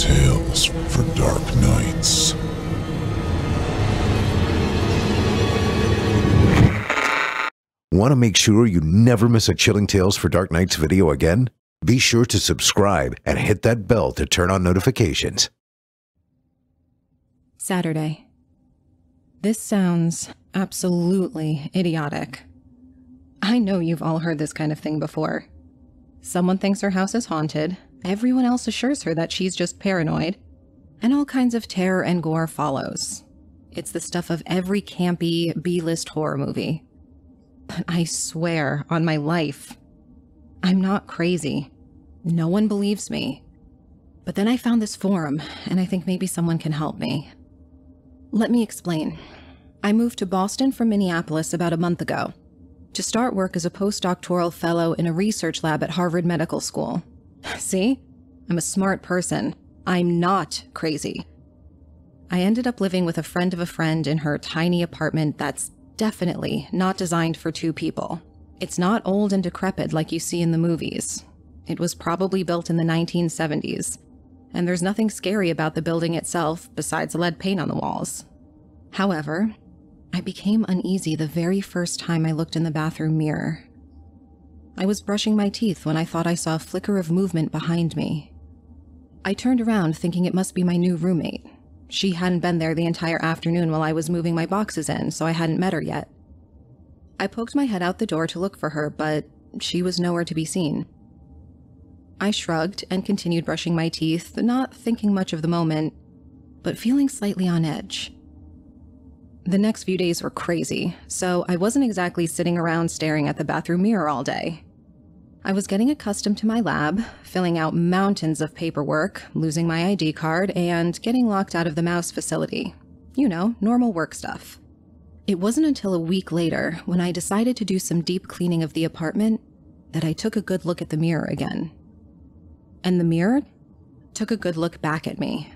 Tales for Dark Nights. Want to make sure you never miss a Chilling Tales for Dark Nights video again? Be sure to subscribe and hit that bell to turn on notifications. Saturday. This sounds absolutely idiotic. I know you've all heard this kind of thing before. Someone thinks her house is haunted, everyone else assures her that she's just paranoid, and all kinds of terror and gore follows. It's the stuff of every campy B-list horror movie. But I swear on my life, I'm not crazy. No one believes me. But then I found this forum, and I think maybe someone can help me. Let me explain. I moved to Boston from Minneapolis about a month ago to start work as a postdoctoral fellow in a research lab at Harvard Medical School. See? I'm a smart person. I'm not crazy. I ended up living with a friend of a friend in her tiny apartment that's definitely not designed for two people. It's not old and decrepit like you see in the movies. It was probably built in the 1970s, and there's nothing scary about the building itself besides lead paint on the walls. However, I became uneasy the very first time I looked in the bathroom mirror. I was brushing my teeth when I thought I saw a flicker of movement behind me. I turned around thinking it must be my new roommate. She hadn't been there the entire afternoon while I was moving my boxes in, so I hadn't met her yet. I poked my head out the door to look for her, but she was nowhere to be seen. I shrugged and continued brushing my teeth, not thinking much of the moment, but feeling slightly on edge. The next few days were crazy, so I wasn't exactly sitting around staring at the bathroom mirror all day. I was getting accustomed to my lab, filling out mountains of paperwork, losing my ID card, and getting locked out of the mouse facility. You know, normal work stuff. It wasn't until a week later, when I decided to do some deep cleaning of the apartment, that I took a good look at the mirror again. And the mirror took a good look back at me.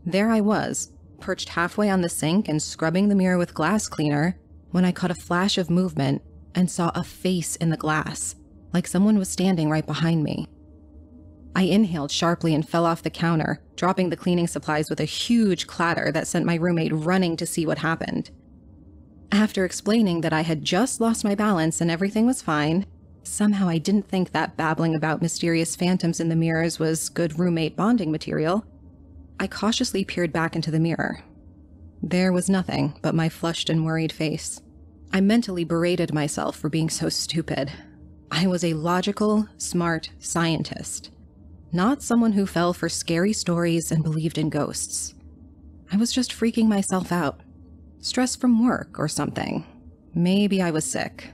There I was, perched halfway on the sink and scrubbing the mirror with glass cleaner, when I caught a flash of movement and saw a face in the glass, like someone was standing right behind me. I inhaled sharply and fell off the counter, dropping the cleaning supplies with a huge clatter that sent my roommate running to see what happened. After explaining that I had just lost my balance and everything was fine, somehow I didn't think that babbling about mysterious phantoms in the mirrors was good roommate bonding material. I cautiously peered back into the mirror. There was nothing but my flushed and worried face. I mentally berated myself for being so stupid. I was a logical, smart scientist, not someone who fell for scary stories and believed in ghosts. I was just freaking myself out. Stress from work or something. Maybe I was sick.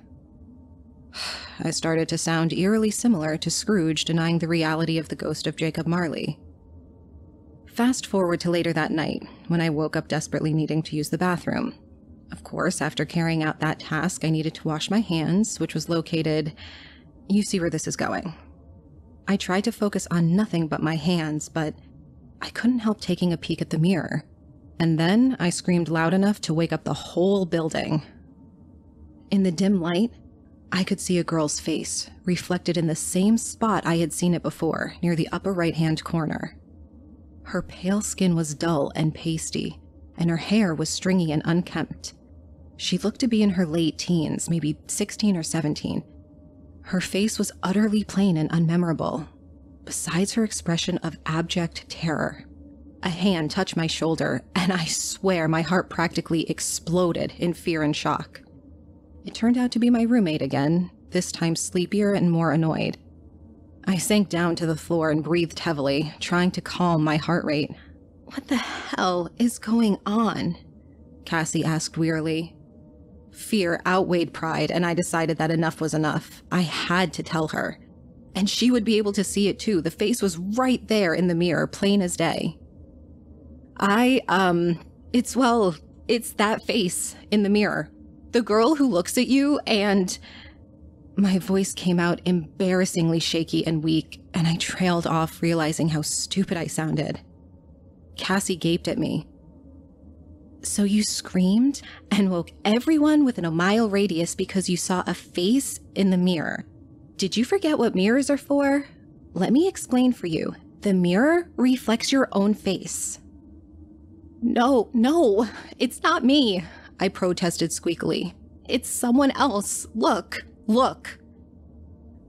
I started to sound eerily similar to Scrooge denying the reality of the ghost of Jacob Marley. Fast forward to later that night, when I woke up desperately needing to use the bathroom. Of course, after carrying out that task, I needed to wash my hands, which was located... You see where this is going. I tried to focus on nothing but my hands, but I couldn't help taking a peek at the mirror. And then I screamed loud enough to wake up the whole building. In the dim light, I could see a girl's face, reflected in the same spot I had seen it before, near the upper right-hand corner. Her pale skin was dull and pasty, and her hair was stringy and unkempt. She looked to be in her late teens, maybe 16 or 17. Her face was utterly plain and unmemorable, besides her expression of abject terror. A hand touched my shoulder, and I swear my heart practically exploded in fear and shock. It turned out to be my roommate again, this time sleepier and more annoyed. I sank down to the floor and breathed heavily, trying to calm my heart rate. "What the hell is going on?" Cassie asked wearily. Fear outweighed pride, and I decided that enough was enough. I had to tell her. And she would be able to see it too. The face was right there in the mirror, plain as day. It's that face in the mirror. The girl who looks at you and... My voice came out embarrassingly shaky and weak, and I trailed off, realizing how stupid I sounded. Cassie gaped at me. "So you screamed and woke everyone within a mile radius because you saw a face in the mirror. Did you forget what mirrors are for? Let me explain for you. The mirror reflects your own face. No, it's not me, I protested squeakily. It's someone else. Look.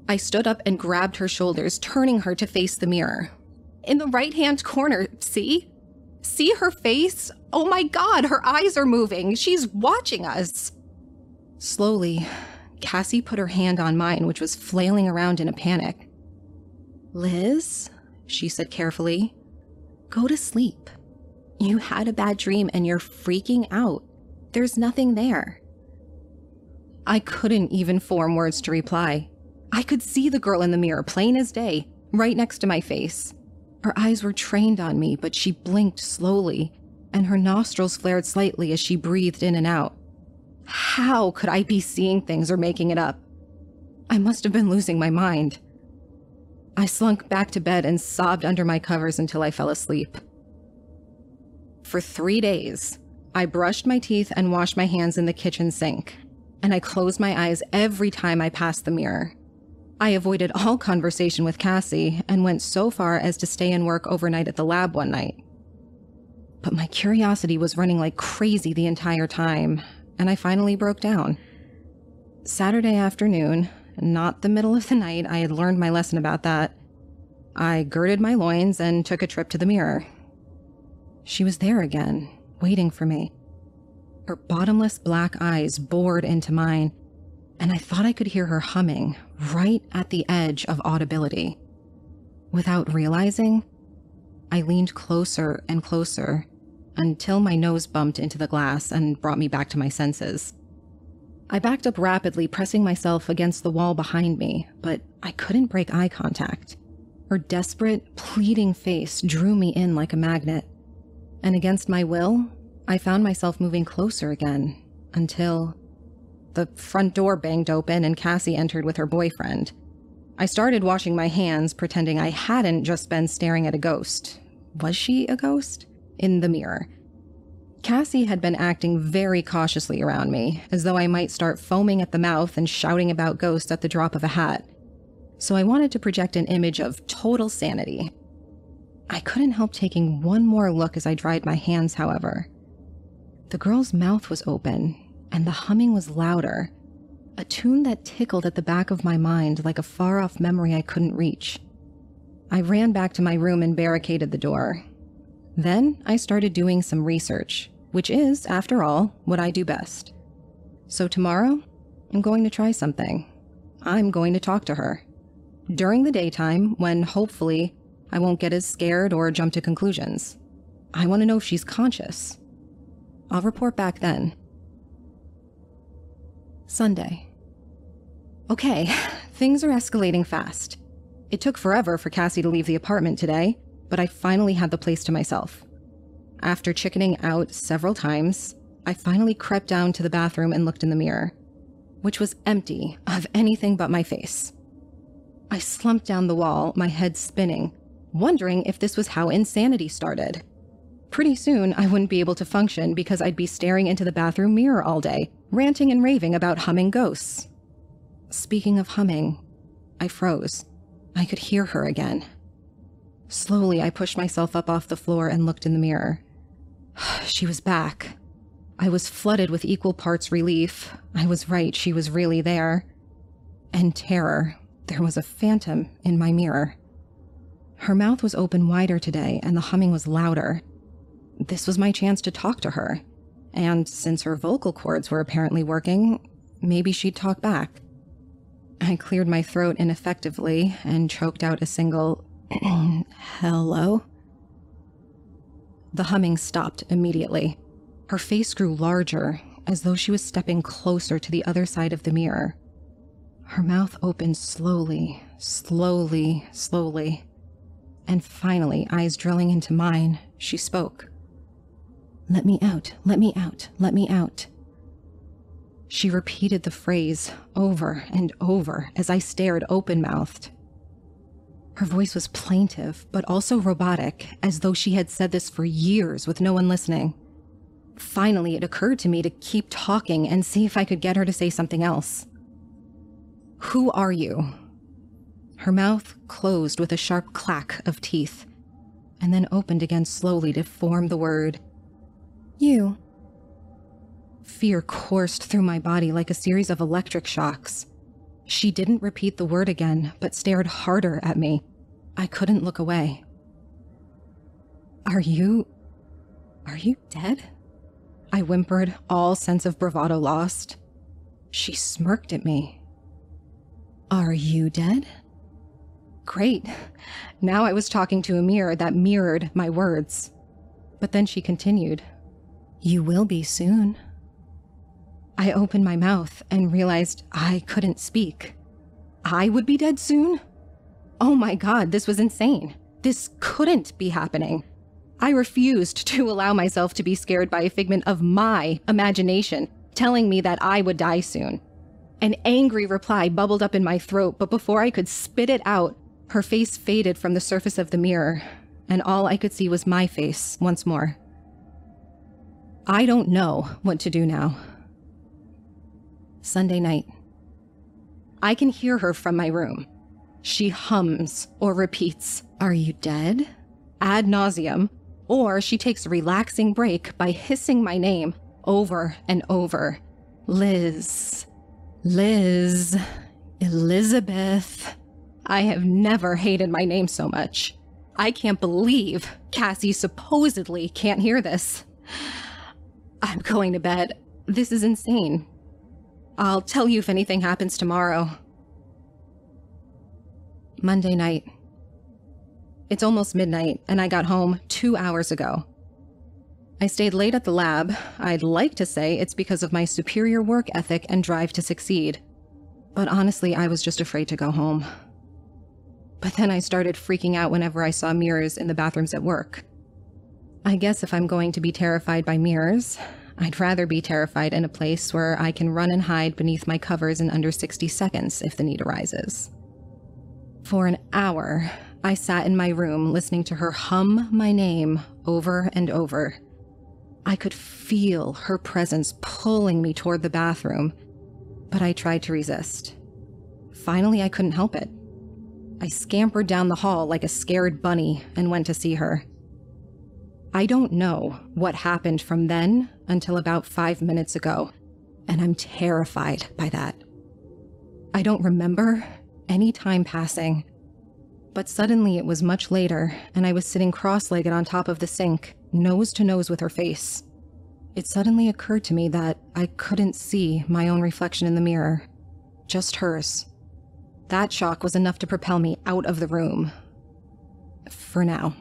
I stood up and grabbed her shoulders, turning her to face the mirror. In the right-hand corner, see? See her face? Oh my God, her eyes are moving. She's watching us. Slowly, Cassie put her hand on mine, which was flailing around in a panic. Liz, she said carefully, go to sleep. You had a bad dream and you're freaking out. There's nothing there. I couldn't even form words to reply. I could see the girl in the mirror, plain as day, right next to my face. Her eyes were trained on me, but she blinked slowly, and her nostrils flared slightly as she breathed in and out. How could I be seeing things or making it up? I must have been losing my mind. I slunk back to bed and sobbed under my covers until I fell asleep. For 3 days, I brushed my teeth and washed my hands in the kitchen sink, and I closed my eyes every time I passed the mirror. I avoided all conversation with Cassie and went so far as to stay and work overnight at the lab one night. But my curiosity was running like crazy the entire time, and I finally broke down. Saturday afternoon, not the middle of the night, I had learned my lesson about that. I girded my loins and took a trip to the mirror. She was there again, waiting for me. Her bottomless black eyes bored into mine, and I thought I could hear her humming right at the edge of audibility. Without realizing, I leaned closer and closer until my nose bumped into the glass and brought me back to my senses. I backed up rapidly, pressing myself against the wall behind me, but I couldn't break eye contact. Her desperate, pleading face drew me in like a magnet, and against my will, I found myself moving closer again until the front door banged open and Cassie entered with her boyfriend. I started washing my hands, pretending I hadn't just been staring at a ghost. Was she a ghost? In the mirror. Cassie had been acting very cautiously around me, as though I might start foaming at the mouth and shouting about ghosts at the drop of a hat. So I wanted to project an image of total sanity. I couldn't help taking one more look as I dried my hands, however. The girl's mouth was open, and the humming was louder, a tune that tickled at the back of my mind like a far-off memory I couldn't reach. I ran back to my room and barricaded the door. Then I started doing some research, which is, after all, what I do best. So tomorrow, I'm going to try something. I'm going to talk to her. During the daytime, when hopefully I won't get as scared or jump to conclusions. I want to know if she's conscious. I'll report back then. Sunday. Okay, things are escalating fast. It took forever for Cassie to leave the apartment today, but I finally had the place to myself. After chickening out several times, I finally crept down to the bathroom and looked in the mirror, which was empty of anything but my face. I slumped down the wall, my head spinning, wondering if this was how insanity started. Pretty soon, I wouldn't be able to function because I'd be staring into the bathroom mirror all day, ranting and raving about humming ghosts. Speaking of humming, I froze. I could hear her again. Slowly, I pushed myself up off the floor and looked in the mirror. She was back. I was flooded with equal parts relief. I was right, she was really there. And terror. There was a phantom in my mirror. Her mouth was open wider today, and the humming was louder. This was my chance to talk to her. And since her vocal cords were apparently working, maybe she'd talk back. I cleared my throat ineffectively and choked out a single, hello? The humming stopped immediately. Her face grew larger, as though she was stepping closer to the other side of the mirror. Her mouth opened slowly, slowly, slowly. And finally, eyes drilling into mine, she spoke. "Let me out, let me out, let me out." She repeated the phrase over and over as I stared open-mouthed. Her voice was plaintive, but also robotic, as though she had said this for years with no one listening. Finally, it occurred to me to keep talking and see if I could get her to say something else. "Who are you?" Her mouth closed with a sharp clack of teeth. and then opened again slowly to form the word, "You." Fear coursed through my body like a series of electric shocks. She didn't repeat the word again, but stared harder at me. I couldn't look away. Are you dead?" I whimpered, all sense of bravado lost. She smirked at me. "Are you dead?" Great. Now I was talking to a mirror that mirrored my words. But then she continued, "You will be soon." I opened my mouth and realized I couldn't speak. I would be dead soon? Oh my God, this was insane. This couldn't be happening. I refused to allow myself to be scared by a figment of my imagination, telling me that I would die soon. An angry reply bubbled up in my throat, but before I could spit it out, her face faded from the surface of the mirror, and all I could see was my face once more. I don't know what to do now. Sunday night. I can hear her from my room. She hums or repeats, "Are you dead?" ad nauseum, or she takes a relaxing break by hissing my name over and over. Liz. Liz. Elizabeth. I have never hated my name so much. I can't believe Cassie supposedly can't hear this. I'm going to bed. This is insane. I'll tell you if anything happens tomorrow. Monday night. It's almost midnight, and I got home 2 hours ago. I stayed late at the lab. I'd like to say it's because of my superior work ethic and drive to succeed. But honestly, I was just afraid to go home. But then I started freaking out whenever I saw mirrors in the bathrooms at work. I guess if I'm going to be terrified by mirrors, I'd rather be terrified in a place where I can run and hide beneath my covers in under 60 seconds if the need arises. For an hour, I sat in my room listening to her hum my name over and over. I could feel her presence pulling me toward the bathroom, but I tried to resist. Finally, I couldn't help it. I scampered down the hall like a scared bunny and went to see her. I don't know what happened from then until about 5 minutes ago, and I'm terrified by that. I don't remember any time passing, but suddenly it was much later, and I was sitting cross-legged on top of the sink, nose to nose with her face. It suddenly occurred to me that I couldn't see my own reflection in the mirror, just hers. That shock was enough to propel me out of the room. For now.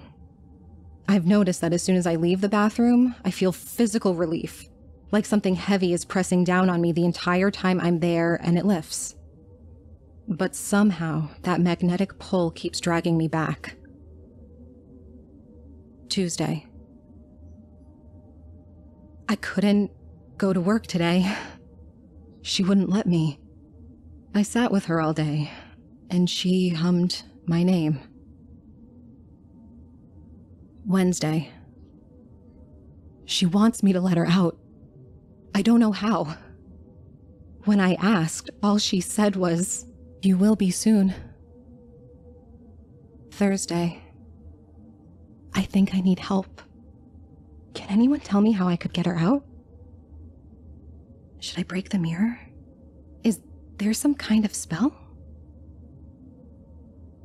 I've noticed that as soon as I leave the bathroom, I feel physical relief, like something heavy is pressing down on me the entire time I'm there and it lifts. But somehow, that magnetic pull keeps dragging me back. Tuesday. I couldn't go to work today. She wouldn't let me. I sat with her all day, and she hummed my name. Wednesday. She wants me to let her out. I don't know how. When I asked, all she said was, "You will be soon." Thursday. I think I need help. Can anyone tell me how I could get her out? Should I break the mirror? Is there some kind of spell?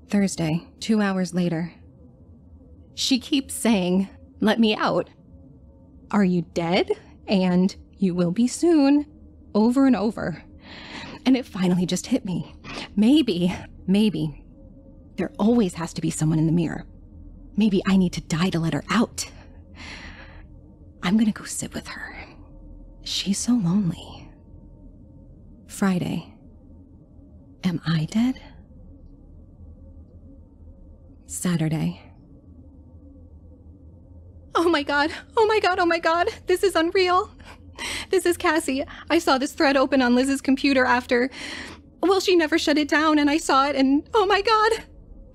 Thursday, 2 hours later. She keeps saying, "Let me out. Are you dead?" and "You will be soon," over and over. And it finally just hit me. Maybe, there always has to be someone in the mirror. Maybe I need to die to let her out. I'm gonna go sit with her. She's so lonely. Friday. Am I dead? Saturday. Oh my god, oh my god, oh my god, this is unreal. This is Cassie. I saw this thread open on Liz's computer after... Well, she never shut it down, and I saw it, and oh my god.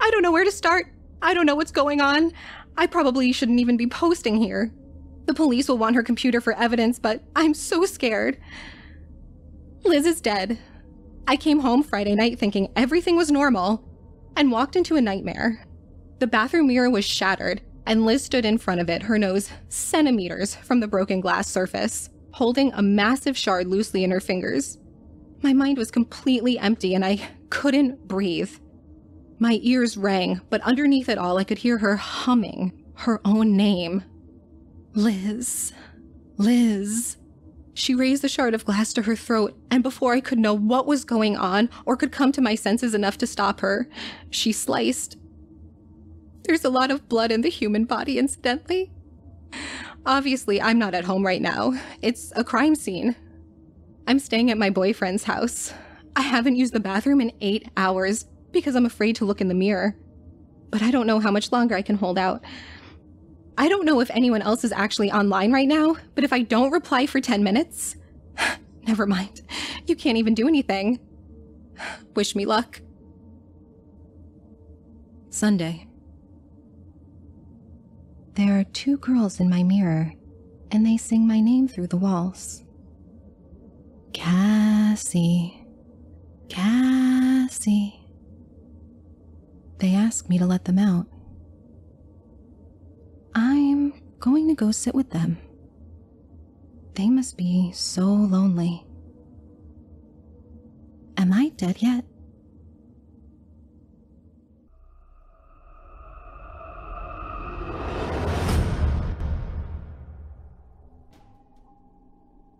I don't know where to start. I don't know what's going on. I probably shouldn't even be posting here. The police will want her computer for evidence, but I'm so scared. Liz is dead. I came home Friday night thinking everything was normal, and walked into a nightmare. The bathroom mirror was shattered. and Liz stood in front of it, her nose centimeters from the broken glass surface, holding a massive shard loosely in her fingers. My mind was completely empty and I couldn't breathe. My ears rang, but underneath it all I could hear her humming her own name. Liz. Liz. She raised the shard of glass to her throat, and before I could know what was going on or could come to my senses enough to stop her, she sliced. There's a lot of blood in the human body, incidentally. Obviously, I'm not at home right now. It's a crime scene. I'm staying at my boyfriend's house. I haven't used the bathroom in 8 hours because I'm afraid to look in the mirror. But I don't know how much longer I can hold out. I don't know if anyone else is actually online right now, but if I don't reply for 10 minutes... Never mind. You can't even do anything. Wish me luck. Sunday. There are 2 girls in my mirror, and they sing my name through the walls. Cassie. Cassie. They ask me to let them out. I'm going to go sit with them. They must be so lonely. Am I dead yet?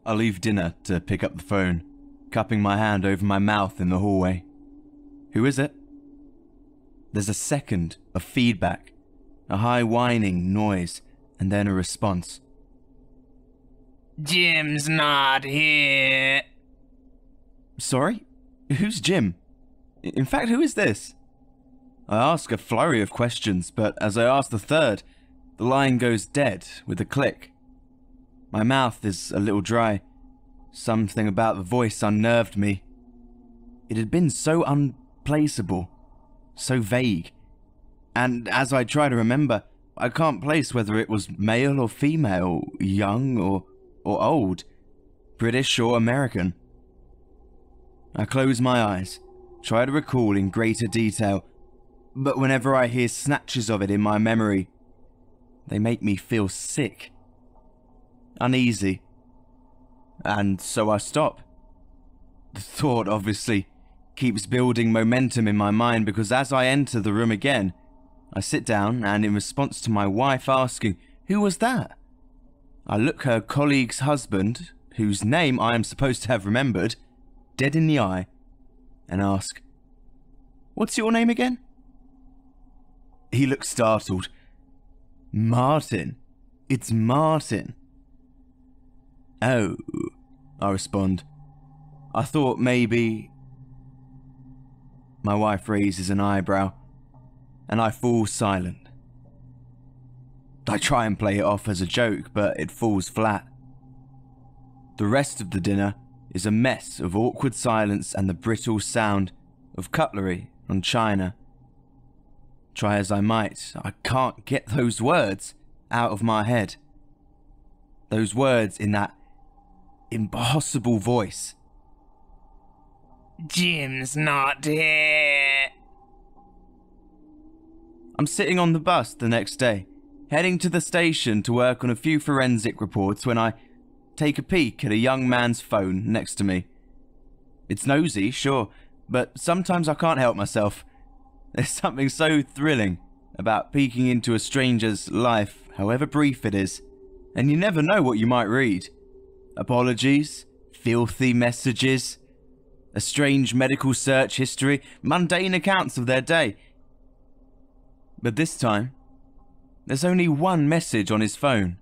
I leave dinner to pick up the phone, cupping my hand over my mouth in the hallway. Who is it? There's a second of feedback, a high whining noise, and then a response. Jim's not here. Sorry? Who's Jim? In fact, who is this? I ask a flurry of questions, but as I ask the third, the line goes dead with a click. My mouth is a little dry. Something about the voice unnerved me. It had been so unplaceable, so vague. And as I try to remember, I can't place whether it was male or female, young or old, British or American. I close my eyes, try to recall in greater detail, but whenever I hear snatches of it in my memory, they make me feel sick. Uneasy. And so I stop. The thought obviously keeps building momentum in my mind because as I enter the room again, I sit down and in response to my wife asking, "Who was that?" I look her colleague's husband, whose name I am supposed to have remembered, dead in the eye and ask, "What's your name again?" He looks startled. "Martin. It's Martin." "Oh," I respond. "I thought maybe..." My wife raises an eyebrow, and I fall silent. I try and play it off as a joke, but it falls flat. The rest of the dinner is a mess of awkward silence and the brittle sound of cutlery on china. Try as I might, I can't get those words out of my head. Those words in that impossible voice. "Jim's not here." I'm sitting on the bus the next day, heading to the station to work on a few forensic reports when I take a peek at a young man's phone next to me. It's nosy, sure, but sometimes I can't help myself. There's something so thrilling about peeking into a stranger's life, however brief it is, and you never know what you might read. Apologies, filthy messages, a strange medical search history, mundane accounts of their day. But this time, there's only one message on his phone.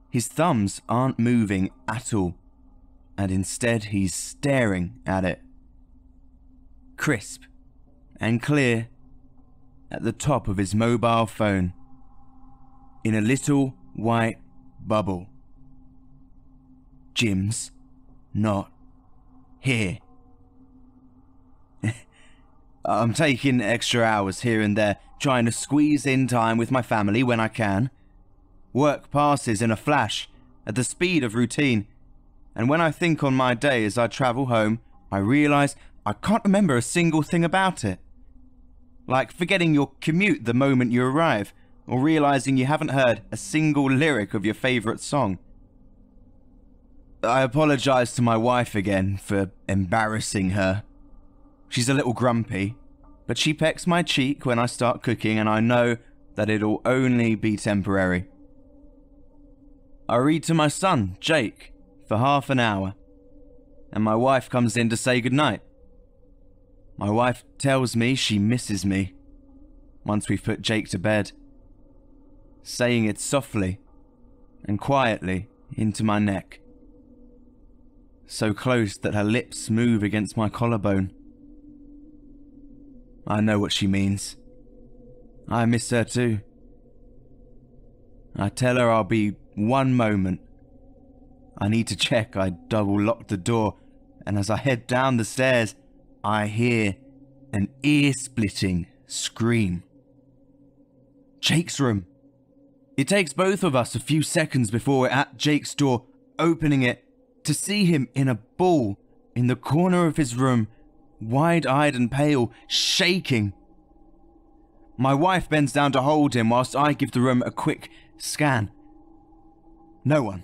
His thumbs aren't moving at all, and instead he's staring at it. Crisp and clear at the top of his mobile phone, in a little white bubble. "Jim's not here." I'm taking extra hours here and there, trying to squeeze in time with my family when I can. Work passes in a flash, at the speed of routine, and when I think on my day as I travel home, I realise I can't remember a single thing about it. Like forgetting your commute the moment you arrive, or realizing you haven't heard a single lyric of your favorite song. I apologize to my wife again for embarrassing her. She's a little grumpy, but she pecks my cheek when I start cooking, and I know that it'll only be temporary. I read to my son, Jake, for half an hour, and my wife comes in to say goodnight. My wife tells me she misses me once we've put Jake to bed, saying it softly and quietly into my neck, so close that her lips move against my collarbone. I know what she means. I miss her too. I tell her I'll be one moment. I need to check. I double lock the door, and as I head down the stairs, I hear an ear-splitting scream. Jake's room. It takes both of us a few seconds before we're at Jake's door, opening it, to see him in a ball in the corner of his room, wide-eyed and pale, shaking. My wife bends down to hold him whilst I give the room a quick scan. No one.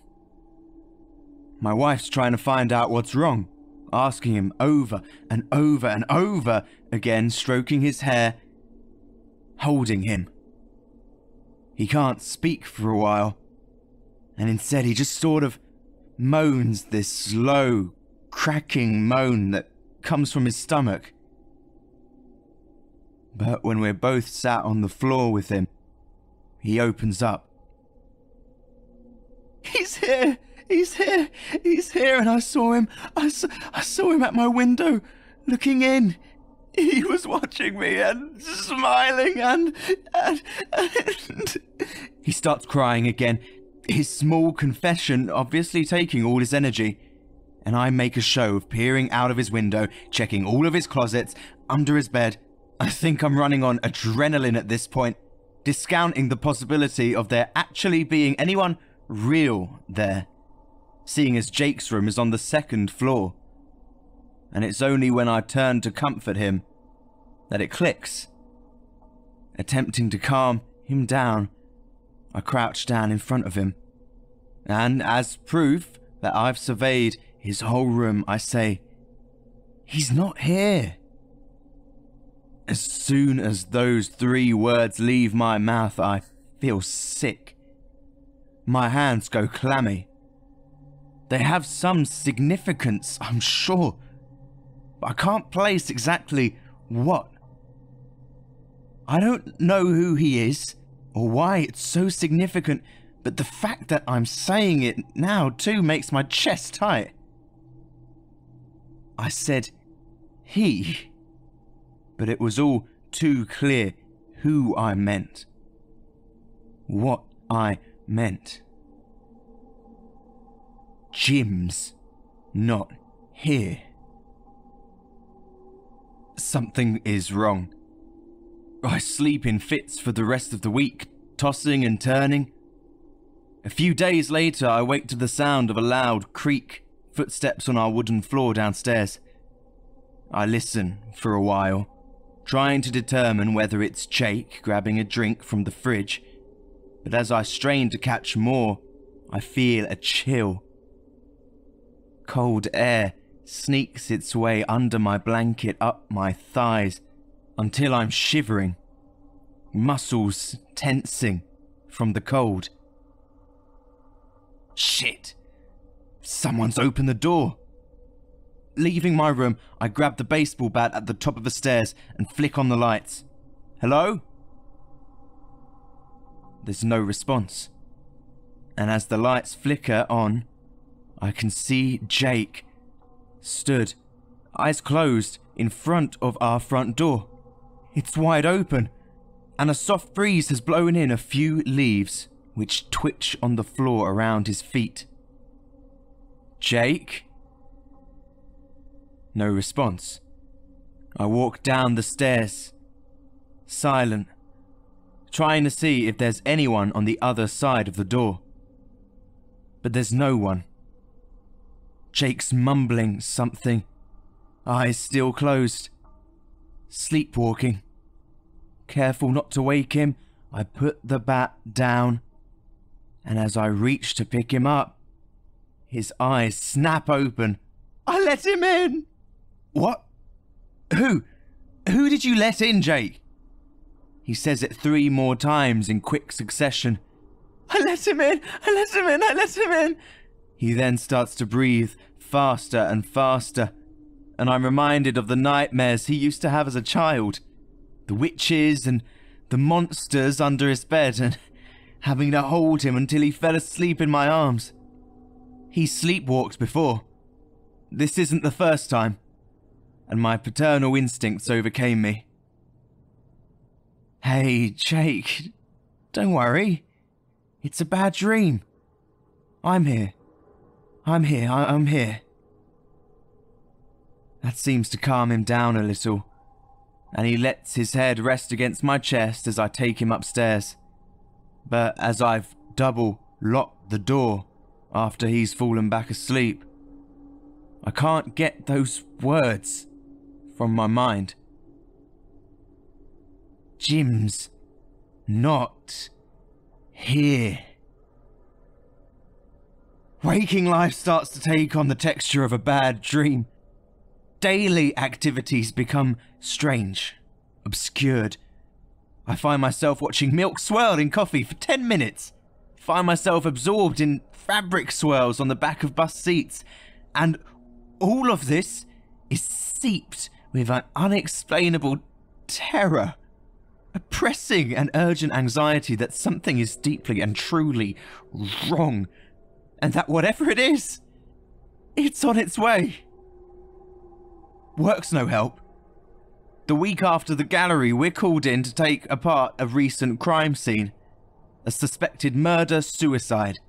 My wife's trying to find out what's wrong, asking him over and over and over again, stroking his hair, holding him. He can't speak for a while, and instead he just sort of moans this slow, cracking moan that comes from his stomach. But when we're both sat on the floor with him, he opens up. He's here! He's here! He's here! And I saw him! I saw him at my window, looking in. He was watching me and smiling and... He starts crying again, his small confession obviously taking all his energy. And I make a show of peering out of his window, checking all of his closets, under his bed. I think I'm running on adrenaline at this point, discounting the possibility of there actually being anyone real there, seeing as Jake's room is on the second floor. And it's only when I turn to comfort him that it clicks. Attempting to calm him down, I crouch down in front of him, and as proof that I've surveyed his whole room, I say, "He's not here." As soon as those 3 words leave my mouth, I feel sick. My hands go clammy. They have some significance, I'm sure, but I can't place exactly what. I don't know who he is or why it's so significant, but the fact that I'm saying it now too makes my chest tight. I said he, but it was all too clear who I meant, what I meant. Jim's not here. Something is wrong. I sleep in fits for the rest of the week, tossing and turning. A few days later, I wake to the sound of a loud creak, footsteps on our wooden floor downstairs. I listen for a while, trying to determine whether it's Jake grabbing a drink from the fridge, but as I strain to catch more, I feel a chill. Cold air sneaks its way under my blanket up my thighs until I'm shivering, muscles tensing from the cold. Shit! Someone's opened the door. Leaving my room, I grab the baseball bat at the top of the stairs and flick on the lights. Hello? There's no response. And as the lights flicker on, I can see Jake stood, eyes closed, in front of our front door. It's wide open, and a soft breeze has blown in a few leaves, which twitch on the floor around his feet. Jake? No response. I walk down the stairs, silent, trying to see if there's anyone on the other side of the door. But there's no one. Jake's mumbling something, eyes still closed, sleepwalking. Careful not to wake him, I put the bat down, and as I reach to pick him up, his eyes snap open. I let him in! What? Who? Who did you let in, Jake? He says it 3 more times in quick succession. I let him in! I let him in! I let him in! He then starts to breathe faster and faster, and I'm reminded of the nightmares he used to have as a child. The witches and the monsters under his bed, and having to hold him until he fell asleep in my arms. He sleepwalked before. This isn't the first time, and my paternal instincts overcame me. Hey, Jake, don't worry. It's a bad dream. I'm here. I'm here. That seems to calm him down a little, and he lets his head rest against my chest as I take him upstairs. But as I've double locked the door after he's fallen back asleep, I can't get those words from my mind. Jim's not here. Waking life starts to take on the texture of a bad dream. Daily activities become strange, obscured. I find myself watching milk swirl in coffee for 10 minutes. Find myself absorbed in fabric swirls on the back of bus seats. And all of this is seeped with an unexplainable terror. A pressing and urgent anxiety that something is deeply and truly wrong. And that whatever it is, it's on its way. Work's no help. The week after the gallery, we're called in to take apart a recent crime scene. A suspected murder-suicide.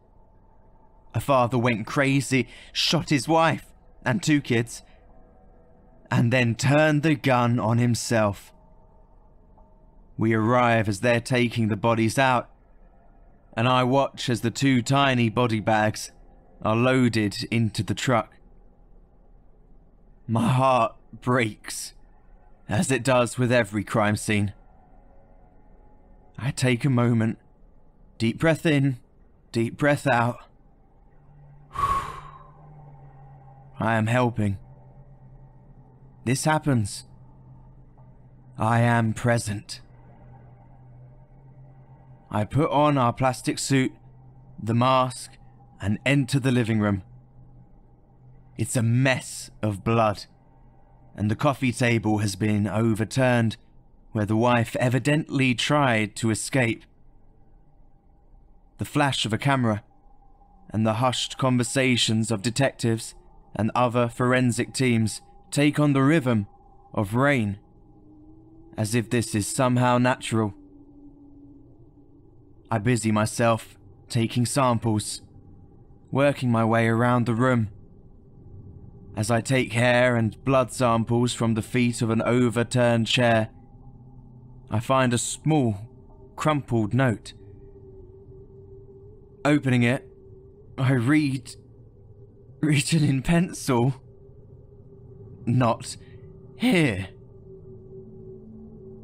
A father went crazy, shot his wife and 2 kids, and then turned the gun on himself. We arrive as they're taking the bodies out, and I watch as the 2 tiny body bags are loaded into the truck. My heart breaks, as it does with every crime scene. I take a moment, deep breath in, deep breath out. I am helping. This happens. I am present. I put on our plastic suit, the mask, and enter the living room. It's a mess of blood, and the coffee table has been overturned where the wife evidently tried to escape. The flash of a camera, and the hushed conversations of detectives and other forensic teams take on the rhythm of rain, as if this is somehow natural. I busy myself taking samples, working my way around the room. As I take hair and blood samples from the feet of an overturned chair, I find a small, crumpled note. Opening it, I read written in pencil, "Not here."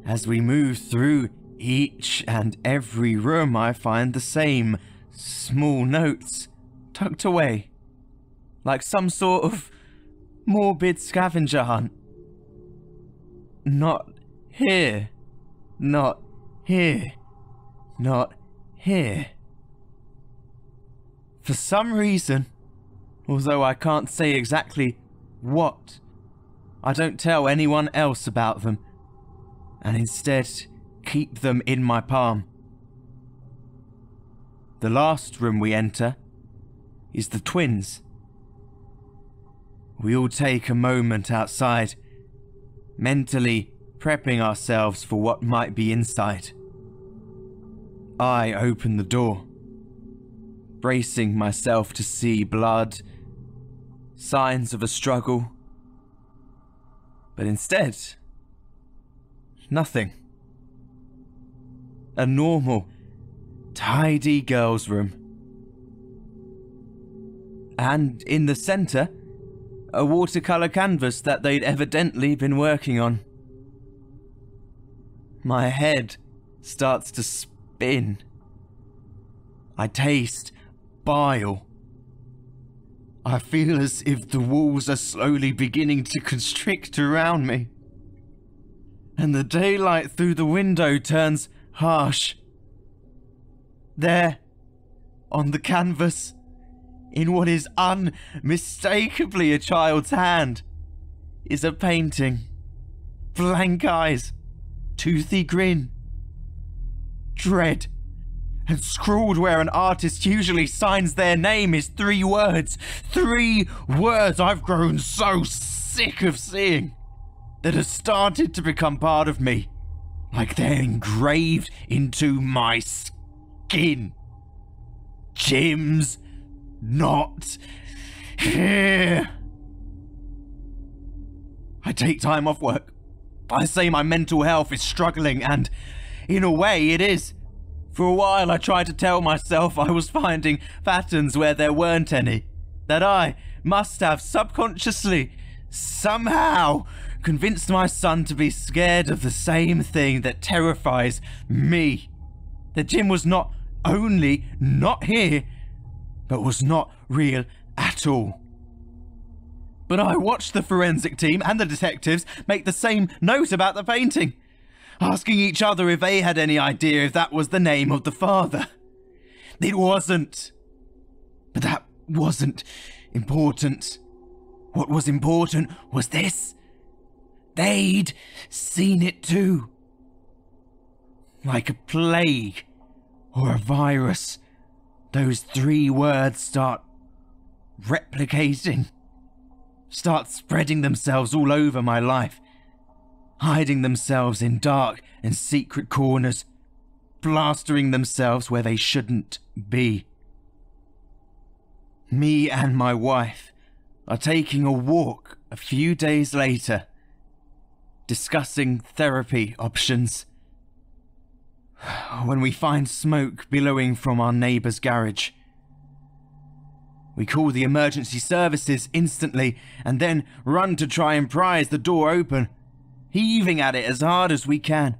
As we move through each and every room, I find the same small notes tucked away, like some sort of morbid scavenger hunt. Not here. Not here. Not here. For some reason, although I can't say exactly what, I don't tell anyone else about them, and instead keep them in my palm. The last room we enter is the twins. We all take a moment outside, mentally prepping ourselves for what might be inside. I open the door, bracing myself to see blood, signs of a struggle, but instead, nothing. A normal, tidy girls' room. And in the center, a watercolor canvas that they'd evidently been working on. My head starts to spin bin. I taste bile. I feel as if the walls are slowly beginning to constrict around me. And the daylight through the window turns harsh. There, on the canvas, in what is unmistakably a child's hand, is a painting. Blank eyes, toothy grin, dread, and scrawled where an artist usually signs their name is 3 words. 3 words I've grown so sick of seeing that have started to become part of me, like they're engraved into my skin. Jim's not here. I take time off work. I say my mental health is struggling, and in a way it is. For a while I tried to tell myself I was finding patterns where there weren't any, that I must have subconsciously, somehow, convinced my son to be scared of the same thing that terrifies me. That Jim was not only not here, but was not real at all. But I watched the forensic team and the detectives make the same note about the painting, asking each other if they had any idea if that was the name of the father. It wasn't. But that wasn't important. What was important was this. They'd seen it too. Like a plague or a virus, those 3 words start replicating, start spreading themselves all over my life, hiding themselves in dark and secret corners, plastering themselves where they shouldn't be. Me and my wife are taking a walk a few days later, discussing therapy options, when we find smoke billowing from our neighbour's garage. We call the emergency services instantly and then run to try and prise the door open, heaving at it as hard as we can.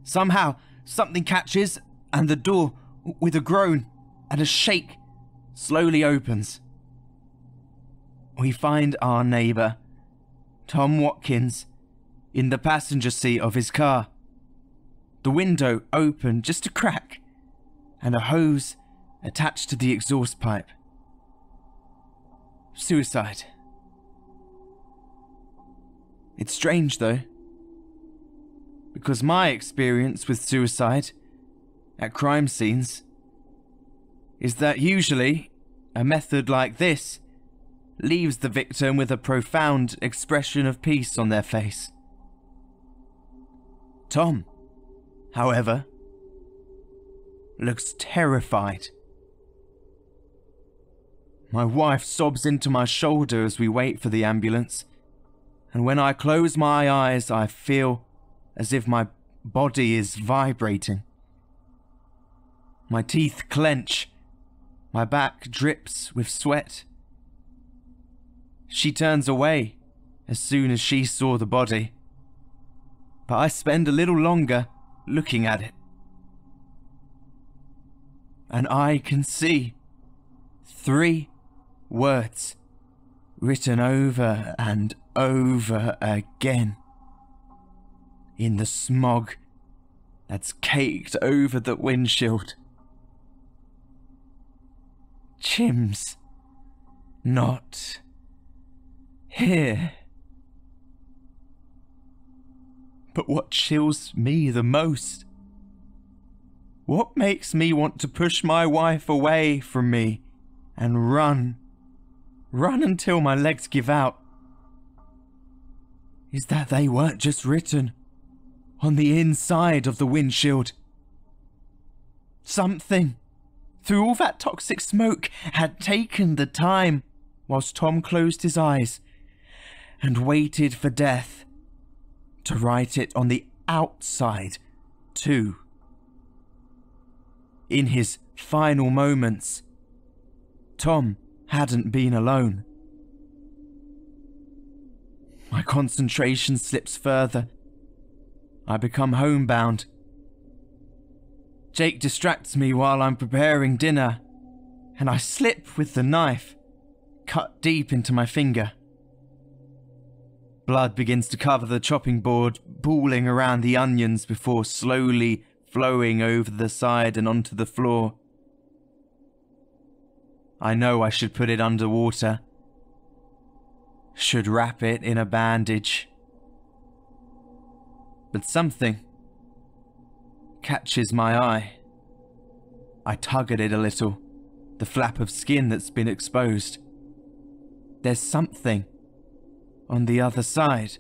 Somehow, something catches and the door, with a groan and a shake, slowly opens. We find our neighbour, Tom Watkins, in the passenger seat of his car. The window open just a crack and a hose attached to the exhaust pipe. Suicide. It's strange though, because my experience with suicide at crime scenes is that usually a method like this leaves the victim with a profound expression of peace on their face. Tom, however, looks terrified. My wife sobs into my shoulder as we wait for the ambulance, and when I close my eyes, I feel as if my body is vibrating. My teeth clench, my back drips with sweat. She turns away as soon as she saw the body, but I spend a little longer looking at it. And I can see 3 words written over and over again in the smog that's caked over the windshield. Jim's not here. But what chills me the most, what makes me want to push my wife away from me and run until my legs give out, is that they weren't just written on the inside of the windshield. Something, through all that toxic smoke, had taken the time whilst Tom closed his eyes and waited for death to write it on the outside too. In his final moments, Tom hadn't been alone. My concentration slips further. I become homebound. Jake distracts me while I'm preparing dinner, and I slip with the knife, cut deep into my finger. Blood begins to cover the chopping board, pooling around the onions before slowly flowing over the side and onto the floor. I know I should put it under water. Should wrap it in a bandage. But something catches my eye. I tug at it a little, the flap of skin that's been exposed. There's something on the other side.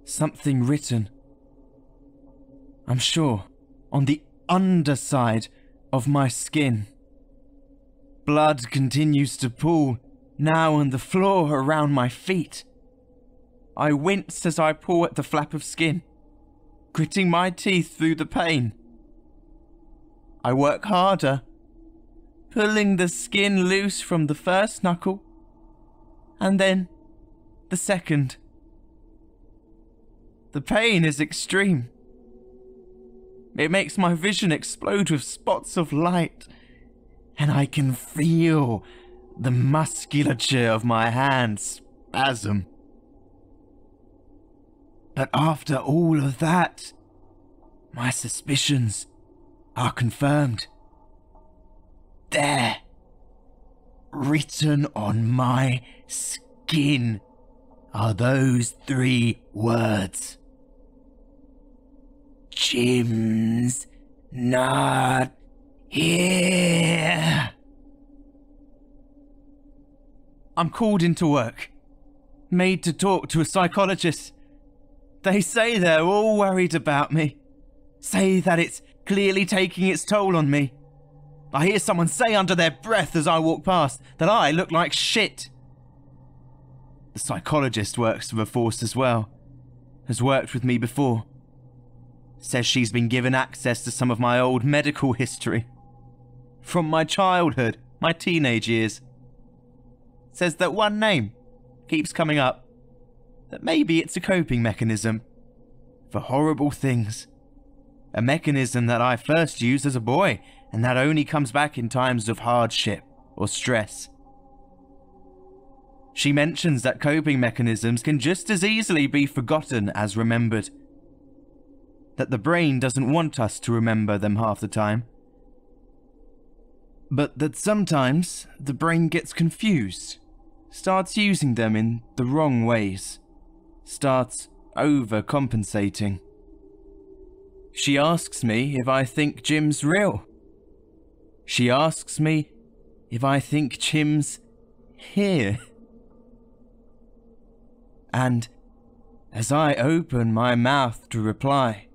Something written. I'm sure, on the underside of my skin. Blood continues to pool, now on the floor around my feet. I wince as I pull at the flap of skin, gritting my teeth through the pain. I work harder, pulling the skin loose from the first knuckle, and then the second. The pain is extreme. It makes my vision explode with spots of light, and I can feel the musculature of my hands spasm. But after all of that, my suspicions are confirmed. There, written on my skin, are those 3 words. Jim's not here. I'm called into work, made to talk to a psychologist. They say they're all worried about me, say that it's clearly taking its toll on me. I hear someone say under their breath as I walk past that I look like shit. The psychologist works for the force as well, has worked with me before. Says she's been given access to some of my old medical history. From my childhood, my teenage years. Says that one name keeps coming up. That maybe it's a coping mechanism for horrible things. A mechanism that I first used as a boy, and that only comes back in times of hardship or stress. She mentions that coping mechanisms can just as easily be forgotten as remembered. That the brain doesn't want us to remember them half the time. But that sometimes the brain gets confused, starts using them in the wrong ways, starts overcompensating. She asks me if I think Jim's real. She asks me if I think Jim's here. And as I open my mouth to reply,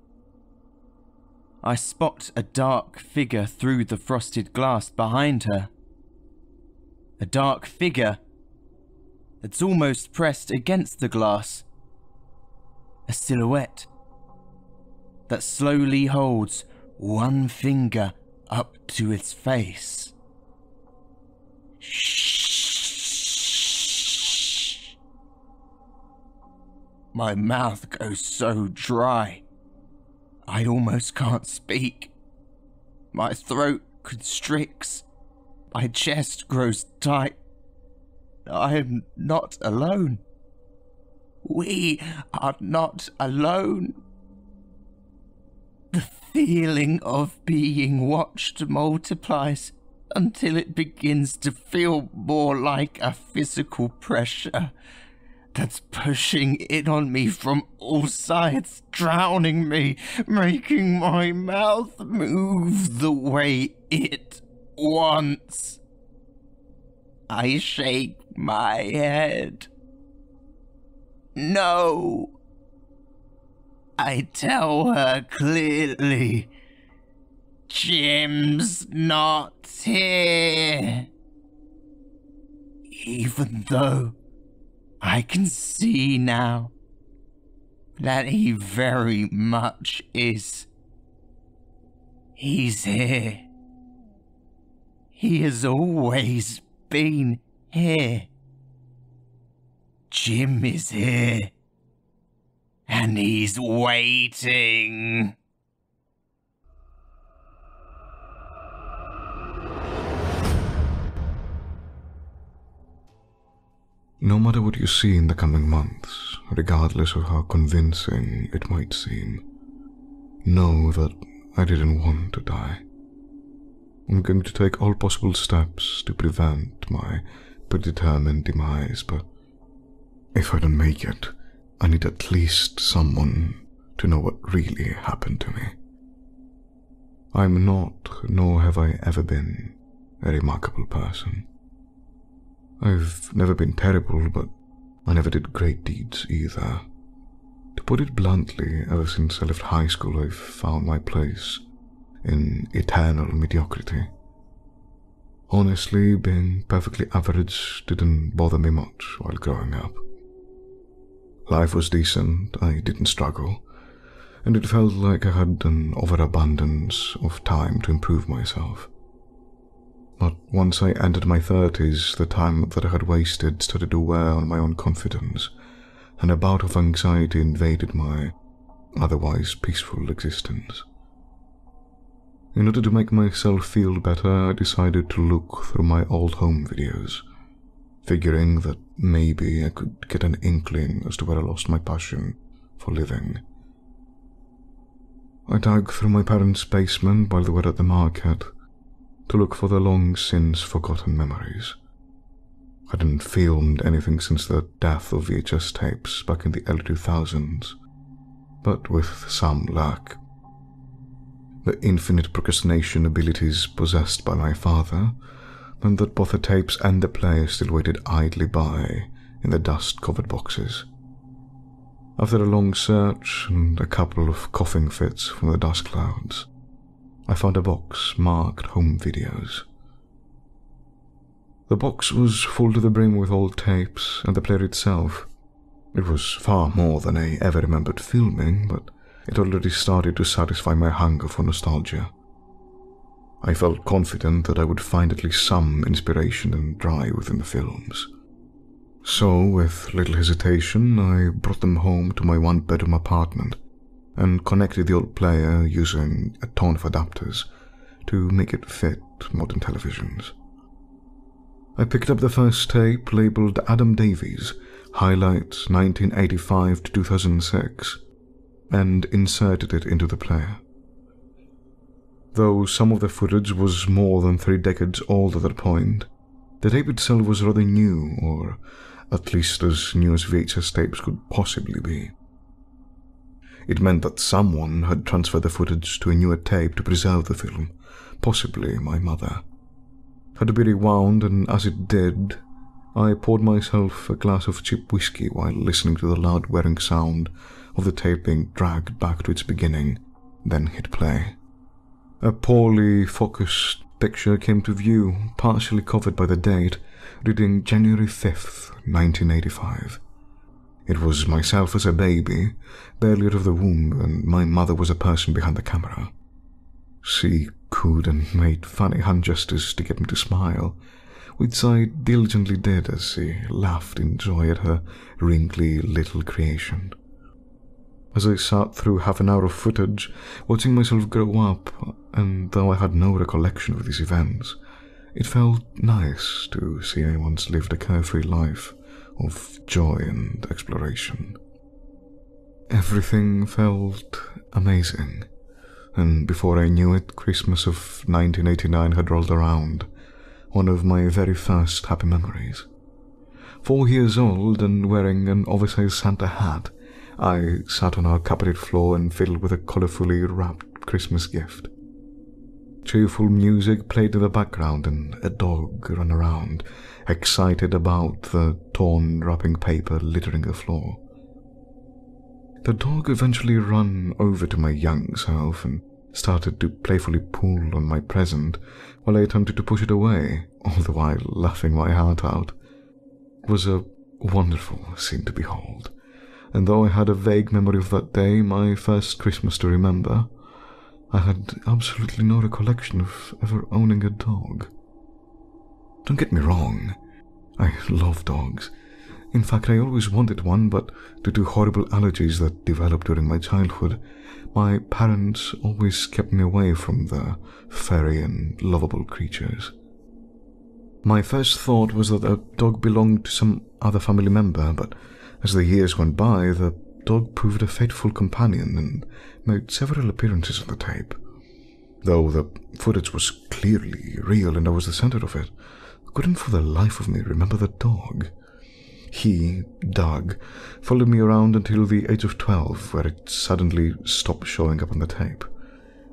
I spot a dark figure through the frosted glass behind her. A dark figure that's almost pressed against the glass. A silhouette that slowly holds one finger up to its face. Shh. My mouth goes so dry, I almost can't speak. My throat constricts. My chest grows tight. I am not alone. We are not alone. The feeling of being watched multiplies until it begins to feel more like a physical pressure that's pushing in on me from all sides, drowning me, making my mouth move the way it wants. I shake my head. No. I tell her clearly, Jim's not here. Even though I can see now that he very much is. He's here. He has always been here. Jim is here. And he's waiting. No matter what you see in the coming months, regardless of how convincing it might seem, know that I didn't want to die. I'm going to take all possible steps to prevent my predetermined demise, but if I don't make it, I need at least someone to know what really happened to me. I'm not, nor have I ever been, a remarkable person. I've never been terrible, but I never did great deeds either. To put it bluntly, ever since I left high school, I've found my place in eternal mediocrity. Honestly, being perfectly average didn't bother me much while growing up. Life was decent, I didn't struggle, and it felt like I had an overabundance of time to improve myself. But once I entered my 30s, the time that I had wasted started to wear on my own confidence, and a bout of anxiety invaded my otherwise peaceful existence. In order to make myself feel better, I decided to look through my old home videos, figuring that maybe I could get an inkling as to where I lost my passion for living. I dug through my parents' basement while they were at the market to look for the long-since forgotten memories. I hadn't filmed anything since the death of VHS tapes back in the early 2000s, but with some luck. The infinite procrastination abilities possessed by my father meant that both the tapes and the player still waited idly by in the dust-covered boxes. After a long search and a couple of coughing fits from the dust clouds, I found a box marked Home Videos. The box was full to the brim with old tapes and the player itself. It was far more than I ever remembered filming, but it already started to satisfy my hunger for nostalgia. I felt confident that I would find at least some inspiration and drive within the films. So, with little hesitation, I brought them home to my one-bedroom apartment and connected the old player using a ton of adapters to make it fit modern televisions. I picked up the first tape labeled Adam Davies, Highlights 1985 to 2006, and inserted it into the player. Though some of the footage was more than 3 decades old at that point, the tape itself was rather new, or at least as new as VHS tapes could possibly be. It meant that someone had transferred the footage to a newer tape to preserve the film, possibly my mother. It had to be rewound, and as it did, I poured myself a glass of cheap whiskey while listening to the loud whirring sound of the tape being dragged back to its beginning, then hit play. A poorly focused picture came to view, partially covered by the date, reading January 5th, 1985. It was myself as a baby, barely out of the womb, and my mother was a person behind the camera. She cooed and made funny hand gestures to get me to smile, which I diligently did as she laughed in joy at her wrinkly little creation. As I sat through half an hour of footage, watching myself grow up, and though I had no recollection of these events, it felt nice to see I once lived a carefree life of joy and exploration. Everything felt amazing, and before I knew it, Christmas of 1989 had rolled around, one of my very first happy memories. 4 years old and wearing an oversized Santa hat, I sat on our carpeted floor and fiddled with a colourfully wrapped Christmas gift. Cheerful music played in the background and a dog ran around, excited about the torn wrapping paper littering the floor. The dog eventually ran over to my young self and started to playfully pull on my present while I attempted to push it away, all the while laughing my heart out. It was a wonderful scene to behold, and though I had a vague memory of that day, my first Christmas to remember, I had absolutely no recollection of ever owning a dog. Don't get me wrong, I love dogs. In fact, I always wanted one, but due to horrible allergies that developed during my childhood, my parents always kept me away from the furry and lovable creatures. My first thought was that the dog belonged to some other family member, but as the years went by, the dog proved a faithful companion and made several appearances on the tape. Though the footage was clearly real and I was the center of it, I couldn't for the life of me remember the dog. He, Doug, followed me around until the age of 12, where it suddenly stopped showing up on the tape.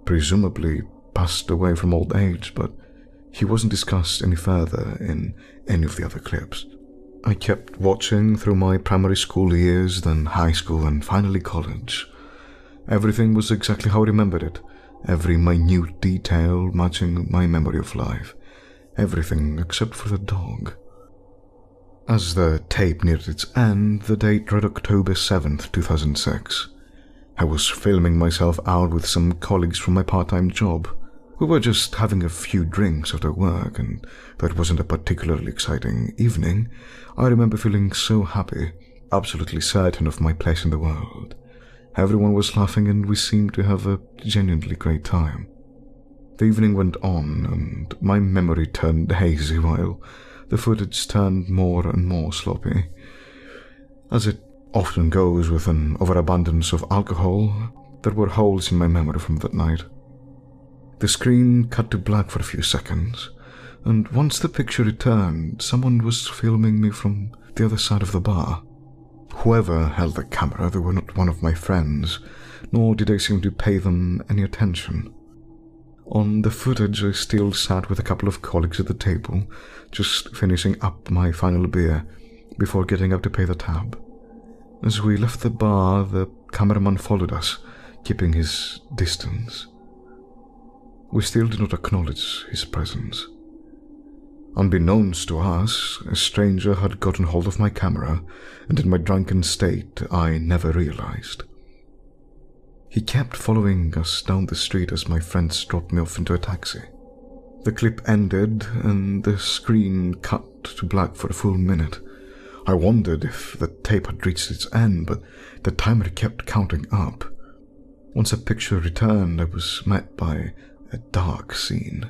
Presumably passed away from old age, but he wasn't discussed any further in any of the other clips. I kept watching through my primary school years, then high school, and finally college. Everything was exactly how I remembered it, every minute detail matching my memory of life. Everything except for the dog. As the tape neared its end, the date read October 7th, 2006. I was filming myself out with some colleagues from my part-time job. We were just having a few drinks after work, and though it wasn't a particularly exciting evening, I remember feeling so happy, absolutely certain of my place in the world. Everyone was laughing and we seemed to have a genuinely great time. The evening went on, and my memory turned hazy while the footage turned more and more sloppy. As it often goes with an overabundance of alcohol, there were holes in my memory from that night. The screen cut to black for a few seconds, and once the picture returned, someone was filming me from the other side of the bar. Whoever held the camera, they were not one of my friends, nor did I seem to pay them any attention. On the footage, I still sat with a couple of colleagues at the table, just finishing up my final beer before getting up to pay the tab. As we left the bar, the cameraman followed us, keeping his distance. We still did not acknowledge his presence. Unbeknownst to us, a stranger had gotten hold of my camera, and in my drunken state, I never realized. He kept following us down the street as my friends dropped me off into a taxi. The clip ended, and the screen cut to black for a full minute. I wondered if the tape had reached its end, but the timer kept counting up. Once the picture returned, I was met by a dark scene.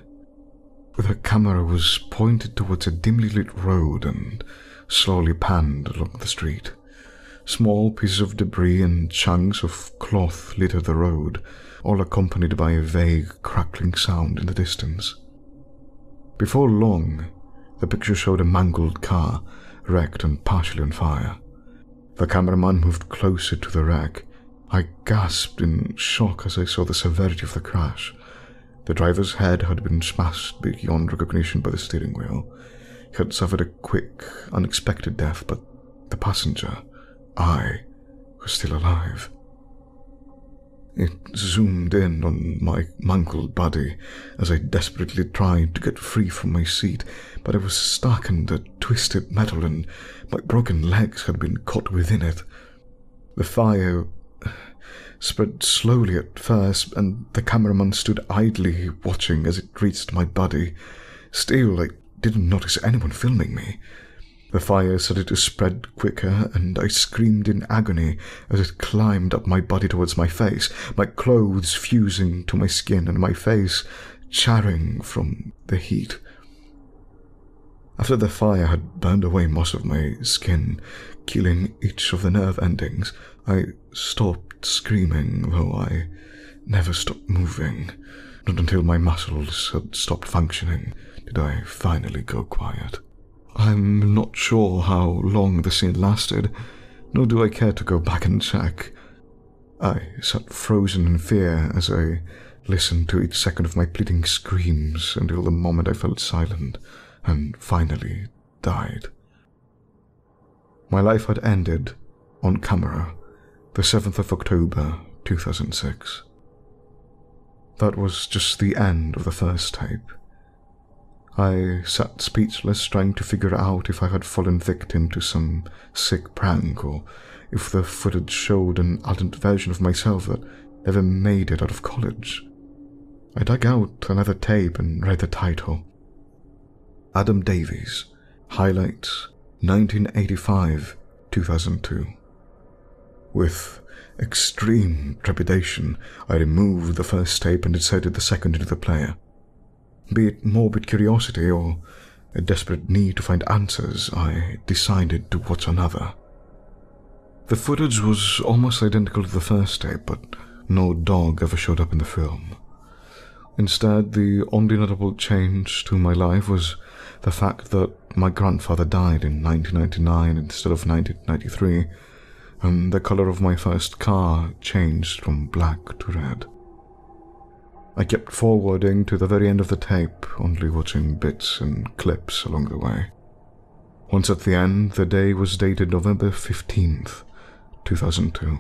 The camera was pointed towards a dimly lit road and slowly panned along the street. Small pieces of debris and chunks of cloth littered the road, all accompanied by a vague crackling sound in the distance. Before long, the picture showed a mangled car, wrecked and partially on fire. The cameraman moved closer to the wreck. I gasped in shock as I saw the severity of the crash. The driver's head had been smashed beyond recognition by the steering wheel. He had suffered a quick, unexpected death, but the passenger, I, was still alive. It zoomed in on my mangled body as I desperately tried to get free from my seat, but I was stuck in the twisted metal and my broken legs had been caught within it. The fire spread slowly at first, and the cameraman stood idly watching as it reached my body. Still, I didn't notice anyone filming me. The fire started to spread quicker, and I screamed in agony as it climbed up my body towards my face, my clothes fusing to my skin and my face charring from the heat. After the fire had burned away most of my skin, killing each of the nerve endings, I stopped screaming, though I never stopped moving. Not until my muscles had stopped functioning did I finally go quiet. I'm not sure how long the scene lasted, nor do I care to go back and check. I sat frozen in fear as I listened to each second of my pleading screams until the moment I felt silent and finally died. My life had ended on camera the 7th of October 2006. That was just the end of the first tape. I sat speechless, trying to figure out if I had fallen victim to some sick prank or if the footage showed an alternate version of myself that never made it out of college. I dug out another tape and read the title. Adam Davies, Highlights, 1985-2002. With extreme trepidation, I removed the first tape and inserted the second into the player. Be it morbid curiosity or a desperate need to find answers, I decided to watch another. The footage was almost identical to the first tape, but no dog ever showed up in the film. Instead, the only notable change to my life was the fact that my grandfather died in 1999 instead of 1993, and the color of my first car changed from black to red. I kept forwarding to the very end of the tape, only watching bits and clips along the way. Once at the end, the day was dated November 15th, 2002.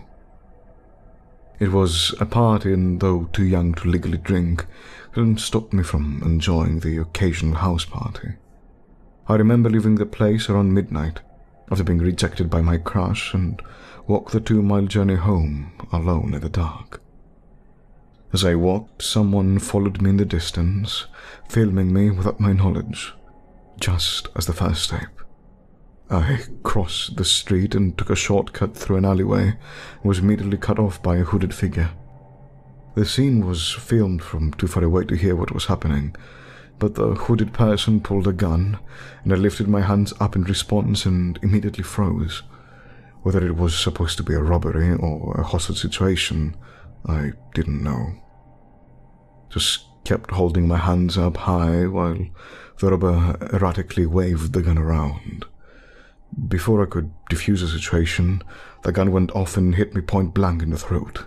It was a party, and though too young to legally drink, it didn't stop me from enjoying the occasional house party. I remember leaving the place around midnight, after being rejected by my crush, and walked the 2-mile journey home, alone in the dark. As I walked, someone followed me in the distance, filming me without my knowledge, just as the first tape. I crossed the street and took a shortcut through an alleyway, and was immediately cut off by a hooded figure. The scene was filmed from too far away to hear what was happening, but the hooded person pulled a gun, and I lifted my hands up in response and immediately froze. Whether it was supposed to be a robbery or a hostage situation, I didn't know. Just kept holding my hands up high while the robber erratically waved the gun around. Before I could defuse the situation, the gun went off and hit me point blank in the throat.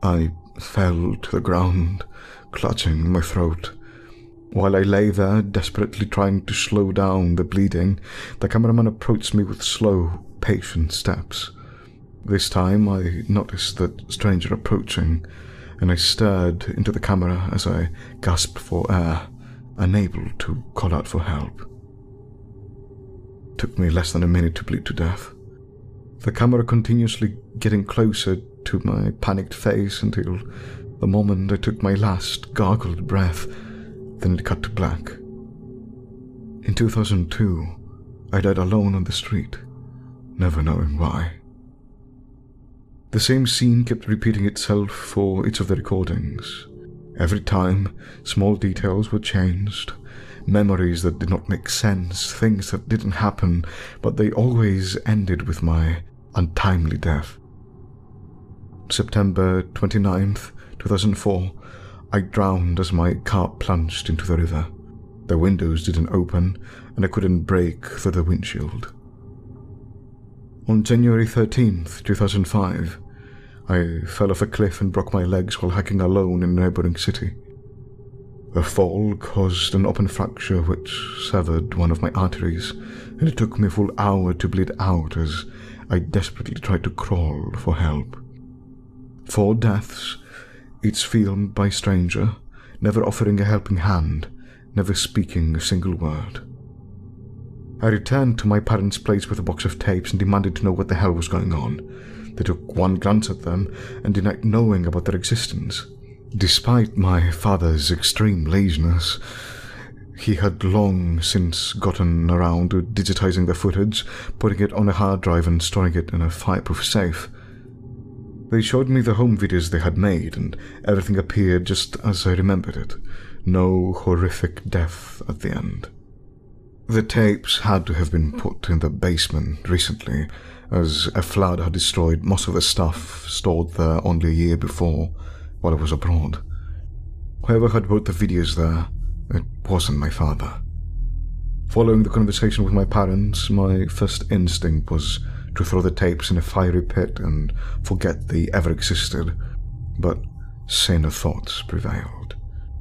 I fell to the ground, clutching my throat. While I lay there, desperately trying to slow down the bleeding, the cameraman approached me with slow, patient steps. This time I noticed the stranger approaching, and I stared into the camera as I gasped for air, unable to call out for help. It took me less than a minute to bleed to death. The camera continuously getting closer to my panicked face until the moment I took my last gargled breath, then it cut to black. In 2002, I died alone on the street, never knowing why. The same scene kept repeating itself for each of the recordings. Every time, small details were changed, memories that did not make sense, things that didn't happen, but they always ended with my untimely death. September 29th, 2004, I drowned as my car plunged into the river. The windows didn't open, and I couldn't break through the windshield. On January 13th, 2005, I fell off a cliff and broke my legs while hiking alone in a neighboring city. The fall caused an open fracture which severed one of my arteries, and it took me a full hour to bleed out as I desperately tried to crawl for help. 4 deaths, each filmed by a stranger, never offering a helping hand, never speaking a single word. I returned to my parents' place with a box of tapes and demanded to know what the hell was going on. They took one glance at them and denied knowing about their existence. Despite my father's extreme laziness, he had long since gotten around to digitizing the footage, putting it on a hard drive and storing it in a fireproof safe. They showed me the home videos they had made, and everything appeared just as I remembered it. No horrific death at the end. The tapes had to have been put in the basement recently, as a flood had destroyed most of the stuff stored there only a year before, while I was abroad. Whoever had brought the videos there, it wasn't my father. Following the conversation with my parents, my first instinct was to throw the tapes in a fiery pit and forget they ever existed, but saner thoughts prevailed.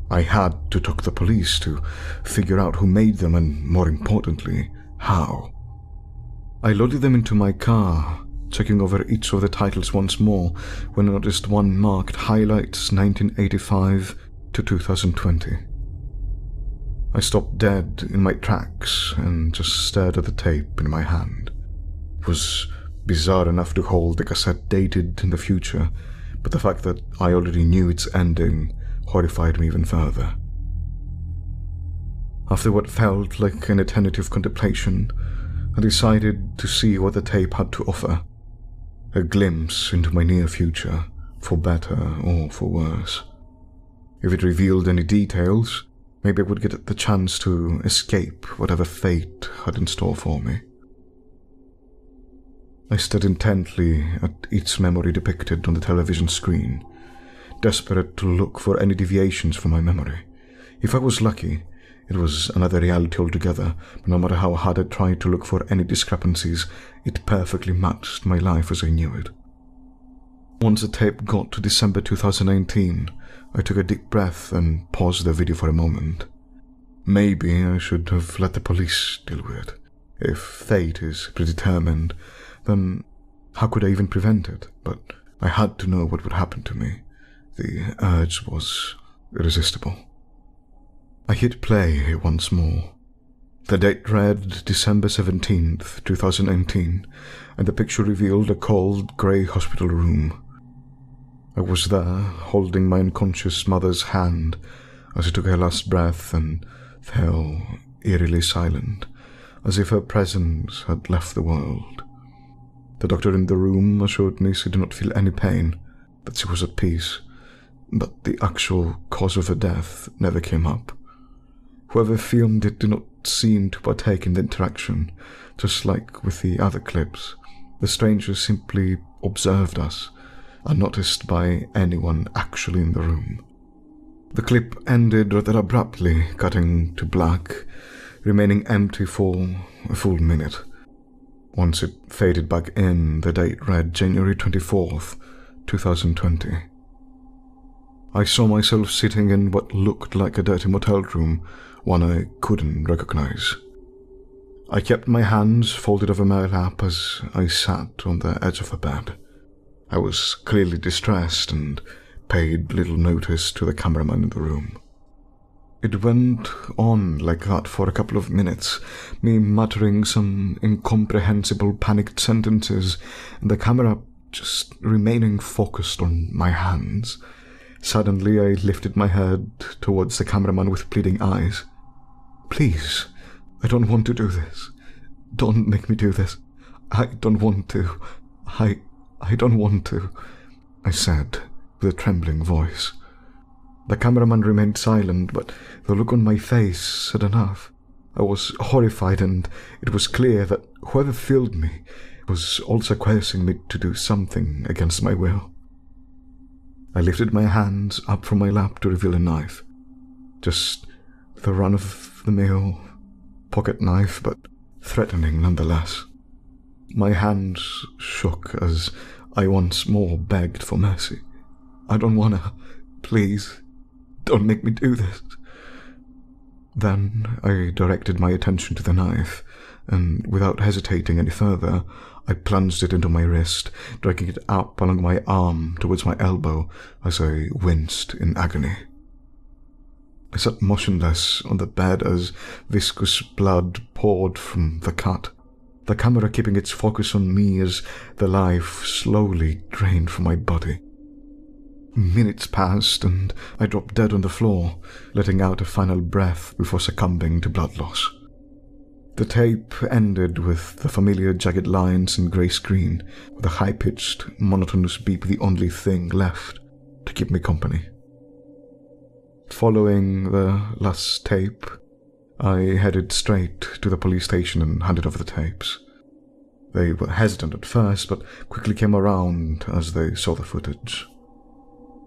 I had to talk to the police to figure out who made them and, more importantly, how. I loaded them into my car, checking over each of the titles once more when I noticed one marked Highlights 1985 to 2020. I stopped dead in my tracks and just stared at the tape in my hand. It was bizarre enough to hold a cassette dated in the future, but the fact that I already knew its ending horrified me even further. After what felt like an eternity of contemplation, I decided to see what the tape had to offer. A glimpse into my near future, for better or for worse. If it revealed any details, Maybe I would get the chance to escape whatever fate had in store for me. I stared intently at each memory depicted on the television screen, desperate to look for any deviations from my memory. If I was lucky, it was another reality altogether, but no matter how hard I tried to look for any discrepancies, it perfectly matched my life as I knew it. Once the tape got to December 2019, I took a deep breath and paused the video for a moment. Maybe I should have let the police deal with it. If fate is predetermined, then how could I even prevent it? But I had to know what would happen to me. The urge was irresistible. I hit play once more. The date read December 17th, 2019, and the picture revealed a cold, grey hospital room. I was there, holding my unconscious mother's hand as she took her last breath and fell eerily silent, as if her presence had left the world. The doctor in the room assured me she did not feel any pain, that she was at peace, but the actual cause of her death never came up. Whoever filmed it did not seem to partake in the interaction, just like with the other clips. The stranger simply observed us, unnoticed by anyone actually in the room. The clip ended rather abruptly, cutting to black, remaining empty for a full minute. Once it faded back in, the date read January 24th, 2020. I saw myself sitting in what looked like a dirty motel room, one I couldn't recognize. I kept my hands folded over my lap as I sat on the edge of the bed. I was clearly distressed and paid little notice to the cameraman in the room. It went on like that for a couple of minutes, me muttering some incomprehensible panicked sentences, and the camera just remaining focused on my hands. Suddenly I lifted my head towards the cameraman with pleading eyes. "Please, I don't want to do this. Don't make me do this. I don't want to. I don't want to," I said with a trembling voice. The cameraman remained silent, but the look on my face said enough. I was horrified, and it was clear that whoever filmed me was also coercing me to do something against my will. I lifted my hands up from my lap to reveal a knife. Just the run-of-the-mill pocket knife, but threatening nonetheless. My hands shook as I once more begged for mercy. "I don't wanna. Please, don't make me do this." Then I directed my attention to the knife, and without hesitating any further, I plunged it into my wrist, dragging it up along my arm towards my elbow as I winced in agony. I sat motionless on the bed as viscous blood poured from the cut, the camera keeping its focus on me as the life slowly drained from my body. Minutes passed, and I dropped dead on the floor, letting out a final breath before succumbing to blood loss. The tape ended with the familiar jagged lines and grey screen, with a high-pitched, monotonous beep the only thing left to keep me company. Following the last tape, I headed straight to the police station and handed over the tapes. They were hesitant at first, but quickly came around as they saw the footage.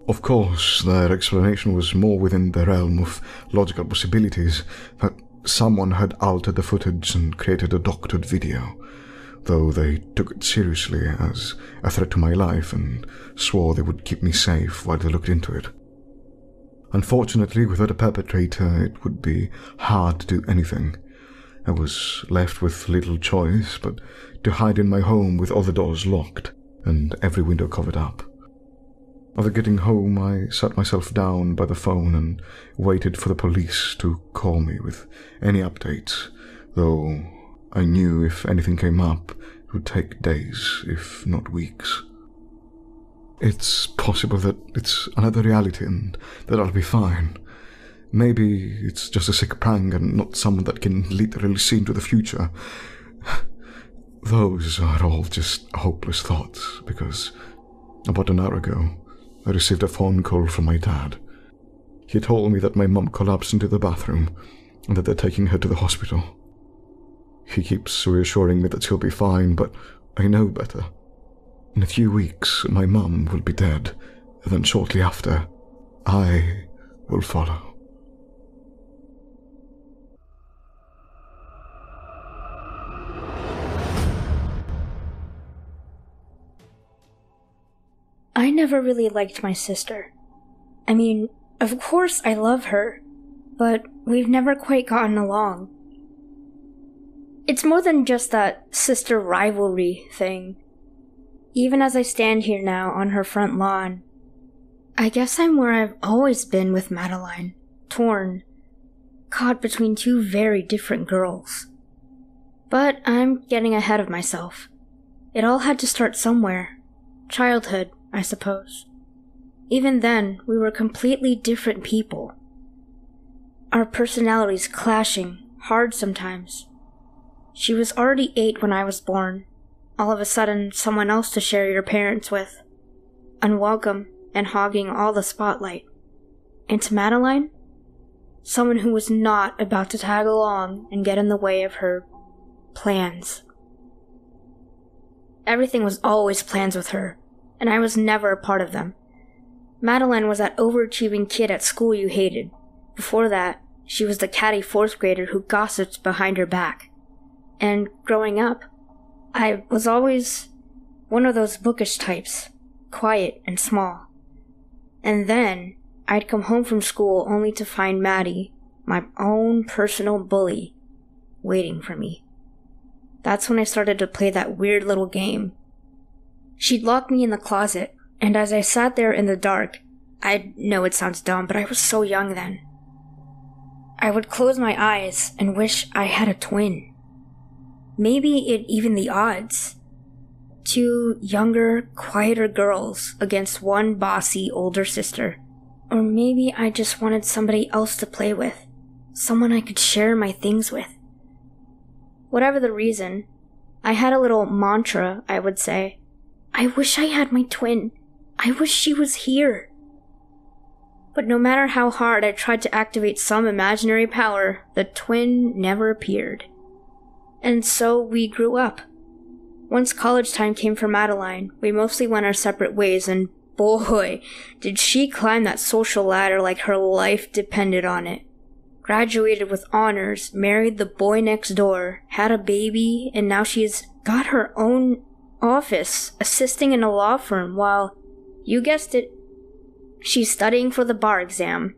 Of course, their explanation was more within the realm of logical possibilities, that someone had altered the footage and created a doctored video, though they took it seriously as a threat to my life and swore they would keep me safe while they looked into it. Unfortunately, without a perpetrator, it would be hard to do anything. I was left with little choice but to hide in my home with all the doors locked and every window covered up. After getting home, I sat myself down by the phone and waited for the police to call me with any updates, though I knew if anything came up, it would take days, if not weeks. It's possible that it's another reality and that I'll be fine. Maybe it's just a sick prank and not someone that can literally see into the future. Those are all just hopeless thoughts, because about an hour ago, I received a phone call from my dad. He told me that my mum collapsed into the bathroom and that they're taking her to the hospital. He keeps reassuring me that she'll be fine, but I know better. In a few weeks, my mum will be dead, and then shortly after, I will follow. I never really liked my sister. I mean, of course I love her, but we've never quite gotten along. It's more than just that sister rivalry thing. Even as I stand here now on her front lawn, I guess I'm where I've always been with Madeline, torn, caught between two very different girls. But I'm getting ahead of myself. It all had to start somewhere. Childhood, I suppose. Even then, we were completely different people. Our personalities clashing, hard sometimes. She was already 8 when I was born. All of a sudden, someone else to share your parents with. Unwelcome and hogging all the spotlight. And to Madeline? Someone who was not about to tag along and get in the way of her plans. Everything was always plans with her, and I was never a part of them. Madeline was that overachieving kid at school you hated. Before that, she was the catty 4th grader who gossiped behind her back. And growing up, I was always one of those bookish types, quiet and small. And then, I'd come home from school only to find Maddie, my own personal bully, waiting for me. That's when I started to play that weird little game. She'd lock me in the closet, and as I sat there in the dark, I know it sounds dumb, but I was so young then. I would close my eyes and wish I had a twin. Maybe it even the odds. 2 younger, quieter girls against one bossy older sister. Or maybe I just wanted somebody else to play with. Someone I could share my things with. Whatever the reason, I had a little mantra, I would say. I wish I had my twin. I wish she was here. But no matter how hard I tried to activate some imaginary power, the twin never appeared. And so we grew up. Once college time came for Madeline, we mostly went our separate ways, and boy, did she climb that social ladder like her life depended on it. Graduated with honors, married the boy next door, had a baby, and now she's got her own office, assisting in a law firm while, you guessed it, she's studying for the bar exam.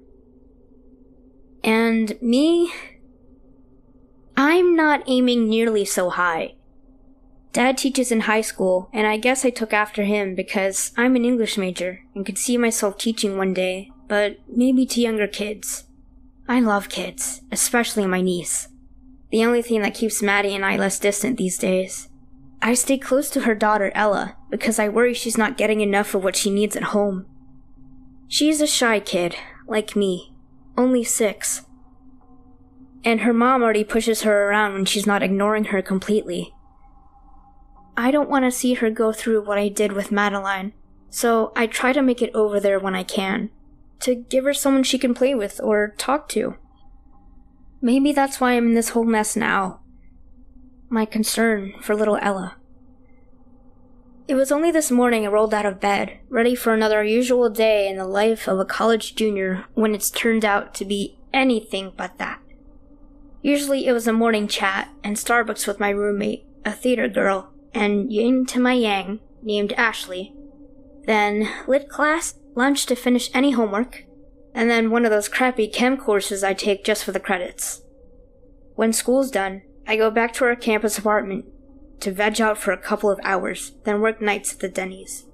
And me? I'm not aiming nearly so high. Dad teaches in high school, and I guess I took after him because I'm an English major and could see myself teaching one day, but maybe to younger kids. I love kids, especially my niece. The only thing that keeps Maddie and I less distant these days. I stay close to her daughter Ella because I worry she's not getting enough of what she needs at home. She's a shy kid, like me, only 6. And her mom already pushes her around when she's not ignoring her completely. I don't want to see her go through what I did with Madeline, so I try to make it over there when I can, to give her someone she can play with or talk to. Maybe that's why I'm in this whole mess now. My concern for little Ella. It was only this morning I rolled out of bed, ready for another usual day in the life of a college junior, when it's turned out to be anything but that. Usually it was a morning chat and Starbucks with my roommate, a theater girl, and yin to my yang, named Ashley. Then lit class, lunch to finish any homework, and then one of those crappy chem courses I take just for the credits. When school's done, I go back to our campus apartment to veg out for a couple of hours, then work nights at the Denny's.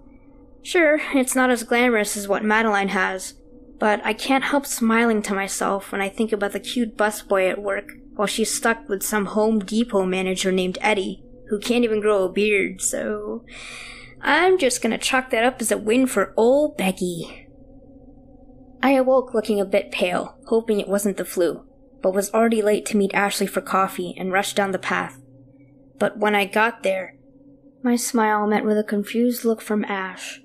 Sure, it's not as glamorous as what Madeline has, but I can't help smiling to myself when I think about the cute busboy at work, while she's stuck with some Home Depot manager named Eddie, who can't even grow a beard, so I'm just gonna chalk that up as a win for old Becky. I awoke looking a bit pale, hoping it wasn't the flu, but was already late to meet Ashley for coffee and rushed down the path. But when I got there, my smile met with a confused look from Ash.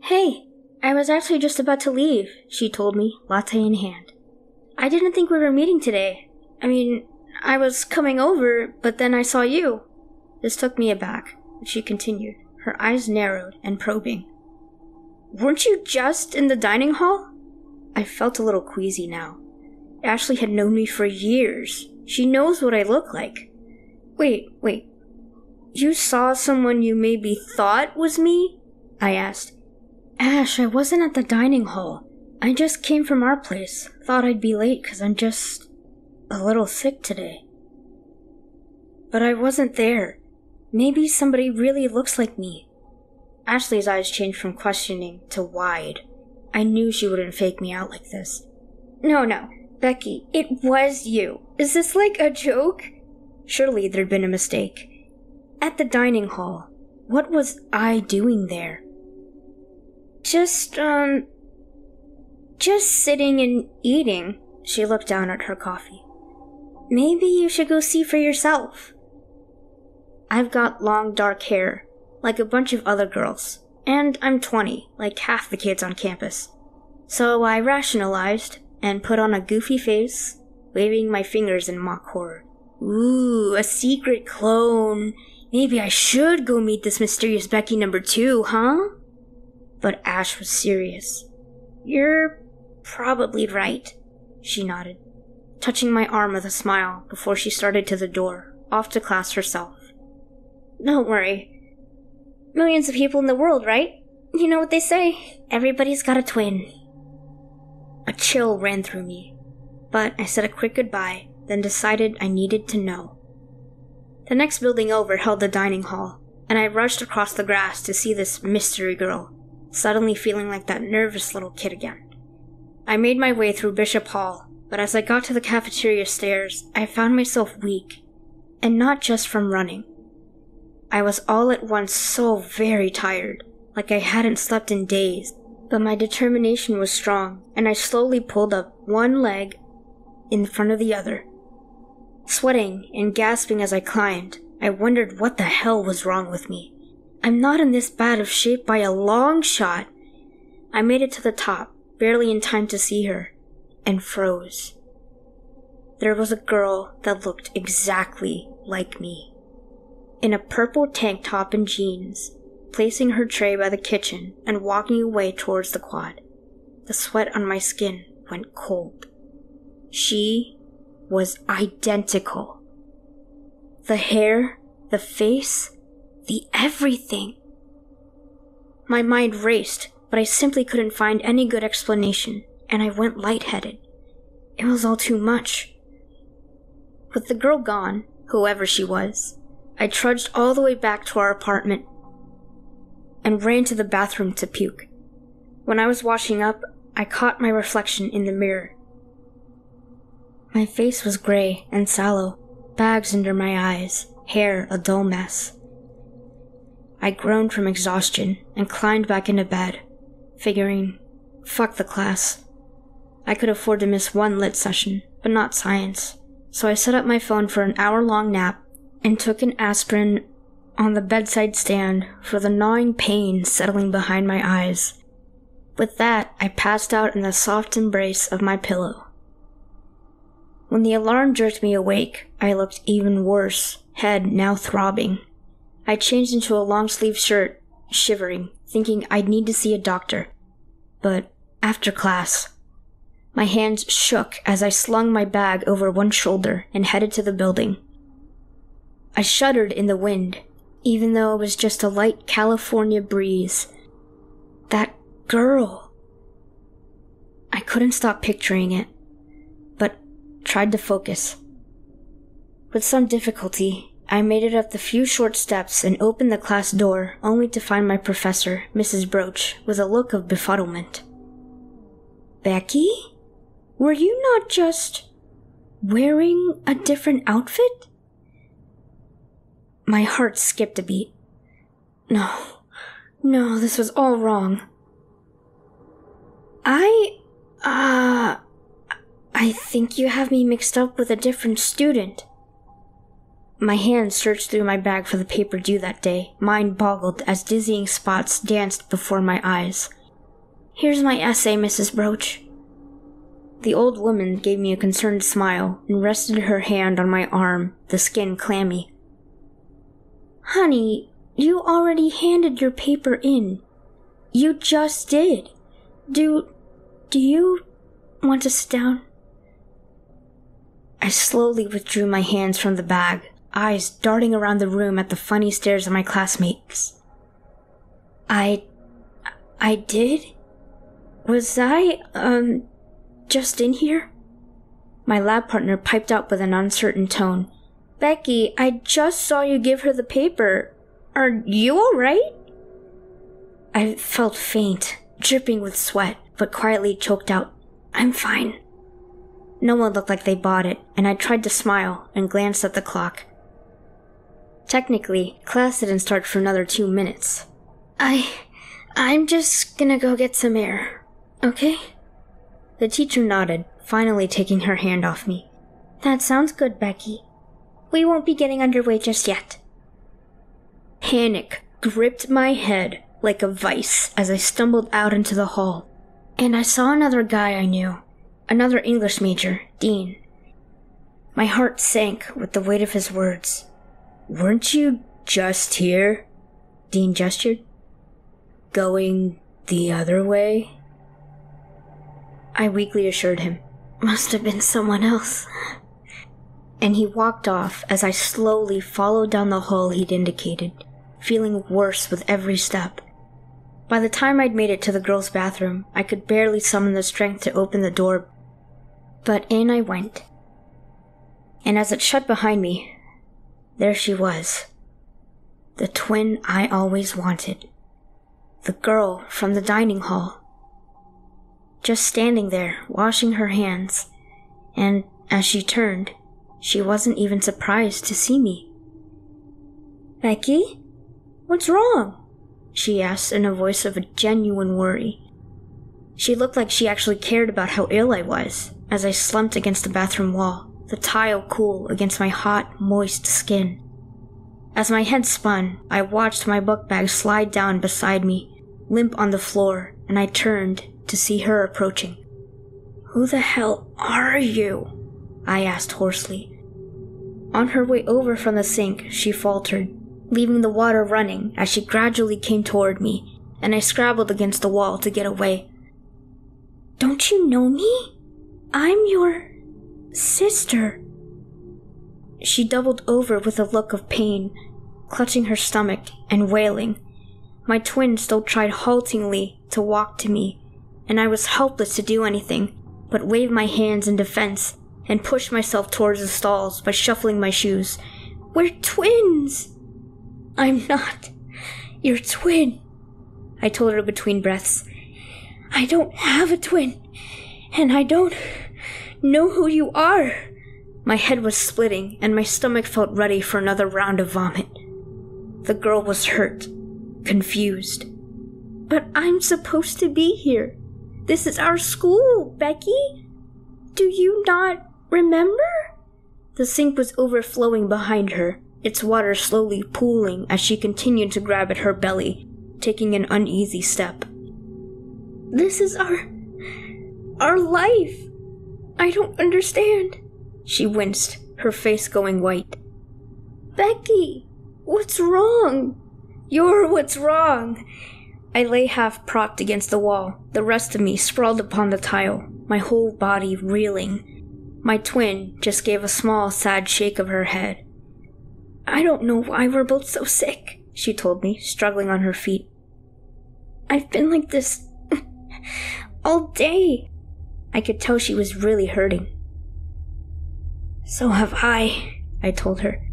Hey, I was actually just about to leave, she told me, latte in hand. I didn't think we were meeting today. I mean, I was coming over, but then I saw you. This took me aback, but she continued, her eyes narrowed and probing. Weren't you just in the dining hall? I felt a little queasy now. Ashley had known me for years. She knows what I look like. Wait. You saw someone you maybe thought was me? I asked. Ash, I wasn't at the dining hall. I just came from our place. Thought I'd be late because I'm just a little sick today. But I wasn't there. Maybe somebody really looks like me. Ashley's eyes changed from questioning to wide. I knew she wouldn't fake me out like this. No, Becky, it was you. Is this like a joke? Surely there'd been a mistake. At the dining hall, what was I doing there? Just sitting and eating. She looked down at her coffee. Maybe you should go see for yourself. I've got long dark hair, like a bunch of other girls, and I'm 20, like half the kids on campus. So I rationalized and put on a goofy face, waving my fingers in mock horror. Ooh, a secret clone. Maybe I should go meet this mysterious Becky number 2, huh? But Ash was serious. You're probably right, she nodded, touching my arm with a smile before she started to the door, off to class herself. Don't worry. Millions of people in the world, right? You know what they say, everybody's got a twin. A chill ran through me, but I said a quick goodbye, then decided I needed to know. The next building over held the dining hall, and I rushed across the grass to see this mystery girl, suddenly feeling like that nervous little kid again. I made my way through Bishop Hall, but as I got to the cafeteria stairs, I found myself weak, and not just from running. I was all at once so very tired, like I hadn't slept in days, but my determination was strong, and I slowly pulled up one leg in front of the other. Sweating and gasping as I climbed, I wondered what the hell was wrong with me. I'm not in this bad of shape by a long shot. I made it to the top, barely in time to see her, and froze. There was a girl that looked exactly like me. In a purple tank top and jeans, placing her tray by the kitchen and walking away towards the quad. The sweat on my skin went cold. She was identical. The hair, the face, the everything. My mind raced, but I simply couldn't find any good explanation, and I went lightheaded. It was all too much. With the girl gone, whoever she was, I trudged all the way back to our apartment and ran to the bathroom to puke. When I was washing up, I caught my reflection in the mirror. My face was gray and sallow, bags under my eyes, hair a dull mess. I groaned from exhaustion and climbed back into bed, figuring, fuck the class. I could afford to miss one lit session, but not science, so I set up my phone for an hour-long nap and took an aspirin on the bedside stand for the gnawing pain settling behind my eyes. With that, I passed out in the soft embrace of my pillow. When the alarm jerked me awake, I looked even worse, head now throbbing. I changed into a long-sleeved shirt, shivering, thinking I'd need to see a doctor. But after class, my hands shook as I slung my bag over one shoulder and headed to the building. I shuddered in the wind, even though it was just a light California breeze. That girl. I couldn't stop picturing it, but tried to focus. With some difficulty, I made it up the few short steps and opened the class door, only to find my professor, Mrs. Broach, with a look of befuddlement. Becky? Were you not just wearing a different outfit? My heart skipped a beat. No, this was all wrong. I think you have me mixed up with a different student. My hand searched through my bag for the paper due that day, mind boggled as dizzying spots danced before my eyes. Here's my essay, Mrs. Broach. The old woman gave me a concerned smile and rested her hand on my arm, the skin clammy. Honey, you already handed your paper in. You just did. Do you want to sit down? I slowly withdrew my hands from the bag, eyes darting around the room at the funny stares of my classmates. I did? Was I, just in here? My lab partner piped out with an uncertain tone. Becky, I just saw you give her the paper. Are you alright? I felt faint, dripping with sweat, but quietly choked out, I'm fine. No one looked like they bought it, and I tried to smile and glanced at the clock. Technically, class didn't start for another 2 minutes. I'm just gonna go get some air, okay? The teacher nodded, finally taking her hand off me. That sounds good, Becky. We won't be getting underway just yet. Panic gripped my head like a vice as I stumbled out into the hall, and I saw another guy I knew, another English major, Dean. My heart sank with the weight of his words. Weren't you just here? Dean gestured. Going the other way? I weakly assured him. Must have been someone else. And he walked off as I slowly followed down the hall he'd indicated, feeling worse with every step. By the time I'd made it to the girls' bathroom, I could barely summon the strength to open the door, but in I went. And as it shut behind me, there she was. The twin I always wanted. The girl from the dining hall. Just standing there, washing her hands, and as she turned, she wasn't even surprised to see me. Becky? What's wrong? She asked in a voice of a genuine worry. She looked like she actually cared about how ill I was, as I slumped against the bathroom wall, the tile cool against my hot, moist skin. As my head spun, I watched my book bag slide down beside me, limp on the floor, and I turned to see her approaching. Who the hell are you? I asked hoarsely. On her way over from the sink, she faltered, leaving the water running as she gradually came toward me, and I scrabbled against the wall to get away. Don't you know me? I'm your sister. She doubled over with a look of pain, clutching her stomach and wailing. My twin still tried haltingly to walk to me, and I was helpless to do anything but wave my hands in defense and push myself towards the stalls by shuffling my shoes. We're twins! I'm not your twin, I told her between breaths. I don't have a twin, and I don't know who you are. My head was splitting, and my stomach felt ready for another round of vomit. The girl was hurt, confused. But I'm supposed to be here. This is our school, Becky. Do you not remember? The sink was overflowing behind her, its water slowly pooling as she continued to grab at her belly, taking an uneasy step. This is our life. I don't understand. She winced, her face going white. Becky, what's wrong? You're what's wrong. I lay half propped against the wall, the rest of me sprawled upon the tile, my whole body reeling. My twin just gave a small, sad shake of her head. I don't know why we're both so sick, she told me, struggling on her feet. I've been like this all day. I could tell she was really hurting. So have I told her.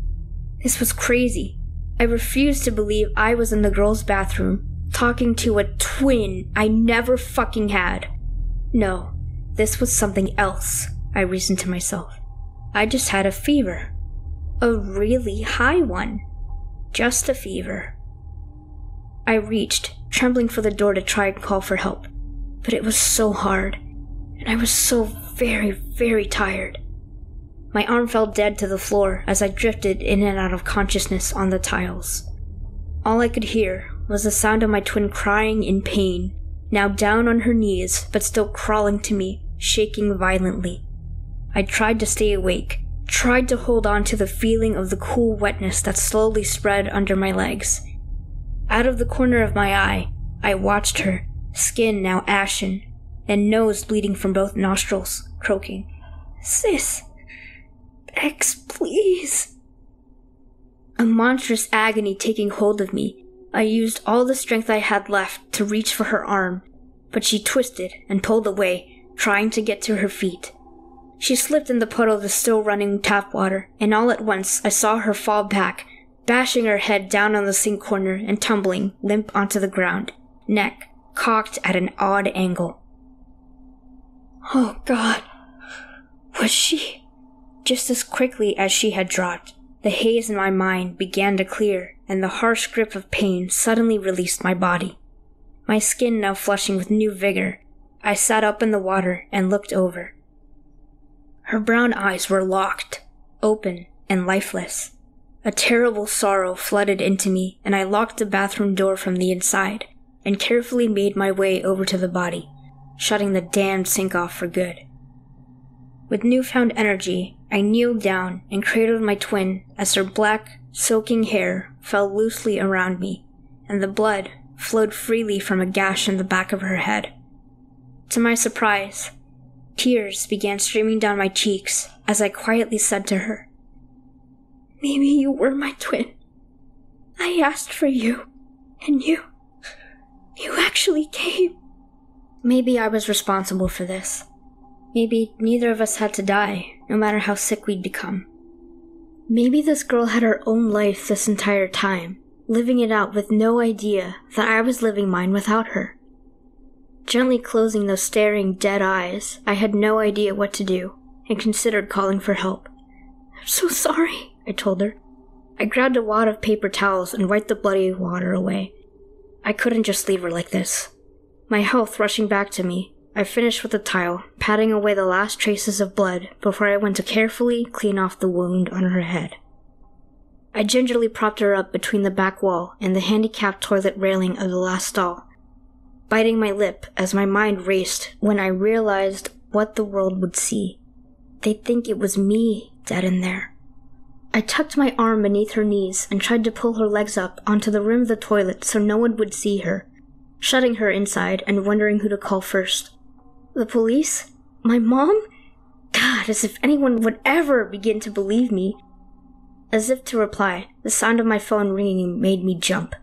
This was crazy. I refused to believe I was in the girls' bathroom, talking to a twin I never fucking had. No, this was something else, I reasoned to myself. I just had a fever. A really high one. Just a fever. I reached, trembling for the door to try and call for help. But it was so hard, and I was so very, very tired. My arm fell dead to the floor as I drifted in and out of consciousness on the tiles. All I could hear was the sound of my twin crying in pain, now down on her knees, but still crawling to me, shaking violently. I tried to stay awake, tried to hold on to the feeling of the cool wetness that slowly spread under my legs. Out of the corner of my eye, I watched her, skin now ashen, and nose bleeding from both nostrils, croaking, "Sis, Bex, please." A monstrous agony taking hold of me, I used all the strength I had left to reach for her arm, but she twisted and pulled away, trying to get to her feet. She slipped in the puddle of the still running tap water, and all at once I saw her fall back, bashing her head down on the sink corner and tumbling limp onto the ground, neck cocked at an odd angle. Oh God, was she? Just as quickly as she had dropped, the haze in my mind began to clear, and the harsh grip of pain suddenly released my body. My skin now flushing with new vigor, I sat up in the water and looked over. Her brown eyes were locked, open, and lifeless. A terrible sorrow flooded into me, and I locked the bathroom door from the inside, and carefully made my way over to the body, shutting the damned sink off for good. With newfound energy, I kneeled down and cradled my twin as her black, soaking hair fell loosely around me, and the blood flowed freely from a gash in the back of her head. To my surprise, tears began streaming down my cheeks as I quietly said to her, "Maybe you were my twin. I asked for you, and you actually came." Maybe I was responsible for this. Maybe neither of us had to die, no matter how sick we'd become. Maybe this girl had her own life this entire time, living it out with no idea that I was living mine without her. Gently closing those staring, dead eyes, I had no idea what to do, and considered calling for help. "I'm so sorry," I told her. I grabbed a wad of paper towels and wiped the bloody water away. I couldn't just leave her like this. My health rushing back to me, I finished with the towel, patting away the last traces of blood before I went to carefully clean off the wound on her head. I gingerly propped her up between the back wall and the handicapped toilet railing of the last stall, biting my lip as my mind raced when I realized what the world would see. They'd think it was me dead in there. I tucked my arm beneath her knees and tried to pull her legs up onto the rim of the toilet so no one would see her, shutting her inside and wondering who to call first. The police? My mom? God, as if anyone would ever begin to believe me. As if to reply, the sound of my phone ringing made me jump,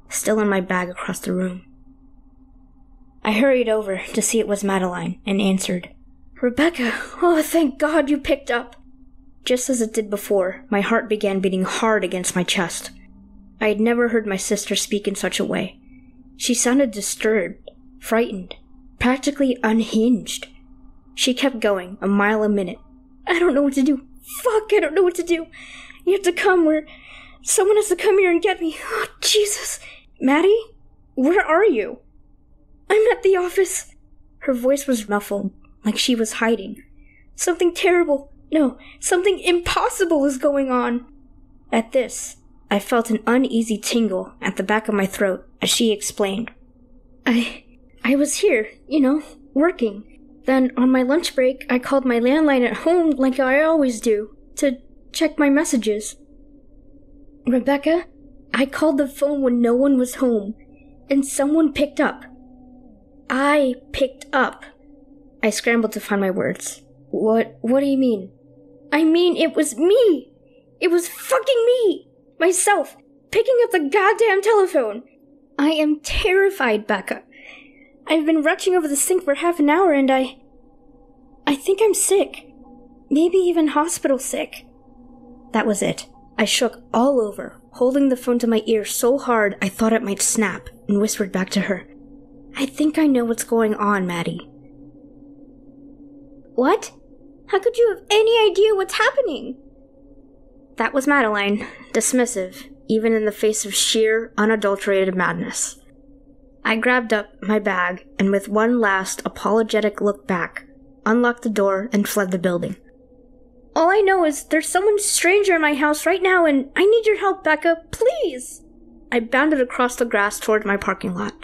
still in my bag across the room. I hurried over to see it was Madeline and answered. "Rebecca, oh thank God you picked up." Just as it did before, my heart began beating hard against my chest. I had never heard my sister speak in such a way. She sounded disturbed, frightened, practically unhinged. She kept going, a mile a minute. "I don't know what to do. Fuck, I don't know what to do. You have to come someone has to come here and get me. Oh, Jesus. Maddie? Where are you?" "I'm at the office." Her voice was muffled, like she was hiding. "Something terrible. No, something impossible is going on." At this, I felt an uneasy tingle at the back of my throat as she explained. I was here, working. Then on my lunch break, I called my landline at home like I always do, to check my messages. Rebecca, I called the phone when no one was home, and someone picked up. I picked up. I scrambled to find my words. What do you mean? I mean, it was me! It was fucking me! Myself, picking up the goddamn telephone! I am terrified, Becca. I've been retching over the sink for half an hour and I think I'm sick. Maybe even hospital sick. That was it. I shook all over, holding the phone to my ear so hard I thought it might snap, and whispered back to her. I think I know what's going on, Maddie. What? How could you have any idea what's happening? That was Madeline, dismissive, even in the face of sheer, unadulterated madness. I grabbed up my bag and with one last apologetic look back, unlocked the door and fled the building. All I know is there's someone stranger in my house right now and I need your help, Becca, please! I bounded across the grass toward my parking lot.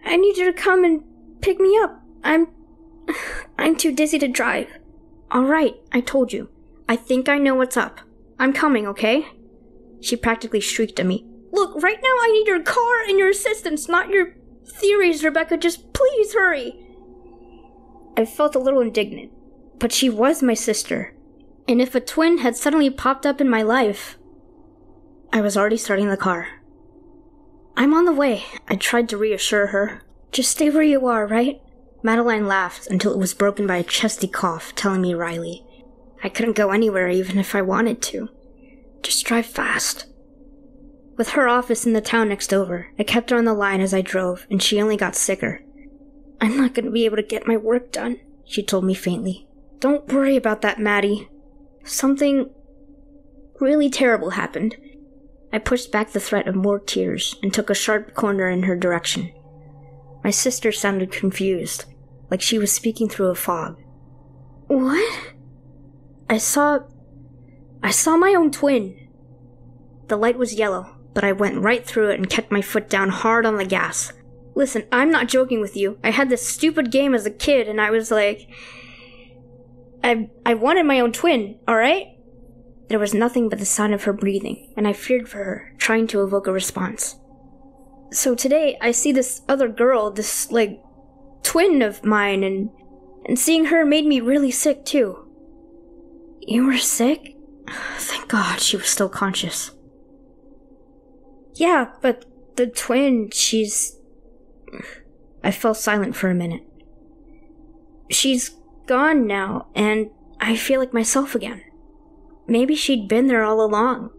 I need you to come and pick me up. I'm too dizzy to drive. Alright, I told you. I think I know what's up. I'm coming, okay? She practically shrieked at me. Look, right now I need your car and your assistance, not your theories, Rebecca. Just please hurry. I felt a little indignant, but she was my sister. And if a twin had suddenly popped up in my life, I was already starting the car. I'm on the way, I tried to reassure her. Just stay where you are, right? Madeline laughed until it was broken by a chesty cough, telling me wryly, I couldn't go anywhere even if I wanted to. Just drive fast. With her office in the town next over, I kept her on the line as I drove, and she only got sicker. I'm not going to be able to get my work done, she told me faintly. Don't worry about that, Maddie. Something really terrible happened. I pushed back the threat of more tears and took a sharp corner in her direction. My sister sounded confused, like she was speaking through a fog. What? I saw my own twin. The light was yellow, but I went right through it and kept my foot down hard on the gas. Listen, I'm not joking with you. I had this stupid game as a kid, and I was like... I wanted my own twin, alright? There was nothing but the sound of her breathing, and I feared for her, trying to evoke a response. So today, I see this other girl, this, twin of mine, and seeing her made me really sick, too. You were sick? Thank God she was still conscious. Yeah, but the twin, she's... I fell silent for a minute. She's gone now, and I feel like myself again. Maybe she'd been there all along.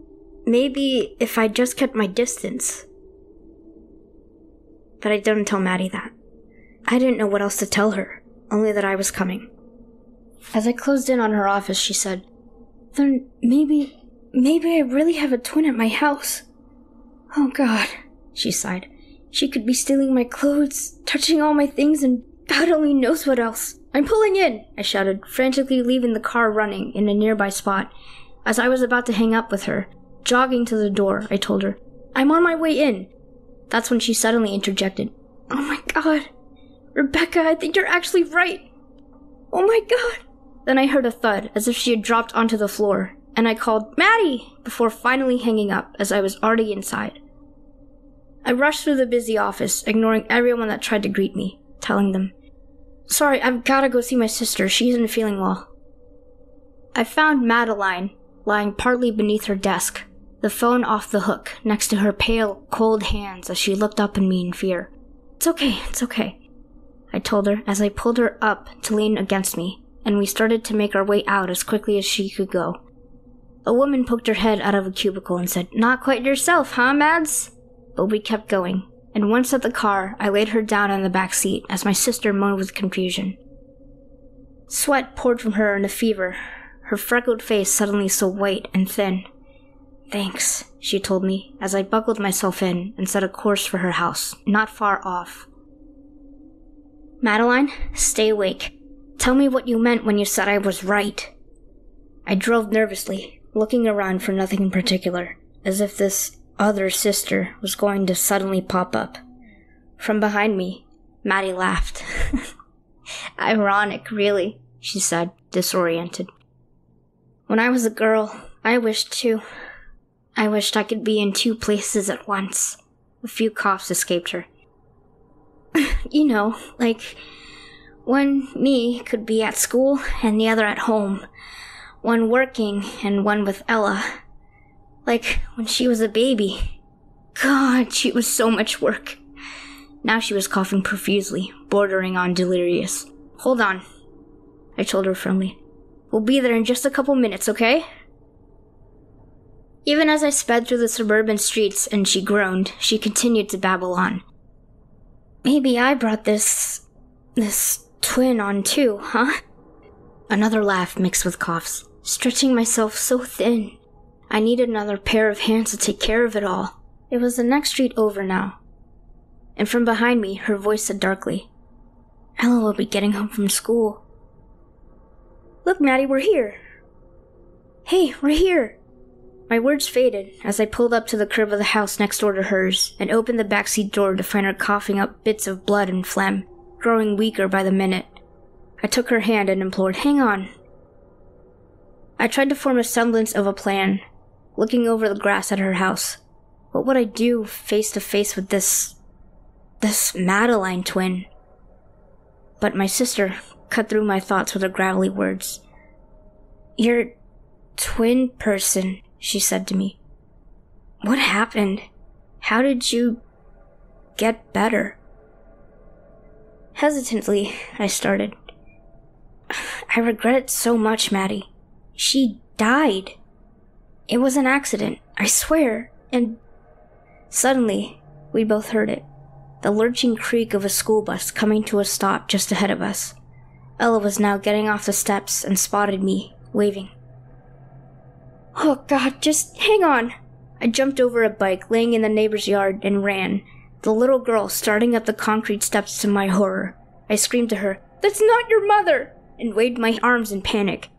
Maybe if I just kept my distance. But I didn't tell Maddie that. I didn't know what else to tell her, only that I was coming. As I closed in on her office, she said, Then maybe I really have a twin at my house. Oh God, she sighed. She could be stealing my clothes, touching all my things, and God only knows what else. I'm pulling in, I shouted, frantically leaving the car running in a nearby spot. As I was about to hang up with her, jogging to the door, I told her, I'm on my way in. That's when she suddenly interjected, Oh my God, Rebecca, I think you're actually right. Oh my God. Then I heard a thud, as if she had dropped onto the floor, and I called, Maddie, before finally hanging up, as I was already inside. I rushed through the busy office, ignoring everyone that tried to greet me, telling them, Sorry, I've gotta go see my sister. She isn't feeling well. I found Madeline lying partly beneath her desk, the phone off the hook, next to her pale, cold hands as she looked up at me in fear. It's okay, I told her as I pulled her up to lean against me, and we started to make our way out as quickly as she could go. A woman poked her head out of a cubicle and said, Not quite yourself, huh, Mads? But we kept going, and once at the car, I laid her down in the back seat as my sister moaned with confusion. Sweat poured from her in a fever, her freckled face suddenly so white and thin. Thanks, she told me, as I buckled myself in and set a course for her house, not far off. Madeline, stay awake. Tell me what you meant when you said I was right. I drove nervously, looking around for nothing in particular, as if this other sister was going to suddenly pop up. From behind me, Maddie laughed. Ironic, really, she said, disoriented. When I was a girl, I wished too. I wished I could be in two places at once. A few coughs escaped her. You know, like one me could be at school and the other at home. One working and one with Ella. Like when she was a baby. God, she was so much work. Now she was coughing profusely, bordering on delirious. Hold on, I told her firmly. We'll be there in just a couple minutes, okay? Even as I sped through the suburban streets and she groaned, she continued to babble on. Maybe I brought this twin on too, huh? Another laugh mixed with coughs, stretching myself so thin. I needed another pair of hands to take care of it all. It was the next street over now. And from behind me, her voice said darkly, Ella will be getting home from school. Look, Maddie, we're here. Hey, we're here. My words faded as I pulled up to the curb of the house next door to hers and opened the backseat door to find her coughing up bits of blood and phlegm, growing weaker by the minute. I took her hand and implored, "Hang on." I tried to form a semblance of a plan, looking over the grass at her house. What would I do face to face with this Madeline twin? But my sister cut through my thoughts with her gravelly words. "Your twin person," she said to me. "What happened? How did you get better?" Hesitantly, I started. "I regret it so much, Maddie. She died. It was an accident, I swear, and..." Suddenly, we both heard it. The lurching creak of a school bus coming to a stop just ahead of us. Ella was now getting off the steps and spotted me, waving. "Oh God, just hang on." I jumped over a bike laying in the neighbor's yard and ran, the little girl starting up the concrete steps to my horror. I screamed to her, "That's not your mother!" and waved my arms in panic.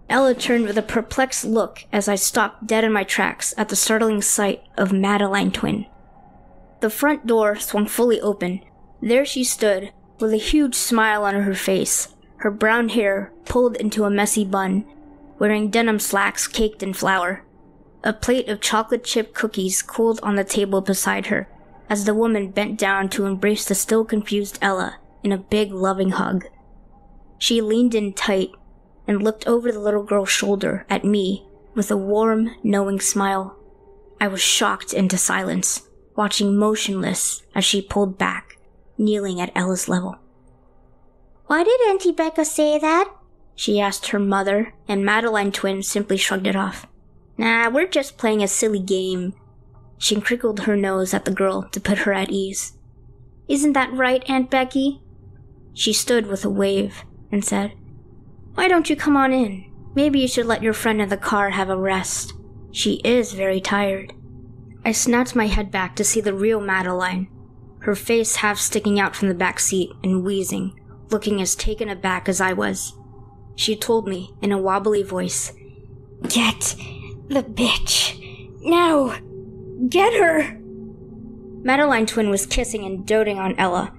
Ella turned with a perplexed look as I stopped dead in my tracks at the startling sight of Madeline twin. The front door swung fully open. There she stood, with a huge smile on her face, her brown hair pulled into a messy bun, wearing denim slacks caked in flour. A plate of chocolate chip cookies cooled on the table beside her, as the woman bent down to embrace the still confused Ella in a big loving hug. She leaned in tight and looked over the little girl's shoulder at me with a warm, knowing smile. I was shocked into silence, watching motionless as she pulled back, kneeling at Ella's level. "Why did Auntie Becca say that?" she asked her mother, and Madeline twin simply shrugged it off. "Nah, we're just playing a silly game." She crinkled her nose at the girl to put her at ease. "Isn't that right, Aunt Becky?" She stood with a wave and said, "Why don't you come on in? Maybe you should let your friend in the car have a rest. She is very tired." I snapped my head back to see the real Madeline, her face half sticking out from the back seat and wheezing, looking as taken aback as I was. She told me in a wobbly voice, "Get the bitch. Now! Get her!" Madeline twin was kissing and doting on Ella,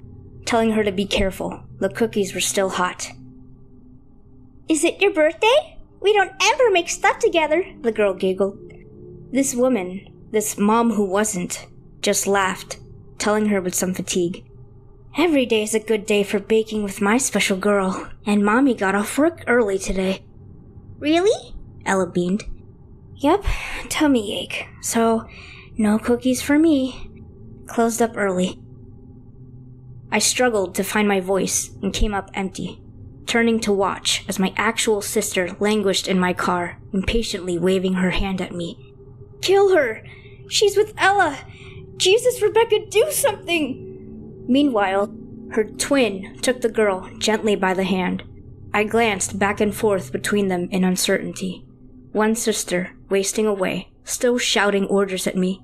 telling her to be careful. The cookies were still hot. "Is it your birthday? We don't ever make stuff together," the girl giggled. This woman, this mom who wasn't, just laughed, telling her with some fatigue, "Every day is a good day for baking with my special girl, and Mommy got off work early today." "Really?" Ella beamed. "Yep, tummy ache, so no cookies for me. Closed up early." I struggled to find my voice and came up empty, turning to watch as my actual sister languished in my car, impatiently waving her hand at me. "Kill her! She's with Ella! Jesus, Rebecca, do something!" Meanwhile, her twin took the girl gently by the hand. I glanced back and forth between them in uncertainty. One sister wasting away, still shouting orders at me.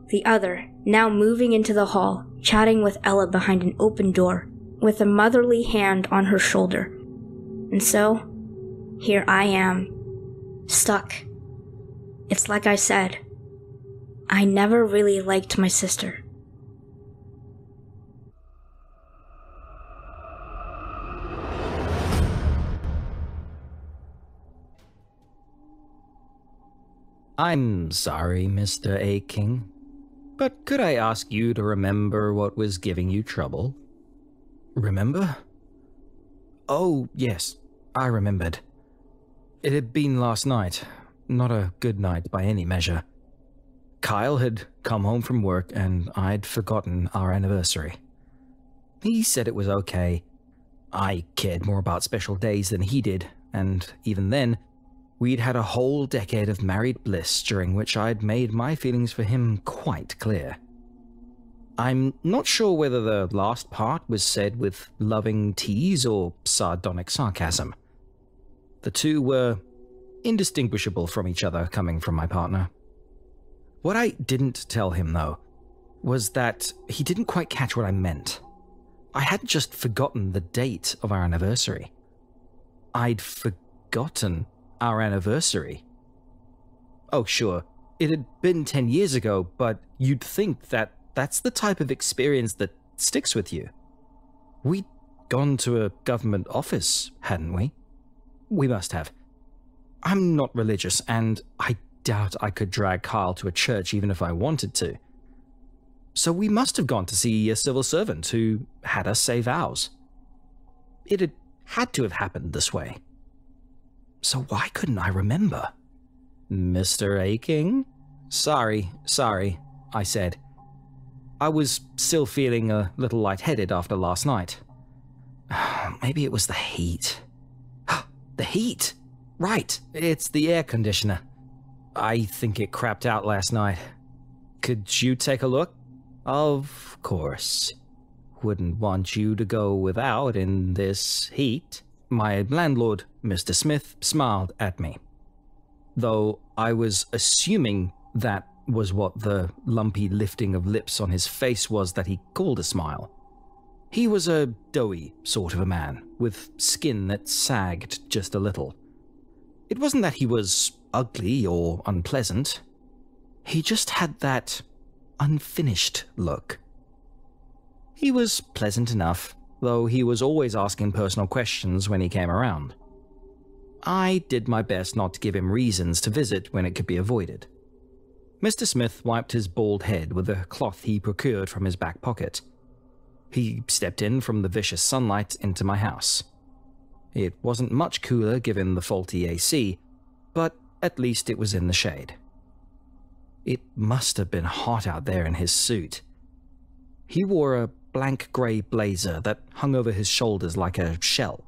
The other now moving into the hall, chatting with Ella behind an open door, with a motherly hand on her shoulder. And so, here I am, stuck. It's like I said, I never really liked my sister. I'm sorry, Mr. A. King, but could I ask you to remember what was giving you trouble? Remember? Oh, yes, I remembered. It had been last night, not a good night by any measure. Kyle had come home from work and I'd forgotten our anniversary. He said it was okay. I cared more about special days than he did, and even then, we'd had a whole decade of married bliss during which I'd made my feelings for him quite clear. I'm not sure whether the last part was said with loving tease or sardonic sarcasm. The two were indistinguishable from each other coming from my partner. What I didn't tell him, though, was that he didn't quite catch what I meant. I hadn't just forgotten the date of our anniversary. I'd forgotten our anniversary. Oh, sure, it had been 10 years ago, but you'd think that that's the type of experience that sticks with you. We'd gone to a government office, hadn't we? We must have. I'm not religious, and I doubt I could drag Kyle to a church even if I wanted to. So we must have gone to see a civil servant who had us say vows. It had to have happened this way. So why couldn't I remember? Mr. Aking? Sorry, I said. I was still feeling a little lightheaded after last night. Maybe it was the heat. The heat! Right, it's the air conditioner. I think it crapped out last night. Could you take a look? Of course. Wouldn't want you to go without in this heat. My landlord, Mr. Smith, smiled at me. Though I was assuming that was what the lumpy lifting of lips on his face was that he called a smile. He was a doughy sort of a man, with skin that sagged just a little. It wasn't that he was ugly or unpleasant. He just had that unfinished look. He was pleasant enough, though he was always asking personal questions when he came around. I did my best not to give him reasons to visit when it could be avoided. Mr. Smith wiped his bald head with a cloth he procured from his back pocket. He stepped in from the vicious sunlight into my house. It wasn't much cooler given the faulty AC, but at least it was in the shade. It must have been hot out there in his suit. He wore a blank grey blazer that hung over his shoulders like a shell.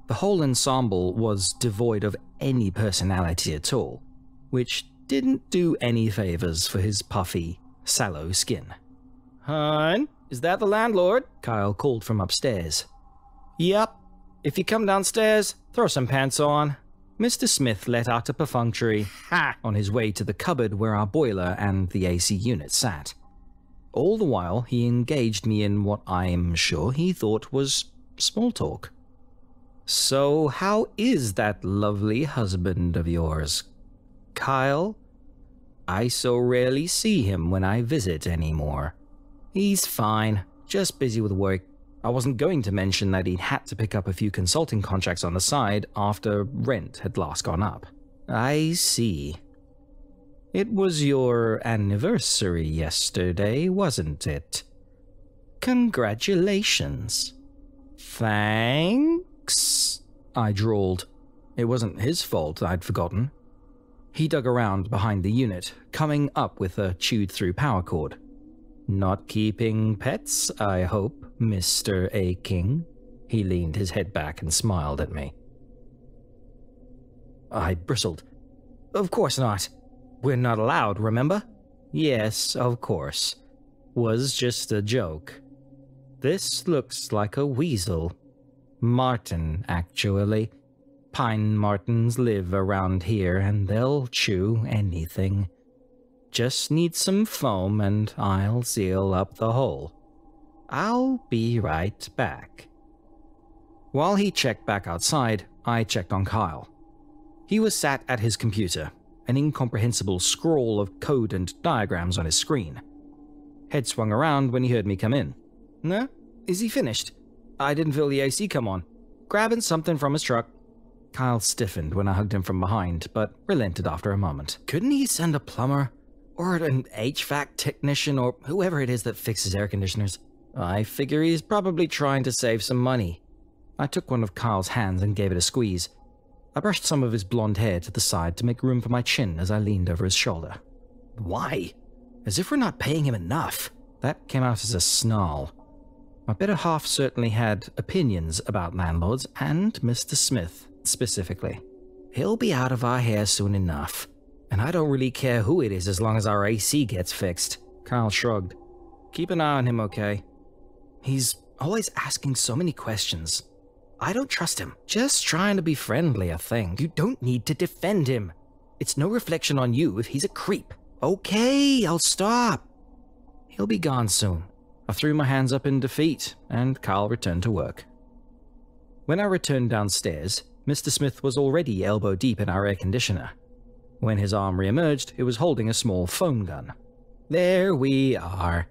The whole ensemble was devoid of any personality at all, which didn't do any favors for his puffy, sallow skin. "Hun, is that the landlord?" Kyle called from upstairs. "Yep. If you come downstairs, throw some pants on." Mr. Smith let out a perfunctory "ha" on his way to the cupboard where our boiler and the AC unit sat. All the while, he engaged me in what I'm sure he thought was small talk. "So how is that lovely husband of yours, Kyle? I so rarely see him when I visit anymore." "He's fine, just busy with work. I wasn't going to mention that he'd had to pick up a few consulting contracts on the side after rent had last gone up." "I see. It was your anniversary yesterday, wasn't it? Congratulations." "Thanks," I drawled. It wasn't his fault, I'd forgotten. He dug around behind the unit, coming up with a chewed-through power cord. "Not keeping pets, I hope, Mr. Aking?" He leaned his head back and smiled at me. I bristled. "Of course not. We're not allowed, remember?" "Yes, of course. Was just a joke. This looks like a weasel. Marten, actually. Pine martens live around here and they'll chew anything. Just need some foam and I'll seal up the hole. I'll be right back." While he checked back outside, I checked on Kyle. He was sat at his computer, an incomprehensible scroll of code and diagrams on his screen. Head swung around when he heard me come in. "No? Is he finished? I didn't feel the AC come on. Grabbing something from his truck." Kyle stiffened when I hugged him from behind, but relented after a moment. "Couldn't he send a plumber? Or an HVAC technician, or whoever it is that fixes air conditioners? I figure he's probably trying to save some money." I took one of Kyle's hands and gave it a squeeze. I brushed some of his blonde hair to the side to make room for my chin as I leaned over his shoulder. "Why? As if we're not paying him enough." That came out as a snarl. My better half certainly had opinions about landlords, and Mr. Smith specifically. "He'll be out of our hair soon enough, and I don't really care who it is as long as our AC gets fixed." Kyle shrugged. "Keep an eye on him, okay? He's always asking so many questions. I don't trust him. Just trying to be friendly, I think." "You don't need to defend him. It's no reflection on you if he's a creep." "Okay, I'll stop." "He'll be gone soon." I threw my hands up in defeat, and Kyle returned to work. When I returned downstairs, Mr. Smith was already elbow deep in our air conditioner. When his arm re-emerged, it was holding a small foam gun. There we are.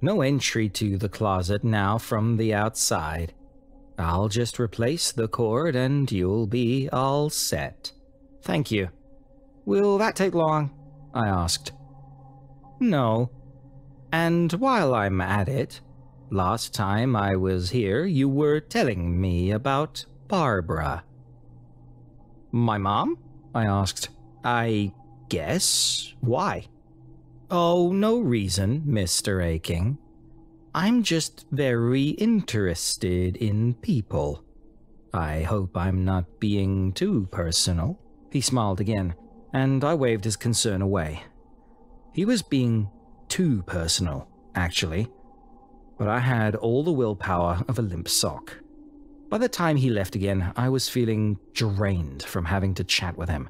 No entry to the closet now from the outside. I'll just replace the cord and you'll be all set. Thank you. Will that take long? I asked. No. And while I'm at it, last time I was here, you were telling me about Barbara. My mom? I asked. I guess. Why? Oh, no reason, Mr. Aking. I'm just very interested in people. I hope I'm not being too personal. He smiled again, and I waved his concern away. He was being too personal, actually, but I had all the willpower of a limp sock. By the time he left again, I was feeling drained from having to chat with him.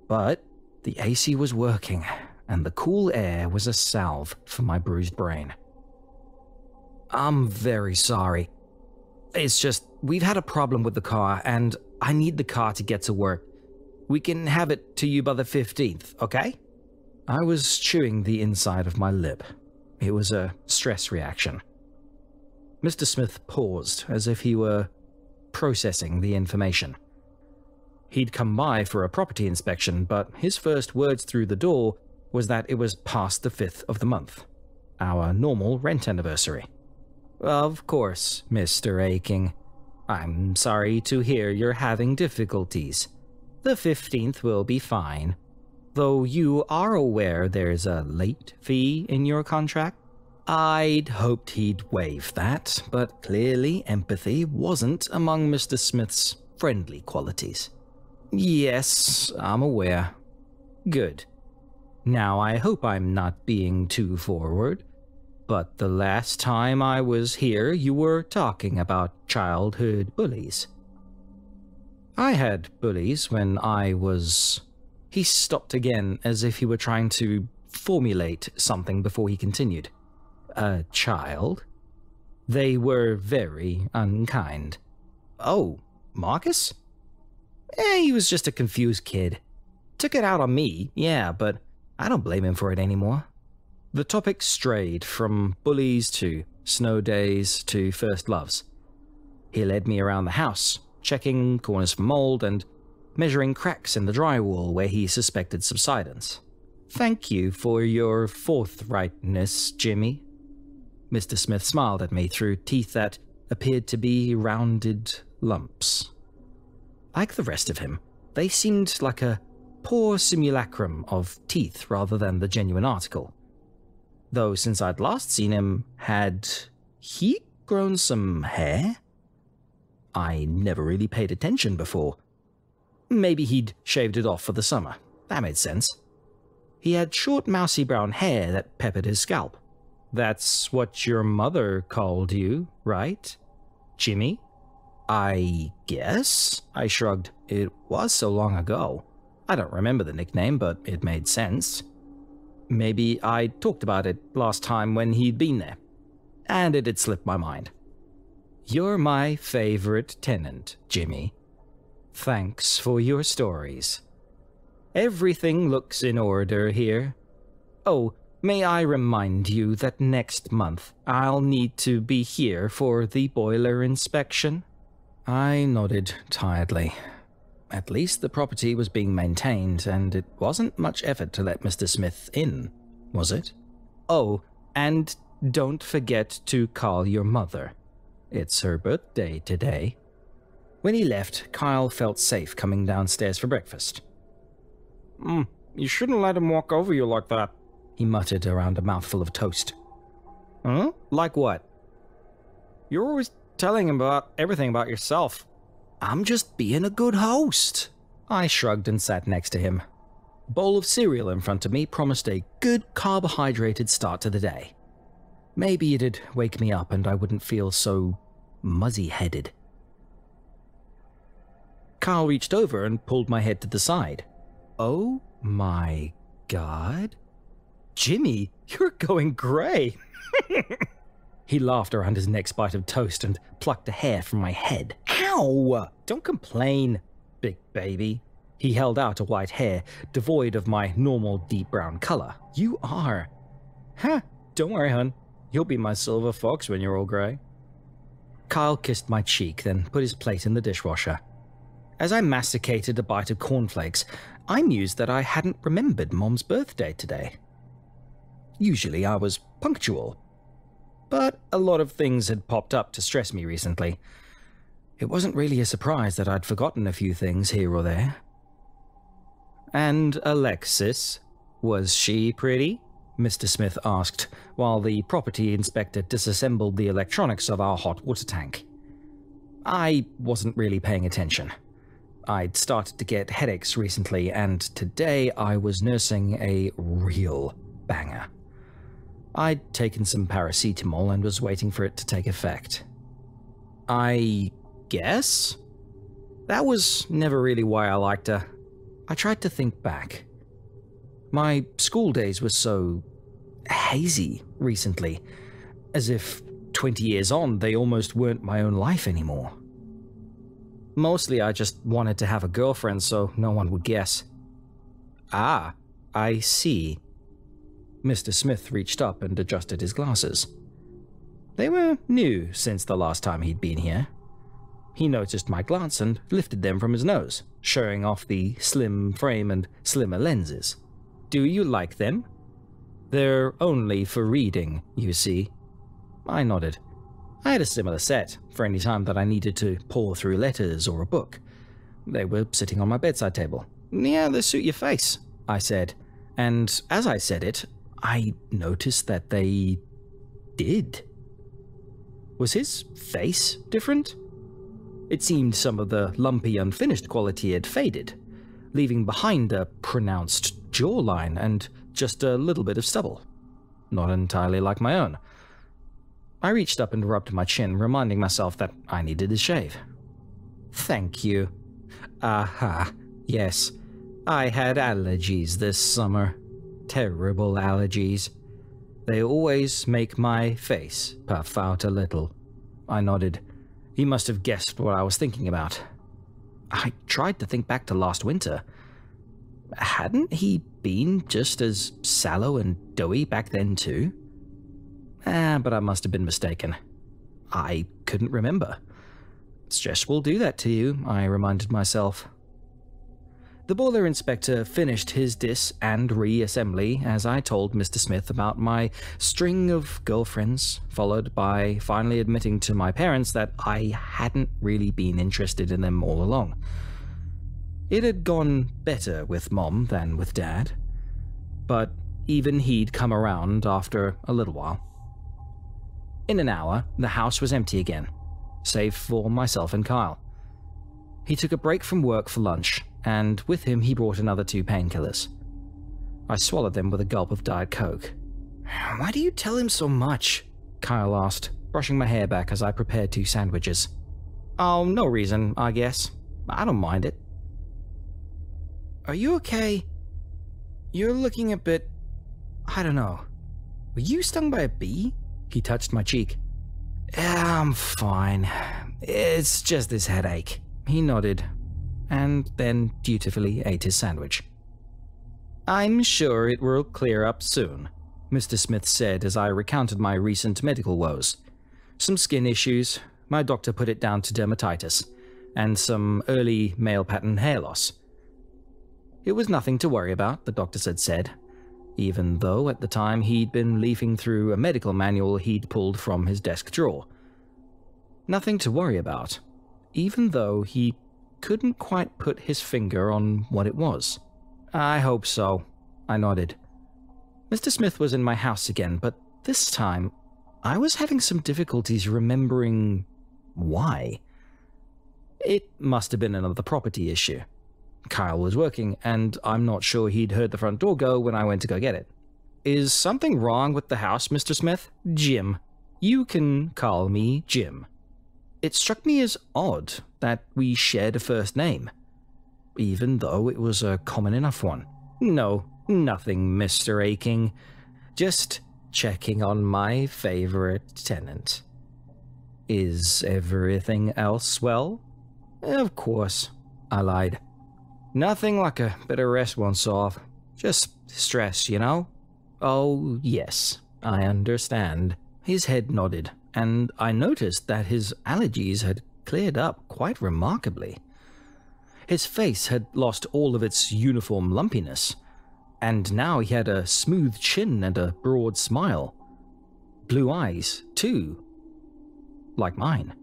But the AC was working, and the cool air was a salve for my bruised brain. I'm very sorry. It's just, we've had a problem with the car, and I need the car to get to work. We can have it to you by the 15th, okay? I was chewing the inside of my lip. It was a stress reaction. Mr. Smith paused, as if he were processing the information. He'd come by for a property inspection, but his first words through the door was that it was past the 5th of the month, our normal rent anniversary. Of course, Mr. Aking. I'm sorry to hear you're having difficulties. The 15th will be fine. Though you are aware there's a late fee in your contract? I'd hoped he'd waive that, but clearly empathy wasn't among Mr. Smith's friendly qualities. Yes, I'm aware. Good. Now I hope I'm not being too forward, but the last time I was here you were talking about childhood bullies. I had bullies when I was... He stopped again as if he were trying to formulate something before he continued. A child? They were very unkind. Oh, Marcus? He was just a confused kid. Took it out on me, yeah, but I don't blame him for it anymore. The topic strayed from bullies to snow days to first loves. He led me around the house, checking corners for mold and measuring cracks in the drywall where he suspected subsidence. Thank you for your forthrightness, Jimmy. Mr. Smith smiled at me through teeth that appeared to be rounded lumps. Like the rest of him, they seemed like a poor simulacrum of teeth rather than the genuine article. Though since I'd last seen him, had he grown some hair? I never really paid attention before. Maybe he'd shaved it off for the summer. That made sense. He had short mousy brown hair that peppered his scalp. That's what your mother called you, right, Jimmy? I guess? I shrugged. It was so long ago. I don't remember the nickname, but it made sense. Maybe I talked about it last time when he'd been there, and it had slipped my mind. You're my favorite tenant, Jimmy. Thanks for your stories. Everything looks in order here. Oh, may I remind you that next month I'll need to be here for the boiler inspection? I nodded tiredly. At least the property was being maintained, and it wasn't much effort to let Mr. Smith in, was it? Oh, and don't forget to call your mother. It's her birthday today. When he left, Kyle felt safe coming downstairs for breakfast. You shouldn't let him walk over you like that, he muttered around a mouthful of toast. Huh? Like what? You're always telling him about everything about yourself. I'm just being a good host. I shrugged and sat next to him. A bowl of cereal in front of me promised a good carbohydrated start to the day. Maybe it'd wake me up and I wouldn't feel so muzzy-headed. Kyle reached over and pulled my head to the side. Oh my god. Jimmy, you're going grey. He laughed around his next bite of toast and plucked a hair from my head. Ow! Don't complain, big baby. He held out a white hair, devoid of my normal deep brown color. You are. Huh, don't worry, hun. You'll be my silver fox when you're all grey. Kyle kissed my cheek, then put his plate in the dishwasher. As I masticated a bite of cornflakes, I mused that I hadn't remembered Mom's birthday today. Usually I was punctual, but a lot of things had popped up to stress me recently. It wasn't really a surprise that I'd forgotten a few things here or there. And Alexis, was she pretty? Mr. Smith asked, while the property inspector disassembled the electronics of our hot water tank. I wasn't really paying attention. I'd started to get headaches recently, and today I was nursing a real banger. I'd taken some paracetamol and was waiting for it to take effect. I guess? That was never really why I liked her. I tried to think back. My school days were so hazy recently, as if 20 years on they almost weren't my own life anymore. Mostly I just wanted to have a girlfriend so no one would guess. Ah, I see. Mr. Smith reached up and adjusted his glasses. They were new since the last time he'd been here. He noticed my glance and lifted them from his nose, showing off the slim frame and slimmer lenses. Do you like them? They're only for reading, you see. I nodded. I had a similar set for any time that I needed to pore through letters or a book. They were sitting on my bedside table. Yeah, they suit your face, I said. And as I said it, I noticed that they did. Was his face different? It seemed some of the lumpy, unfinished quality had faded, leaving behind a pronounced jawline and just a little bit of stubble. Not entirely like my own. I reached up and rubbed my chin, reminding myself that I needed a shave. Thank you. Aha, yes. I had allergies this summer. Terrible allergies. They always make my face puff out a little. I nodded. He must have guessed what I was thinking about. I tried to think back to last winter. Hadn't he been just as sallow and doughy back then too? But I must have been mistaken. I couldn't remember. Stress will do that to you, I reminded myself. The boiler inspector finished his dis and reassembly as I told Mr. Smith about my string of girlfriends, followed by finally admitting to my parents that I hadn't really been interested in them all along. It had gone better with Mom than with Dad, but even he'd come around after a little while. In an hour, the house was empty again, save for myself and Kyle. He took a break from work for lunch, and with him he brought another 2 painkillers. I swallowed them with a gulp of Diet Coke. Why do you tell him so much? Kyle asked, brushing my hair back as I prepared 2 sandwiches. Oh, no reason, I guess. I don't mind it. Are you okay? You're looking a bit... I don't know. Were you stung by a bee? He touched my cheek. I'm fine. It's just this headache. He nodded, and then dutifully ate his sandwich. I'm sure it will clear up soon, Mr. Smith said as I recounted my recent medical woes. Some skin issues, my doctor put it down to dermatitis, and some early male pattern hair loss. It was nothing to worry about, the doctors had said, even though at the time he'd been leafing through a medical manual he'd pulled from his desk drawer. Nothing to worry about, even though he couldn't quite put his finger on what it was. I hope so, I nodded. Mr. Smith was in my house again, but this time I was having some difficulties remembering why. It must have been another property issue. Kyle was working, and I'm not sure he'd heard the front door go when I went to go get it. Is something wrong with the house, Mr. Smith? Jim. You can call me Jim. It struck me as odd that we shared a first name, even though it was a common enough one. No, nothing, Mr. Aking. Just checking on my favorite tenant. Is everything else well? Of course, I lied. Nothing like a bit of rest once off. Just stress, you know? Oh, yes, I understand. His head nodded, and I noticed that his allergies had cleared up quite remarkably. His face had lost all of its uniform lumpiness, and now he had a smooth chin and a broad smile. Blue eyes, too, like mine.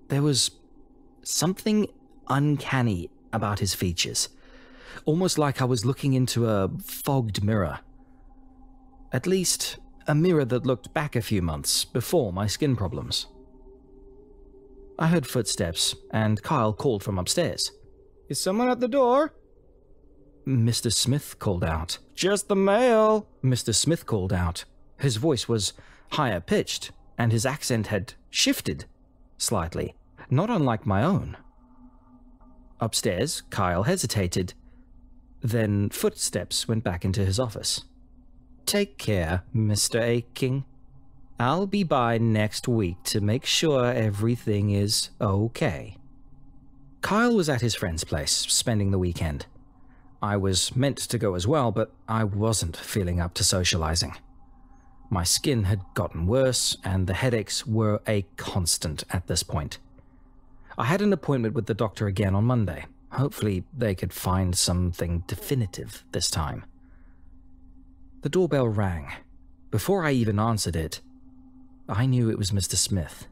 There was something uncanny about his features, almost like I was looking into a fogged mirror. At least, a mirror that looked back a few months before my skin problems. I heard footsteps, and Kyle called from upstairs. "Is someone at the door?" Mr. Smith called out. "Just the mail," Mr. Smith called out. His voice was higher pitched, and his accent had shifted slightly, not unlike my own. Upstairs, Kyle hesitated. Then footsteps went back into his office. "Take care, Mr. Aking. I'll be by next week to make sure everything is okay." Kyle was at his friend's place, spending the weekend. I was meant to go as well, but I wasn't feeling up to socializing. My skin had gotten worse, and the headaches were a constant at this point. I had an appointment with the doctor again on Monday. Hopefully they could find something definitive this time. The doorbell rang. Before I even answered it, I knew it was Mr. Smith.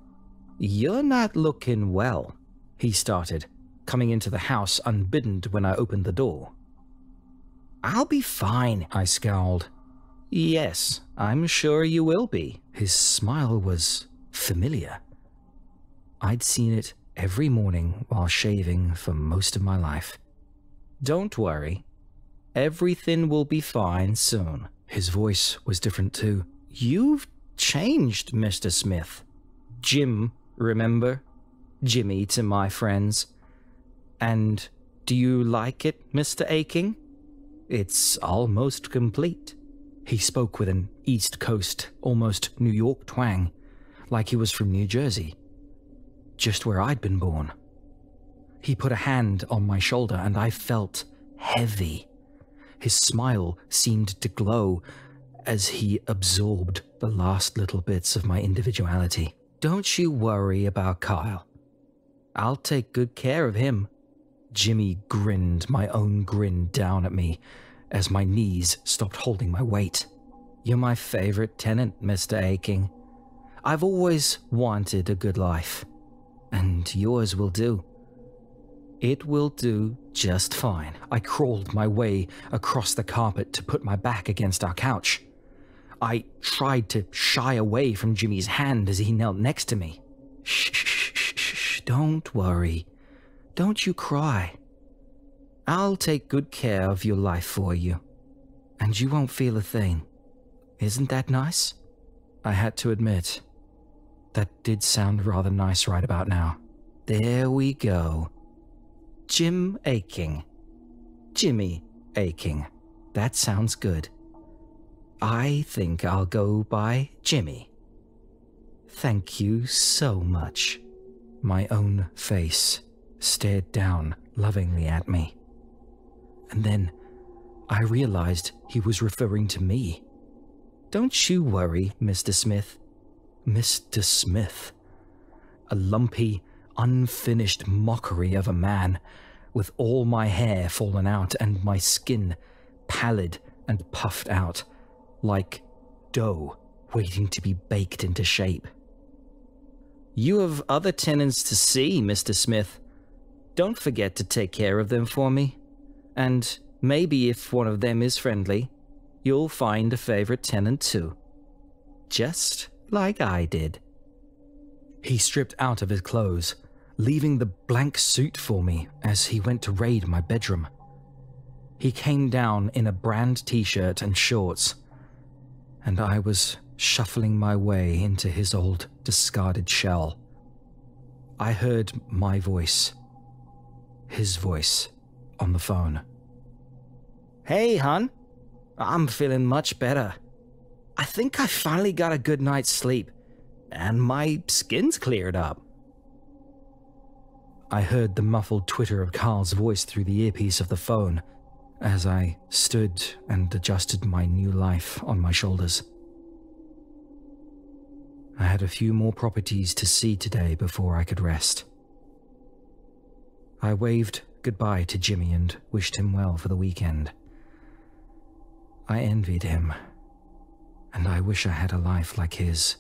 "You're not looking well," he started, coming into the house unbidden when I opened the door. "I'll be fine," I scowled. "Yes, I'm sure you will be." His smile was familiar. I'd seen it every morning while shaving for most of my life. "Don't worry. Everything will be fine soon." His voice was different too. "You've changed, Mr. Smith. Jim, remember? Jimmy to my friends. And do you like it, Mr. Aking? It's almost complete." He spoke with an East Coast, almost New York twang, like he was from New Jersey, just where I'd been born. He put a hand on my shoulder and I felt heavy. His smile seemed to glow as he absorbed the last little bits of my individuality. "Don't you worry about Kyle. I'll take good care of him." Jimmy grinned my own grin down at me as my knees stopped holding my weight. "You're my favorite tenant, Mr. Aking. I've always wanted a good life, and yours will do. It will do just fine." I crawled my way across the carpet to put my back against our couch. I tried to shy away from Jimmy's hand as he knelt next to me. "Shh, shh, shh, shh, don't worry. Don't you cry. I'll take good care of your life for you, and you won't feel a thing. Isn't that nice?" I had to admit, that did sound rather nice right about now. "There we go. Jim Aking. Jimmy Aking. That sounds good. I think I'll go by Jimmy. Thank you so much." My own face stared down lovingly at me. And then I realized he was referring to me. "Don't you worry, Mr. Smith." Mr. Smith. A lumpy, unfinished mockery of a man, with all my hair fallen out and my skin pallid and puffed out, like dough waiting to be baked into shape. "You have other tenants to see, Mr. Smith. Don't forget to take care of them for me. And maybe if one of them is friendly, you'll find a favorite tenant too. Just like I did." He stripped out of his clothes, leaving the blank suit for me as he went to raid my bedroom. He came down in a brand t-shirt and shorts, and I was shuffling my way into his old, discarded shell. I heard my voice, his voice, on the phone. "Hey, hon. I'm feeling much better. I think I finally got a good night's sleep, and my skin's cleared up." I heard the muffled twitter of Carl's voice through the earpiece of the phone as I stood and adjusted my new life on my shoulders. I had a few more properties to see today before I could rest. I waved goodbye to Jimmy and wished him well for the weekend. I envied him, and I wish I had a life like his.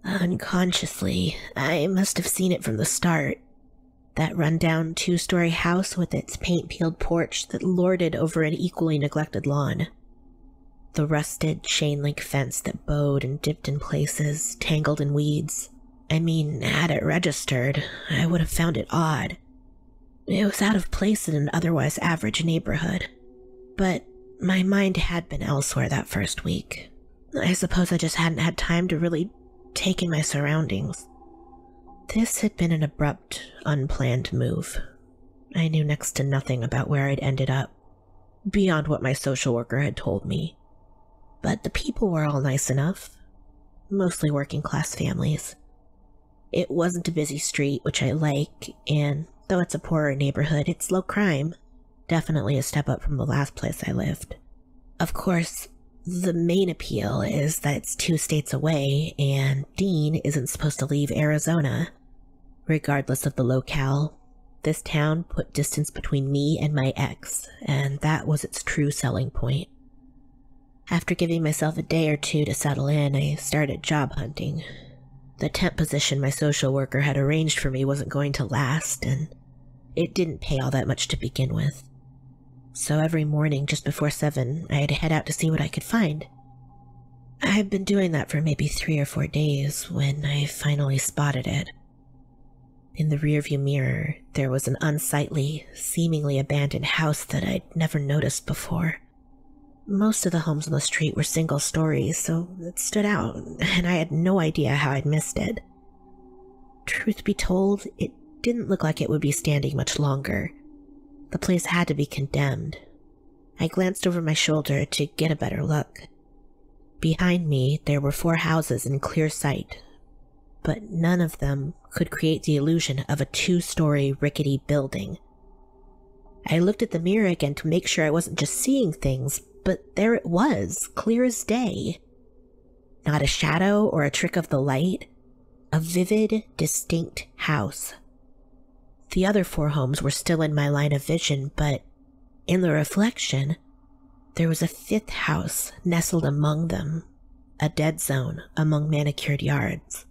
Unconsciously, I must have seen it from the start. That rundown two-story house with its paint-peeled porch that lorded over an equally neglected lawn. The rusted chain-link fence that bowed and dipped in places, tangled in weeds. I mean, had it registered, I would have found it odd. It was out of place in an otherwise average neighborhood. But my mind had been elsewhere that first week. I suppose I just hadn't had time to really take in my surroundings. This had been an abrupt, unplanned move. I knew next to nothing about where I'd ended up, beyond what my social worker had told me. But the people were all nice enough, mostly working-class families. It wasn't a busy street, which I like, and though it's a poorer neighborhood, it's low crime. Definitely a step up from the last place I lived. Of course, the main appeal is that it's 2 states away, and Dean isn't supposed to leave Arizona. Regardless of the locale, this town put distance between me and my ex, and that was its true selling point. After giving myself a day or two to settle in, I started job hunting. The temp position my social worker had arranged for me wasn't going to last, and it didn't pay all that much to begin with. So every morning, just before 7, I'd head out to see what I could find. I'd been doing that for maybe 3 or 4 days when I finally spotted it. In the rearview mirror, there was an unsightly, seemingly abandoned house that I'd never noticed before. Most of the homes on the street were single stories, so it stood out, and I had no idea how I'd missed it. Truth be told, it didn't look like it would be standing much longer. The place had to be condemned. I glanced over my shoulder to get a better look. Behind me, there were 4 houses in clear sight, but none of them could create the illusion of a 2-story rickety building. I looked at the mirror again to make sure I wasn't just seeing things, but there it was, clear as day. Not a shadow or a trick of the light. A vivid, distinct house. The other 4 homes were still in my line of vision, but in the reflection, there was a 5th house nestled among them, a dead zone among manicured yards.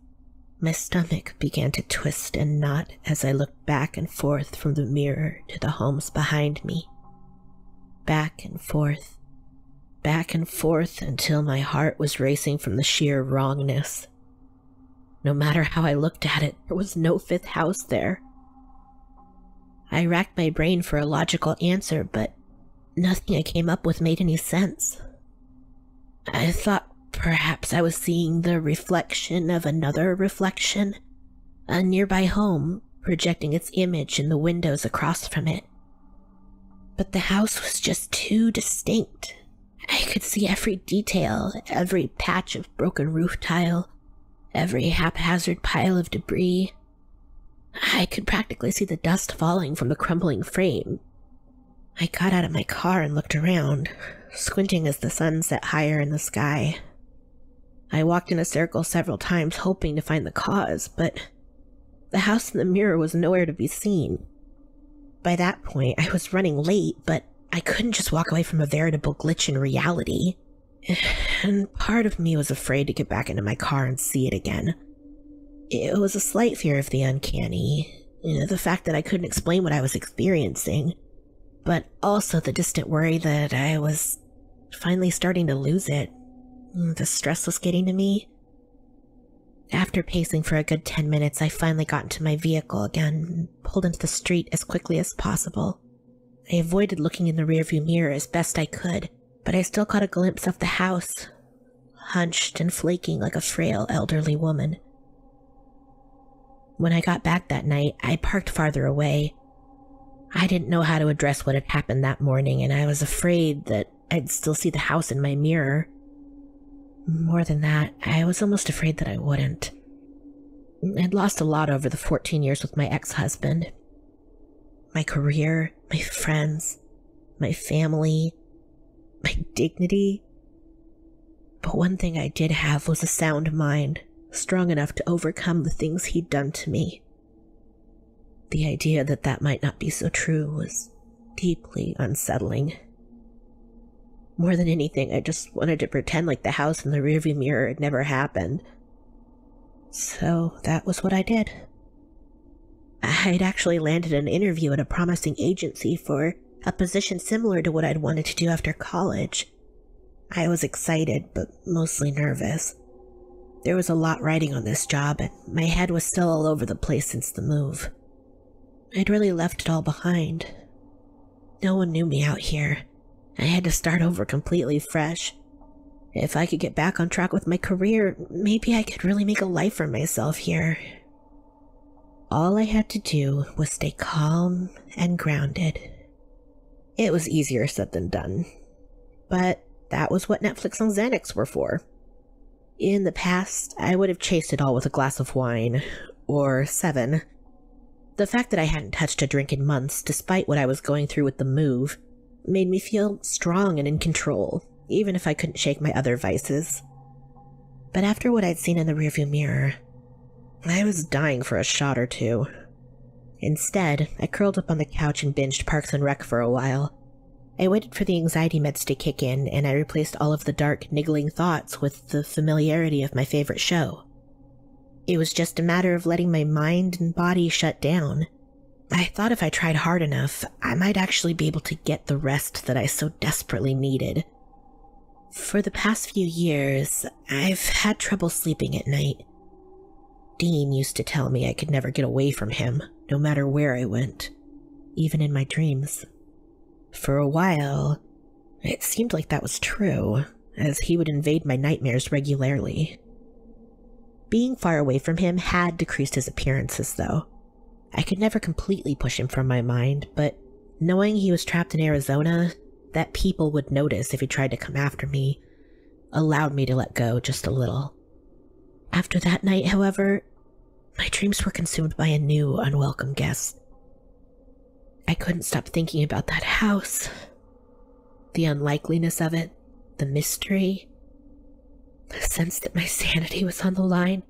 My stomach began to twist and knot as I looked back and forth from the mirror to the homes behind me. Back and forth until my heart was racing from the sheer wrongness. No matter how I looked at it, there was no 5th house there. I racked my brain for a logical answer, but nothing I came up with made any sense. I thought perhaps I was seeing the reflection of another reflection, a nearby home projecting its image in the windows across from it. But the house was just too distinct. I could see every detail, every patch of broken roof tile, every haphazard pile of debris. I could practically see the dust falling from the crumbling frame. I got out of my car and looked around, squinting as the sun set higher in the sky. I walked in a circle several times hoping to find the cause, but the house in the mirror was nowhere to be seen. By that point, I was running late, but I couldn't just walk away from a veritable glitch in reality. And part of me was afraid to get back into my car and see it again. It was a slight fear of the uncanny, the fact that I couldn't explain what I was experiencing, but also the distant worry that I was finally starting to lose it. The stress was getting to me. After pacing for a good 10 minutes, I finally got into my vehicle again and pulled into the street as quickly as possible. I avoided looking in the rearview mirror as best I could, but I still caught a glimpse of the house, hunched and flaking like a frail elderly woman. When I got back that night, I parked farther away. I didn't know how to address what had happened that morning, and I was afraid that I'd still see the house in my mirror. More than that, I was almost afraid that I wouldn't. I'd lost a lot over the 14 years with my ex-husband. My career, my friends, my family, my dignity. But one thing I did have was a sound mind, strong enough to overcome the things he'd done to me. The idea that that might not be so true was deeply unsettling. More than anything, I just wanted to pretend like the house in the rearview mirror had never happened. So that was what I did. I'd actually landed an interview at a promising agency for a position similar to what I'd wanted to do after college. I was excited, but mostly nervous. There was a lot riding on this job, and my head was still all over the place since the move. I'd really left it all behind. No one knew me out here. I had to start over completely fresh. If I could get back on track with my career, maybe I could really make a life for myself here. All I had to do was stay calm and grounded. It was easier said than done. But that was what Netflix and Xanax were for. In the past, I would have chased it all with a glass of wine, or 7. The fact that I hadn't touched a drink in months, despite what I was going through with the move, made me feel strong and in control, even if I couldn't shake my other vices. But after what I'd seen in the rearview mirror, I was dying for a shot or two. Instead, I curled up on the couch and binged Parks and Rec for a while. I waited for the anxiety meds to kick in, and I replaced all of the dark, niggling thoughts with the familiarity of my favorite show. It was just a matter of letting my mind and body shut down. I thought if I tried hard enough, I might actually be able to get the rest that I so desperately needed. For the past few years, I've had trouble sleeping at night. Dean used to tell me I could never get away from him, no matter where I went, even in my dreams. For a while, it seemed like that was true, as he would invade my nightmares regularly. Being far away from him had decreased his appearances, though. I could never completely push him from my mind, but knowing he was trapped in Arizona, that people would notice if he tried to come after me, allowed me to let go just a little. After that night, however, my dreams were consumed by a new, unwelcome guest. I couldn't stop thinking about that house. The unlikeliness of it, the mystery, the sense that my sanity was on the line.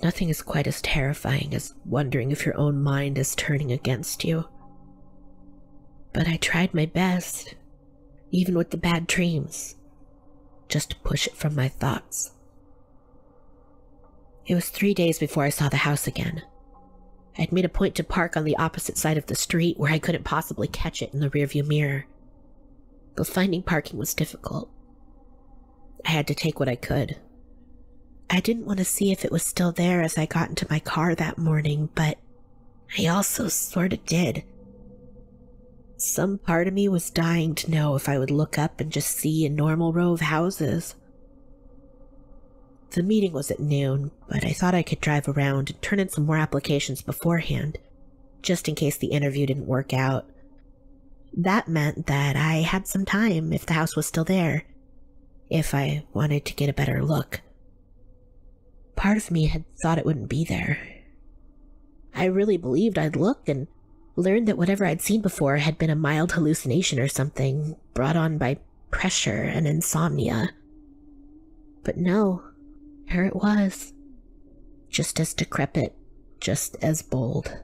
Nothing is quite as terrifying as wondering if your own mind is turning against you. But I tried my best, even with the bad dreams, just to push it from my thoughts. It was 3 days before I saw the house again. I'd made a point to park on the opposite side of the street where I couldn't possibly catch it in the rearview mirror. But finding parking was difficult. I had to take what I could. I didn't want to see if it was still there as I got into my car that morning, but I also sort of did. Some part of me was dying to know if I would look up and just see a normal row of houses. The meeting was at noon, but I thought I could drive around and turn in some more applications beforehand, just in case the interview didn't work out. That meant that I had some time if the house was still there, if I wanted to get a better look. Part of me had thought it wouldn't be there. I really believed I'd look and learned that whatever I'd seen before had been a mild hallucination or something, brought on by pressure and insomnia. But no, here it was. Just as decrepit, just as bold.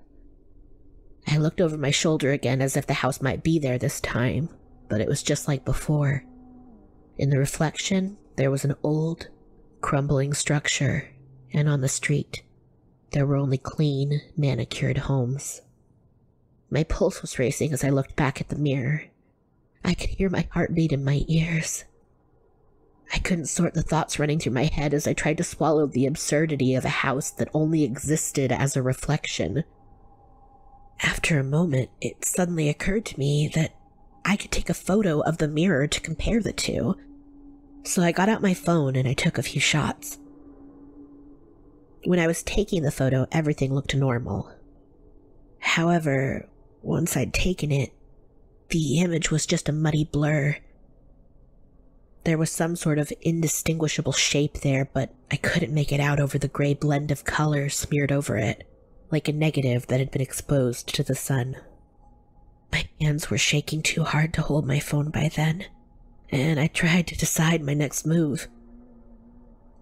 I looked over my shoulder again as if the house might be there this time, but it was just like before. In the reflection, there was an old, crumbling structure, and on the street, there were only clean, manicured homes. My pulse was racing as I looked back at the mirror. I could hear my heartbeat in my ears. I couldn't sort the thoughts running through my head as I tried to swallow the absurdity of a house that only existed as a reflection. After a moment, it suddenly occurred to me that I could take a photo of the mirror to compare the two. So I got out my phone and I took a few shots. When I was taking the photo, everything looked normal. However, once I'd taken it, The image was just a muddy blur. There was some sort of indistinguishable shape there, but I couldn't make it out over the gray blend of color smeared over it, like a negative that had been exposed to the sun. My hands were shaking too hard to hold my phone by then, and I tried to decide my next move.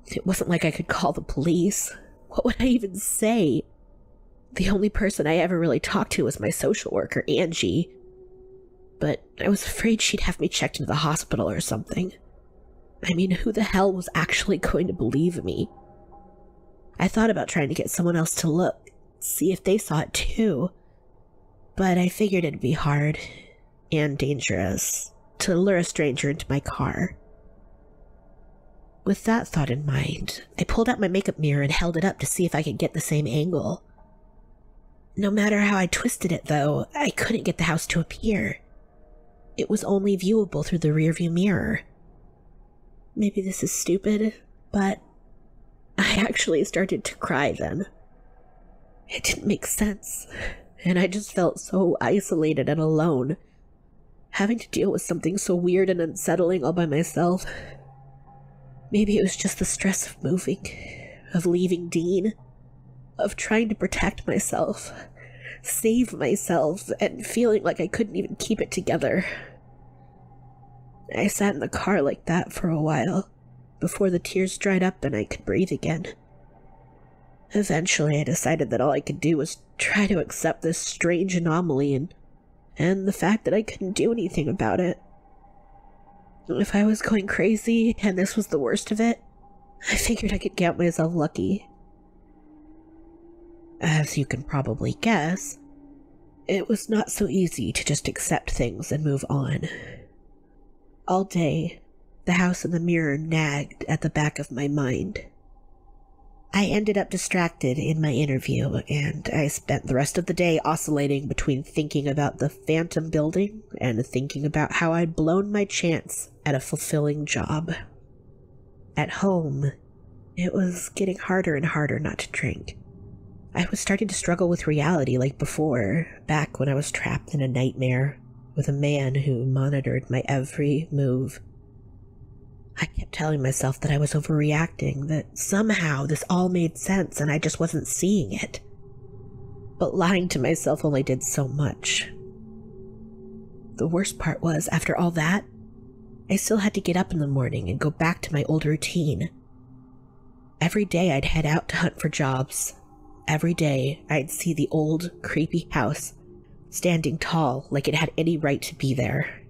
It wasn't like I could call the police. What would I even say? The only person I ever really talked to was my social worker, Angie. But I was afraid she'd have me checked into the hospital or something. I mean, who the hell was actually going to believe me? I thought about trying to get someone else to look, see if they saw it too. But I figured it'd be hard and dangerous to lure a stranger into my car. With that thought in mind, I pulled out my makeup mirror and held it up to see if I could get the same angle. No matter how I twisted it, though, I couldn't get the house to appear. It was only viewable through the rearview mirror. Maybe this is stupid, but I actually started to cry then. It didn't make sense, and I just felt so isolated and alone, having to deal with something so weird and unsettling all by myself. Maybe it was just the stress of moving, of leaving Dean, of trying to protect myself, save myself, and feeling like I couldn't even keep it together. I sat in the car like that for a while, before the tears dried up and I could breathe again. Eventually I decided that all I could do was try to accept this strange anomaly and the fact that I couldn't do anything about it. If I was going crazy and this was the worst of it, I figured I could count myself lucky. As you can probably guess, it was not so easy to just accept things and move on. All day, the house in the mirror nagged at the back of my mind. I ended up distracted in my interview, and I spent the rest of the day oscillating between thinking about the phantom building and thinking about how I'd blown my chance at a fulfilling job. At home, it was getting harder and harder not to drink. I was starting to struggle with reality like before, back when I was trapped in a nightmare with a man who monitored my every move. I kept telling myself that I was overreacting, that somehow this all made sense and I just wasn't seeing it. But lying to myself only did so much. The worst part was, after all that, I still had to get up in the morning and go back to my old routine. Every day I'd head out to hunt for jobs. Every day I'd see the old, creepy house, standing tall like it had any right to be there.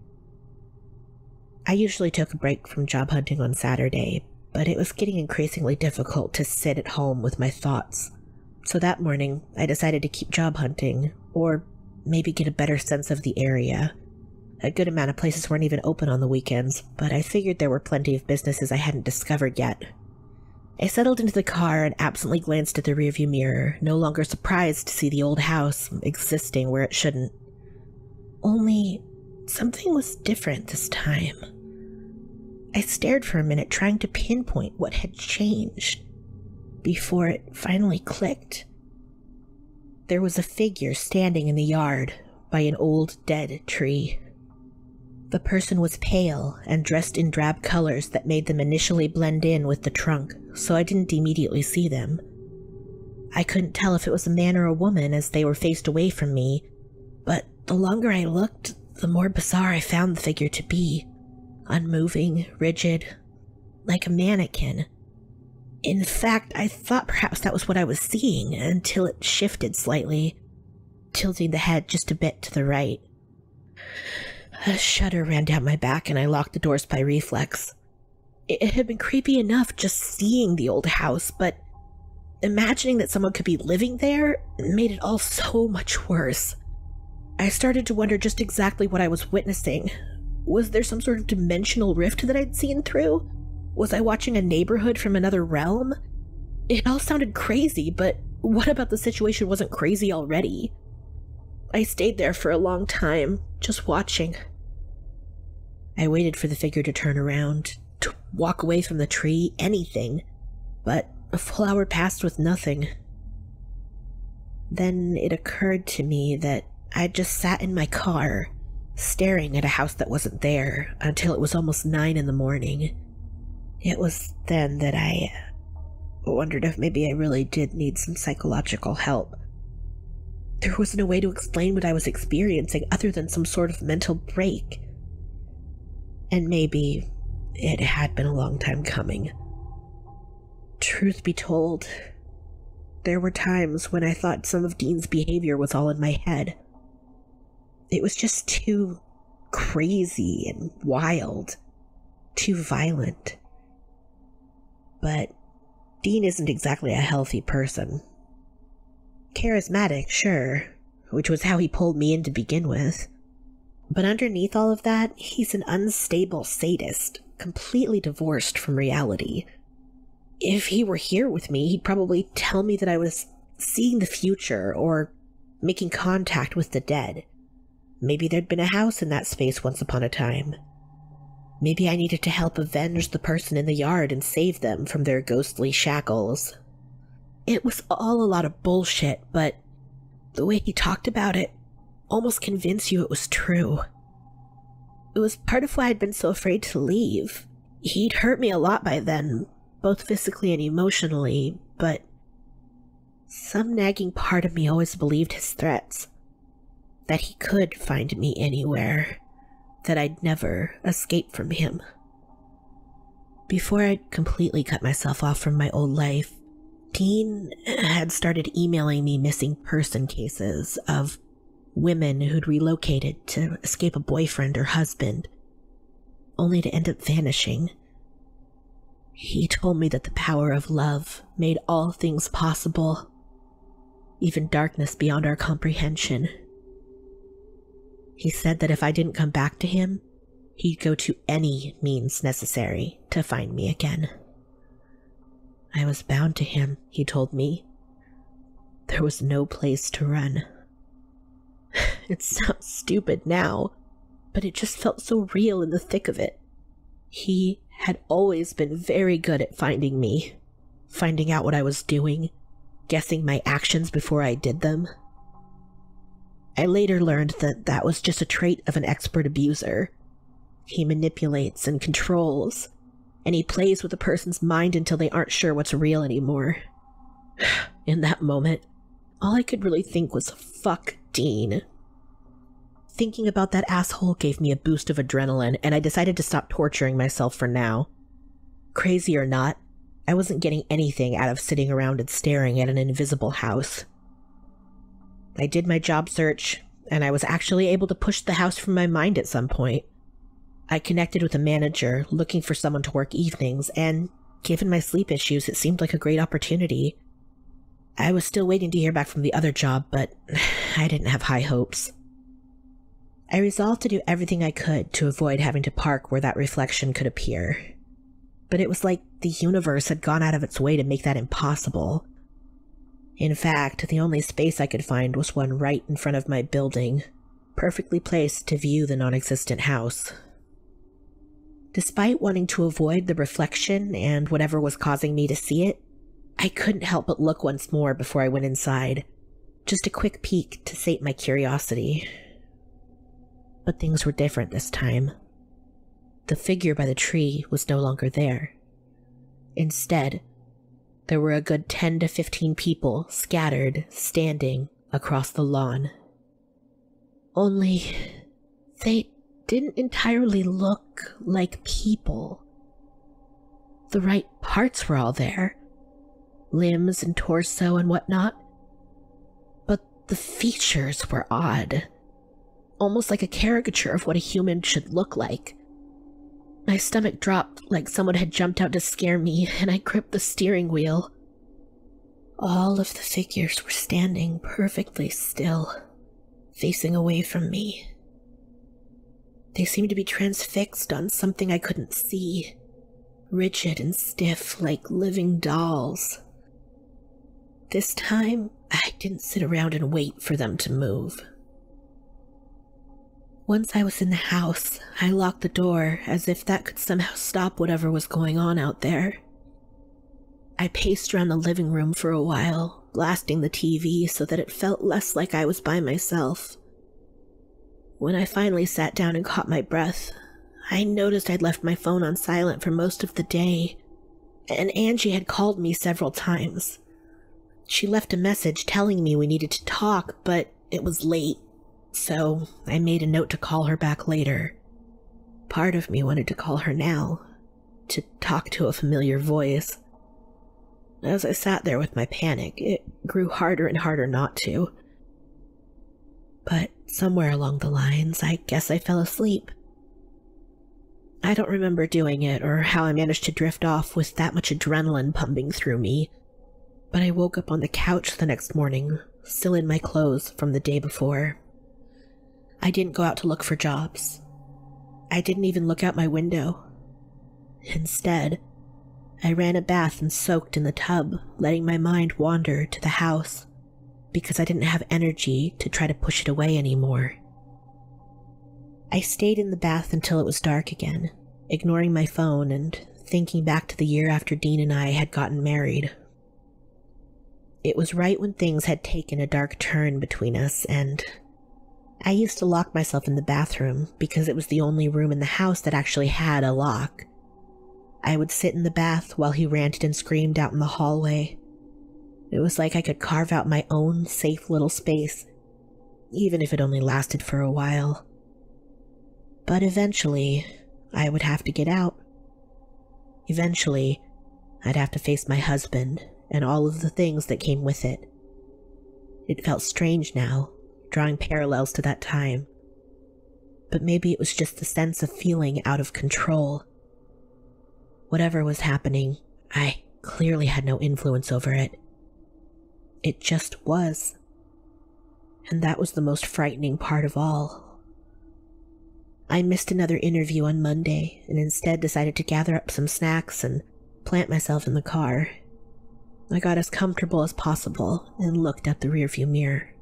I usually took a break from job hunting on Saturday, but it was getting increasingly difficult to sit at home with my thoughts. So that morning, I decided to keep job hunting, or maybe get a better sense of the area. A good amount of places weren't even open on the weekends, but I figured there were plenty of businesses I hadn't discovered yet. I settled into the car and absently glanced at the rearview mirror, no longer surprised to see the old house existing where it shouldn't. Only, something was different this time. I stared for a minute, trying to pinpoint what had changed, before it finally clicked. There was a figure standing in the yard by an old dead tree. The person was pale and dressed in drab colors that made them initially blend in with the trunk, so I didn't immediately see them. I couldn't tell if it was a man or a woman as they were faced away from me, but the longer I looked, the more bizarre I found the figure to be. Unmoving, rigid, like a mannequin. In fact, I thought perhaps that was what I was seeing until it shifted slightly, tilting the head just a bit to the right. A shudder ran down my back and I locked the doors by reflex. It had been creepy enough just seeing the old house, but imagining that someone could be living there made it all so much worse. I started to wonder just exactly what I was witnessing. Was there some sort of dimensional rift that I'd seen through? Was I watching a neighborhood from another realm? It all sounded crazy, but what about the situation wasn't crazy already? I stayed there for a long time, just watching. I waited for the figure to turn around, to walk away from the tree, anything, but a full hour passed with nothing. Then it occurred to me that I'd just sat in my car, staring at a house that wasn't there until it was almost 9 in the morning. It was then that I wondered if maybe I really did need some psychological help. There was no way to explain what I was experiencing other than some sort of mental break. And maybe it had been a long time coming. Truth be told, there were times when I thought some of Dean's behavior was all in my head. It was just too crazy and wild, too violent. But Dean isn't exactly a healthy person. Charismatic, sure, which was how he pulled me in to begin with. But underneath all of that, he's an unstable sadist, completely divorced from reality. If he were here with me, he'd probably tell me that I was seeing the future or making contact with the dead. Maybe there'd been a house in that space once upon a time. Maybe I needed to help avenge the person in the yard and save them from their ghostly shackles. It was all a lot of bullshit, but the way he talked about it almost convinced you it was true. It was part of why I'd been so afraid to leave. He'd hurt me a lot by then, both physically and emotionally, but some nagging part of me always believed his threats. That he could find me anywhere, that I'd never escape from him. Before I'd completely cut myself off from my old life, Dean had started emailing me missing person cases of women who'd relocated to escape a boyfriend or husband, only to end up vanishing. He told me that the power of love made all things possible, even darkness beyond our comprehension. He said that if I didn't come back to him, he'd go to any means necessary to find me again. I was bound to him, he told me. There was no place to run. It sounds stupid now, but it just felt so real in the thick of it. He had always been very good at finding me, finding out what I was doing, guessing my actions before I did them. I later learned that that was just a trait of an expert abuser. He manipulates and controls, and he plays with a person's mind until they aren't sure what's real anymore. In that moment, all I could really think was, fuck Dean. Thinking about that asshole gave me a boost of adrenaline, and I decided to stop torturing myself for now. Crazy or not, I wasn't getting anything out of sitting around and staring at an invisible house. I did my job search, and I was actually able to push the house from my mind at some point. I connected with a manager looking for someone to work evenings, and given my sleep issues, it seemed like a great opportunity. I was still waiting to hear back from the other job, but I didn't have high hopes. I resolved to do everything I could to avoid having to park where that reflection could appear. But it was like the universe had gone out of its way to make that impossible. In fact, the only space I could find was one right in front of my building, perfectly placed to view the non-existent house. Despite wanting to avoid the reflection and whatever was causing me to see it, I couldn't help but look once more before I went inside, just a quick peek to sate my curiosity. But things were different this time. The figure by the tree was no longer there. Instead, there were a good 10 to 15 people scattered, standing across the lawn. Only, they didn't entirely look like people. The right parts were all there, limbs and torso and whatnot, but the features were odd, almost like a caricature of what a human should look like. My stomach dropped like someone had jumped out to scare me, and I gripped the steering wheel. All of the figures were standing perfectly still, facing away from me. They seemed to be transfixed on something I couldn't see, rigid and stiff like living dolls. This time, I didn't sit around and wait for them to move. Once I was in the house, I locked the door as if that could somehow stop whatever was going on out there. I paced around the living room for a while, blasting the TV so that it felt less like I was by myself. When I finally sat down and caught my breath, I noticed I'd left my phone on silent for most of the day, and Angie had called me several times. She left a message telling me we needed to talk, but it was late, so I made a note to call her back later. Part of me wanted to call her now, to talk to a familiar voice. As I sat there with my panic, it grew harder and harder not to. But somewhere along the lines, I guess I fell asleep. I don't remember doing it or how I managed to drift off with that much adrenaline pumping through me, but I woke up on the couch the next morning, still in my clothes from the day before. I didn't go out to look for jobs. I didn't even look out my window. Instead, I ran a bath and soaked in the tub, letting my mind wander to the house, because I didn't have energy to try to push it away anymore. I stayed in the bath until it was dark again, ignoring my phone and thinking back to the year after Dean and I had gotten married. It was right when things had taken a dark turn between us, and I used to lock myself in the bathroom because it was the only room in the house that actually had a lock. I would sit in the bath while he ranted and screamed out in the hallway. It was like I could carve out my own safe little space, even if it only lasted for a while. But eventually, I would have to get out. Eventually, I'd have to face my husband and all of the things that came with it. It felt strange now, drawing parallels to that time. But maybe it was just the sense of feeling out of control. Whatever was happening, I clearly had no influence over it. It just was. And that was the most frightening part of all. I missed another interview on Monday and instead decided to gather up some snacks and plant myself in the car. I got as comfortable as possible and looked at the rearview mirror.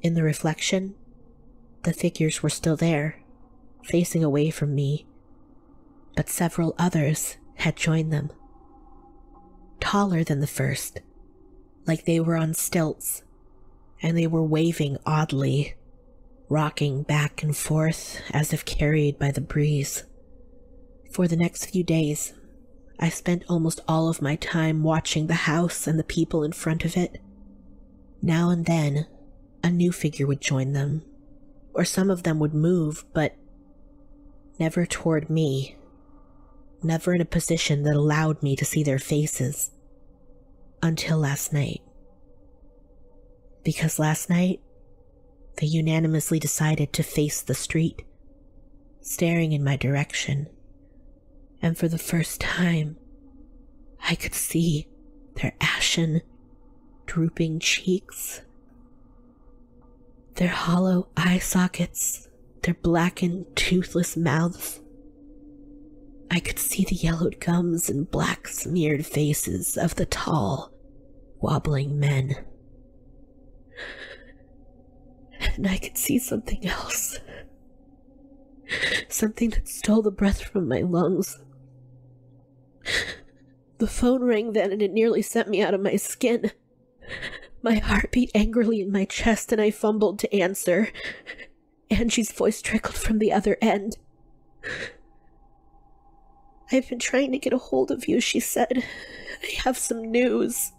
In the reflection, the figures were still there, facing away from me, but several others had joined them. Taller than the first, like they were on stilts, and they were waving oddly, rocking back and forth as if carried by the breeze. For the next few days, I spent almost all of my time watching the house and the people in front of it. Now and then, a new figure would join them, or some of them would move, but never toward me, never in a position that allowed me to see their faces. Until last night. Because last night, they unanimously decided to face the street, staring in my direction, and for the first time, I could see their ashen, drooping cheeks, their hollow eye sockets, their blackened, toothless mouths. I could see the yellowed gums and black smeared faces of the tall, wobbling men. And I could see something else. Something that stole the breath from my lungs. The phone rang then and it nearly sent me out of my skin. My heart beat angrily in my chest and I fumbled to answer. Angie's voice trickled from the other end. "I've been trying to get a hold of you," she said. "I have some news."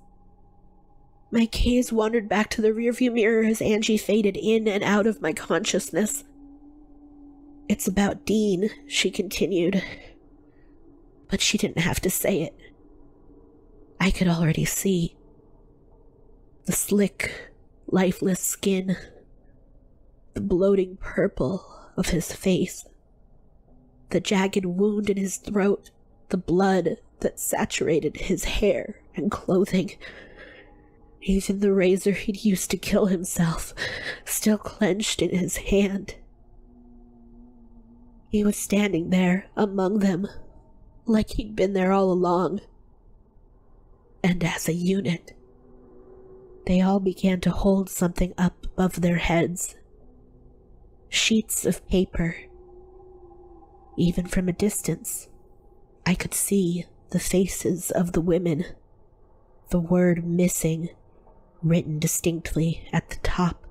My gaze wandered back to the rearview mirror as Angie faded in and out of my consciousness. "It's about Dean," she continued. But she didn't have to say it. I could already see. The slick, lifeless skin. The bloating purple of his face. The jagged wound in his throat, the blood that saturated his hair and clothing. Even the razor he'd used to kill himself, still clenched in his hand. He was standing there, among them, like he'd been there all along. And as a unit, they all began to hold something up above their heads. Sheets of paper. Even from a distance, I could see the faces of the women, the word "missing" written distinctly at the top.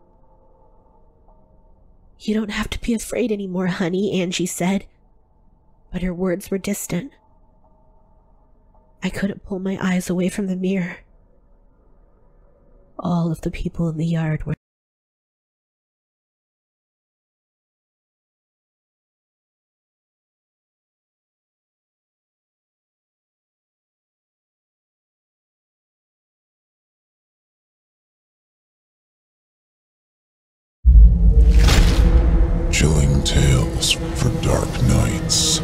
You don't have to be afraid anymore, honey, Angie said. But her words were distant. I couldn't pull my eyes away from the mirror. All of the people in the yard were Chilling tales for dark nights.